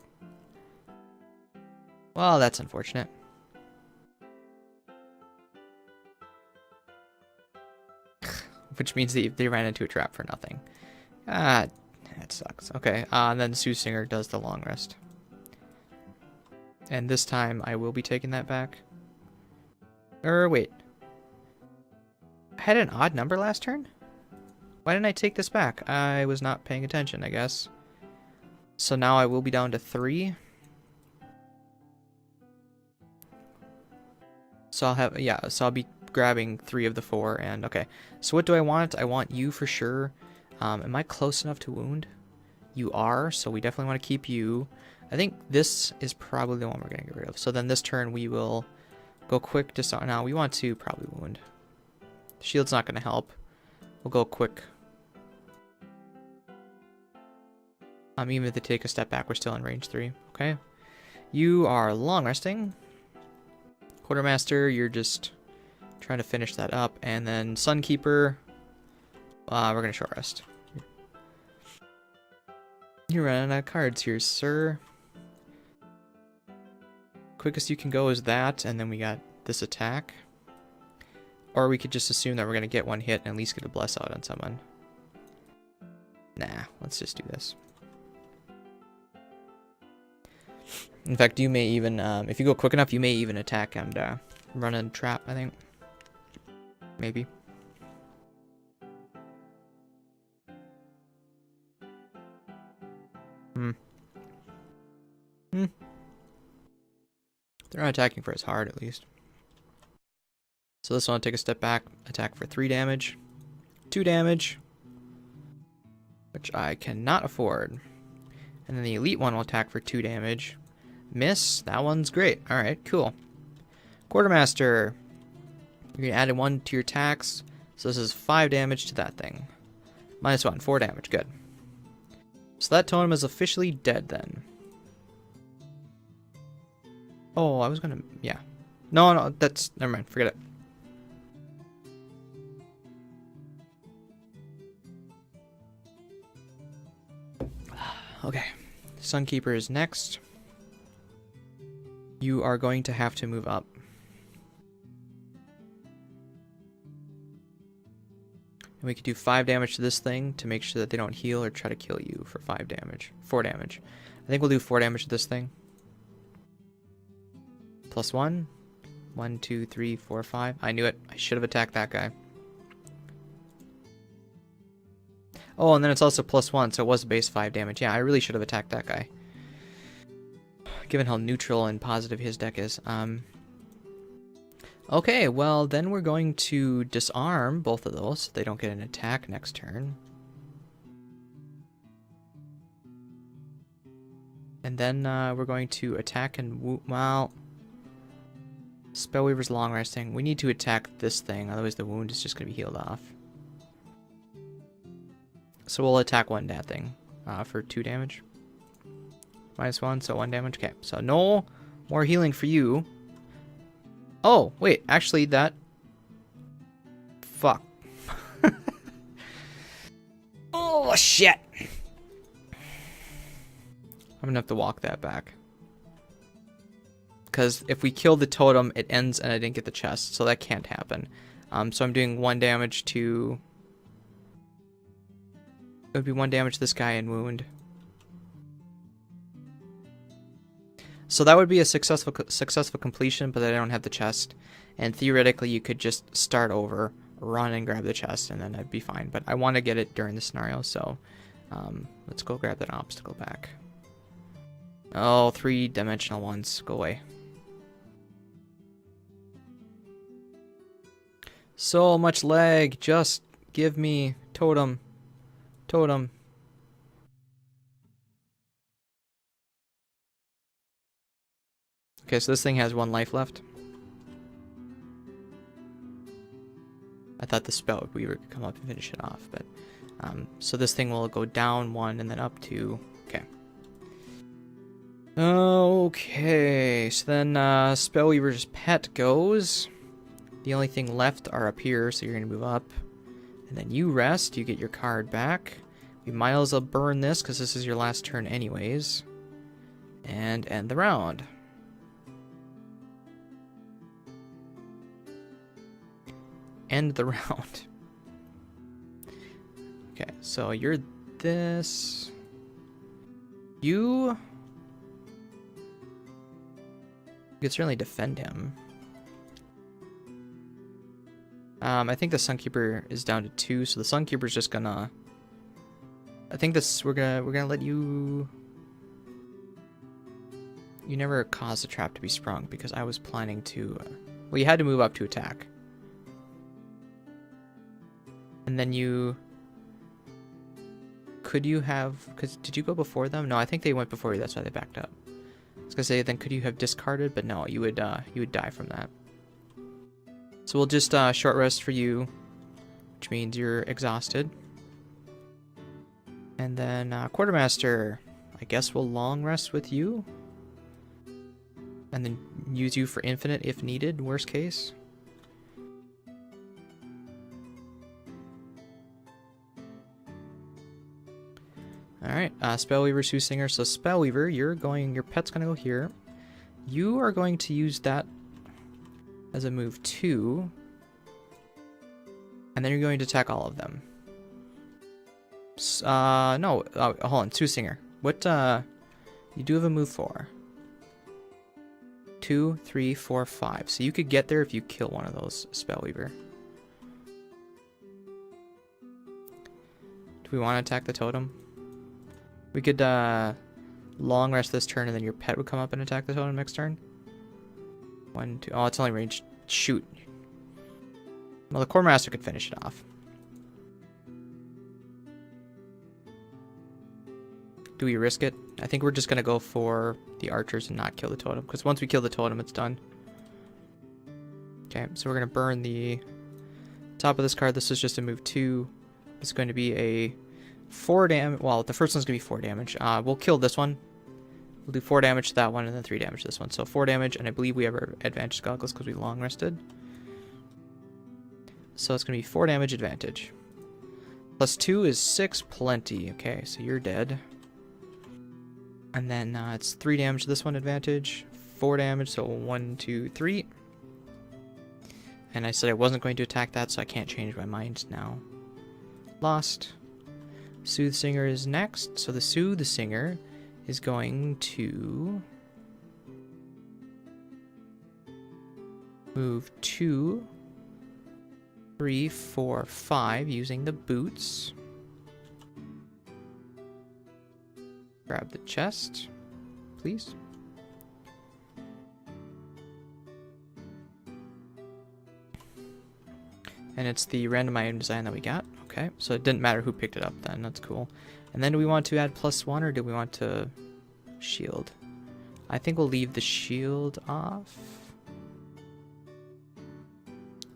Well, that's unfortunate. Which means they ran into a trap for nothing. Ah, that sucks. Okay, and then Soothsinger does the long rest. And this time I will be taking that back. Wait. I had an odd number last turn? Why didn't I take this back? I was not paying attention, I guess. So now I will be down to 3. So I'll be grabbing 3 of the 4, and okay. So what do I want? I want you for sure. Am I close enough to wound? You are, so we definitely want to keep you. I think this is probably the one we're going to get rid of. So then this turn we will go quick to start. Now we want to probably wound. Shield's not going to help. We'll go quick. Even if they take a step back, we're still in range 3. Okay. You are long resting. Quartermaster, you're just trying to finish that up. And then Sunkeeper, we're going to short rest. You're running out of cards here, sir. Quickest you can go is that, and then we got this attack. Or we could just assume that we're going to get one hit and at least get a bless out on someone. Nah, let's just do this. In fact, you may even, if you go quick enough, you may even attack and run a trap, I think. Maybe. They're not attacking for as hard, at least. So this one will take a step back, attack for 3 damage. 2 damage. Which I cannot afford. And then the elite one will attack for 2 damage. Miss. That one's great. Alright, cool. Quartermaster. You're going to add 1 to your attacks. So this is 5 damage to that thing. -1, 4 damage. Good. So that totem is officially dead then. Oh, I was gonna... yeah. No, that's... never mind. Forget it. Okay. Sunkeeper is next. You are going to have to move up. And we could do 5 damage to this thing to make sure that they don't heal or try to kill you for 5 damage. 4 damage. I think we'll do 4 damage to this thing. +1. 1, 2, 3, 4, 5. I knew it. I should have attacked that guy. Oh, and then it's also +1, so it was base 5 damage. Yeah, I really should have attacked that guy. Given how neutral and positive his deck is. Okay, well, then we're going to disarm both of those so they don't get an attack next turn. And then we're going to attack and... well... Spellweaver's long resting. We need to attack this thing, otherwise the wound is just going to be healed off. So we'll attack that thing for 2 damage. -1, so 1 damage. Okay, so no more healing for you. Oh, wait, actually that... fuck. Oh, shit! I'm gonna have to walk that back. Because if we kill the totem, it ends and I didn't get the chest, so that can't happen. So I'm doing 1 damage to... it would be 1 damage to this guy and wound. So that would be a successful completion, but I don't have the chest. And theoretically, you could just start over, run and grab the chest, and then I'd be fine. But I want to get it during the scenario, so let's go grab that obstacle back. Oh, 3-dimensional ones. Go away. So much lag. Just give me totem. Totem. Okay, so this thing has 1 life left. I thought the Spellweaver could come up and finish it off, but so this thing will go down 1 and then up 2. Okay. Okay, so then Spellweaver's pet goes. The only thing left are up here, so you're going to move up. And then you rest, you get your card back. We might as well burn this, because this is your last turn anyways. And end the round. End the round. Okay, so you're this. You could certainly defend him. I think the Sunkeeper is down to 2, so the Sunkeeper's just gonna... I think this we're gonna let you... You never caused the trap to be sprung because I was planning to... well, you had to move up to attack. And then you... Could you have... Cause did you go before them? No, I think they went before you, that's why they backed up. I was gonna say, then could you have discarded? But no, you would die from that. So we'll just short rest for you, which means you're exhausted. And then Quartermaster, I guess we'll long rest with you. And then use you for infinite if needed, worst case. Alright, Spellweaver, Soothsinger. So Spellweaver, your pet's gonna go here. You are going to use that as a move too. And then you're going to attack all of them. No, hold on, Soothsinger. What, you do have a move 4. 2, 3, 4, 5. So you could get there if you kill one of those, Spellweaver. Do we want to attack the totem? We could, long rest this turn and then your pet would come up and attack the totem next turn. 1, 2, oh, it's only range. Shoot. Well, the Quartermaster could finish it off. Do we risk it? I think we're just going to go for the archers and not kill the totem. Because once we kill the totem, it's done. Okay, so we're going to burn the top of this card. This is just a move 2. It's going to be a 4 damage. Well, the first one's going to be 4 damage. We'll kill this one. We'll do 4 damage to that one and then 3 damage to this one. So 4 damage, and I believe we have our advantage goggles because we long rested. So it's going to be 4 damage advantage. Plus 2 is 6, plenty. Okay, so you're dead. And then it's 3 damage to this one advantage. 4 damage, so 1, 2, 3. And I said I wasn't going to attack that, so I can't change my mind now. Lost. Soothsinger is next. So the Soothsinger is going to move 2, 3, 4, 5 using the boots. Grab the chest, please. And it's the random item design that we got. Okay, so it didn't matter who picked it up then. That's cool. And then do we want to add +1 or do we want to shield? I think we'll leave the shield off.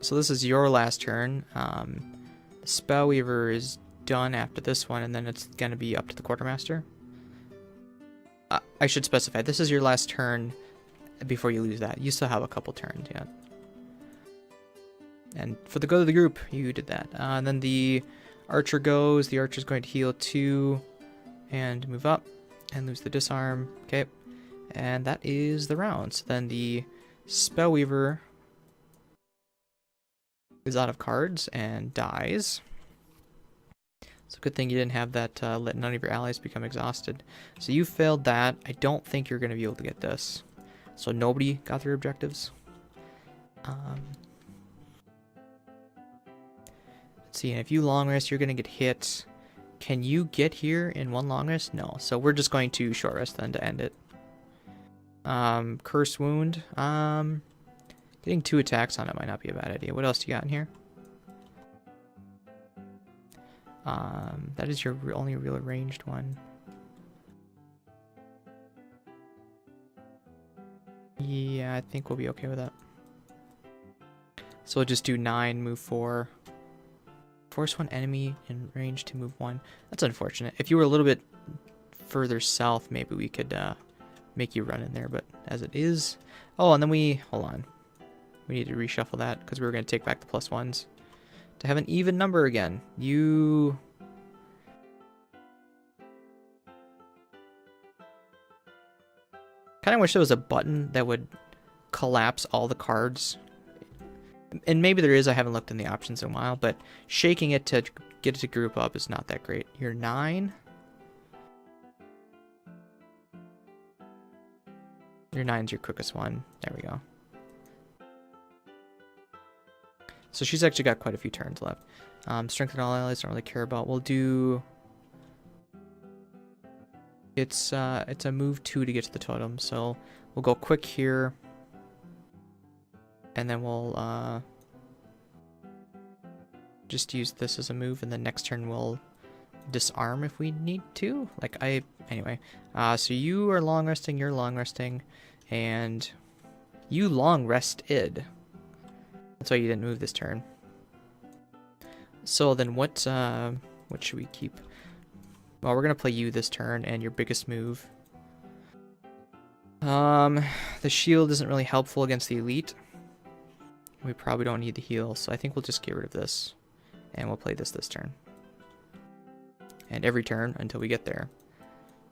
So this is your last turn. The Spellweaver is done after this one, and then it's going to be up to the Quartermaster. I should specify, this is your last turn before you lose that. You still have a couple turns yet. And for the good of the group, you did that. And then the archer goes. The archer's going to heal 2 and move up and lose the disarm. Okay. And that is the round. So then the Spellweaver is out of cards and dies. So good thing you didn't have that let none of your allies become exhausted. So you failed that. I don't think you're going to be able to get this. So nobody got their objectives. Let's see, and if you long rest, you're going to get hit. Can you get here in 1 long rest? No. So we're just going to short rest then to end it. Curse wound. Getting 2 attacks on it might not be a bad idea. What else do you got in here? That is your only real ranged one. Yeah, I think we'll be okay with that. So we'll just do 9, move 4. Force 1 enemy in range to move 1. That's unfortunate. If you were a little bit further south, maybe we could make you run in there, but as it is... Oh, and then hold on. We need to reshuffle that because we were going to take back the +1s. To have an even number again. You... kind of wish there was a button that would collapse all the cards. And maybe there is, I haven't looked in the options in a while, but shaking it to get it to group up is not that great. You're 9. Your 9's your quickest one. There we go. So she's actually got quite a few turns left. Strengthen all allies, don't really care about. We'll do... It's a move 2 to get to the totem, so we'll go quick here. And then we'll just use this as a move, and then next turn we'll disarm if we need to. Anyway. So you are long resting, you're long resting, and you long rested. That's why you didn't move this turn. So then what should we keep? Well, we're gonna play you this turn, and your biggest move. The shield isn't really helpful against the elite. We probably don't need the heal, so I think we'll just get rid of this. And we'll play this turn. And every turn until we get there.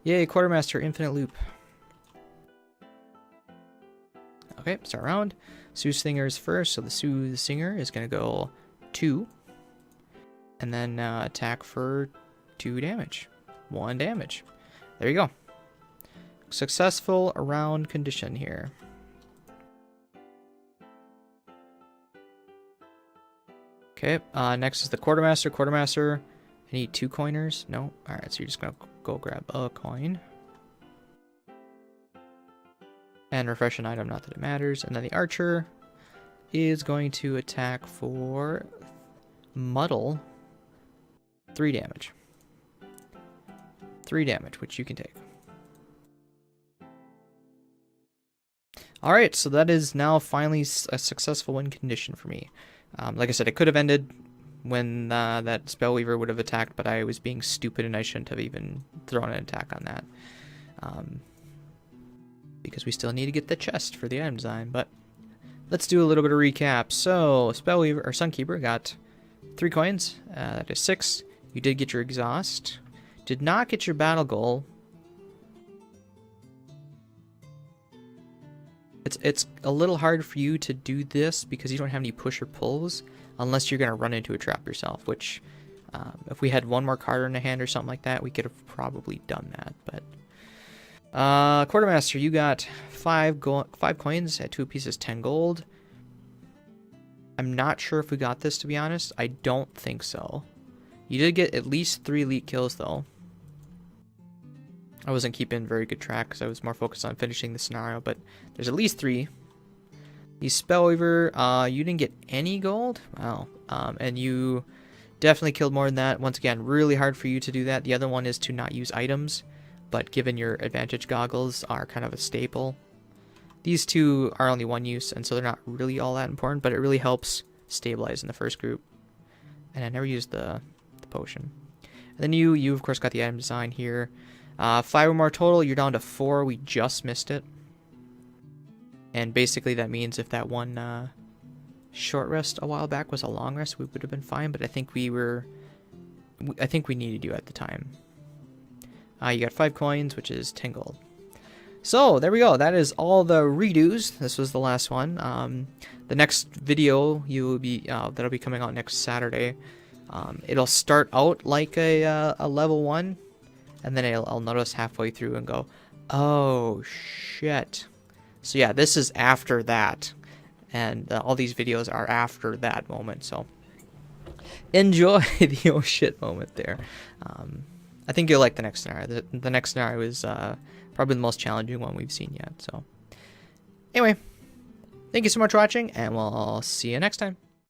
Yay, Quartermaster, infinite loop. Okay, start round. Soothsinger is first, so the Soothsinger is going to go 2. And then attack for 2 damage. 1 damage. There you go. Successful round condition here. Okay, next is the Quartermaster. Quartermaster, I need 2 coiners. No? Alright, so you're just going to go grab a coin. And refresh an item, not that it matters. And then the Archer is going to attack for Muddle. 3 damage. 3 damage, which you can take. Alright, so that is now finally a successful win condition for me. Like I said, it could have ended when that Spellweaver would have attacked, but I was being stupid and I shouldn't have even thrown an attack on that. Because we still need to get the chest for the item design, but let's do a little bit of recap. So, Spellweaver, or Sunkeeper, got 3 coins. That is 6. You did get your exhaust. Did not get your battle goal. It's a little hard for you to do this because you don't have any push or pulls unless you're going to run into a trap yourself, which if we had 1 more card in the hand or something like that, we could have probably done that. But Quartermaster, you got 5 coins at 2 pieces, 10 gold. I'm not sure if we got this, to be honest. I don't think so. You did get at least 3 elite kills, though. I wasn't keeping very good track because I was more focused on finishing the scenario, but there's at least 3. The Spellweaver, you didn't get any gold? Wow. And you definitely killed more than that. Once again, really hard for you to do that. The other one is to not use items, but given your advantage goggles are kind of a staple. These 2 are only 1 use, and so they're not really all that important, but it really helps stabilize in the first group. And I never used the potion. And then you of course got the item design here. 5 or more total, you're down to 4. We just missed it. And basically that means if that one short rest a while back was a long rest, we would have been fine, but I think we needed you at the time. You got 5 coins, which is 10 gold. So there we go. That is all the redos. This was the last one. The next video that'll be coming out next Saturday. It'll start out like a level 1. And then I'll notice halfway through and go, oh, shit. So yeah, this is after that. And all these videos are after that moment. So enjoy the oh shit moment there. I think you'll like the next scenario. The next scenario is probably the most challenging one we've seen yet. So anyway, thank you so much for watching, and we'll see you next time.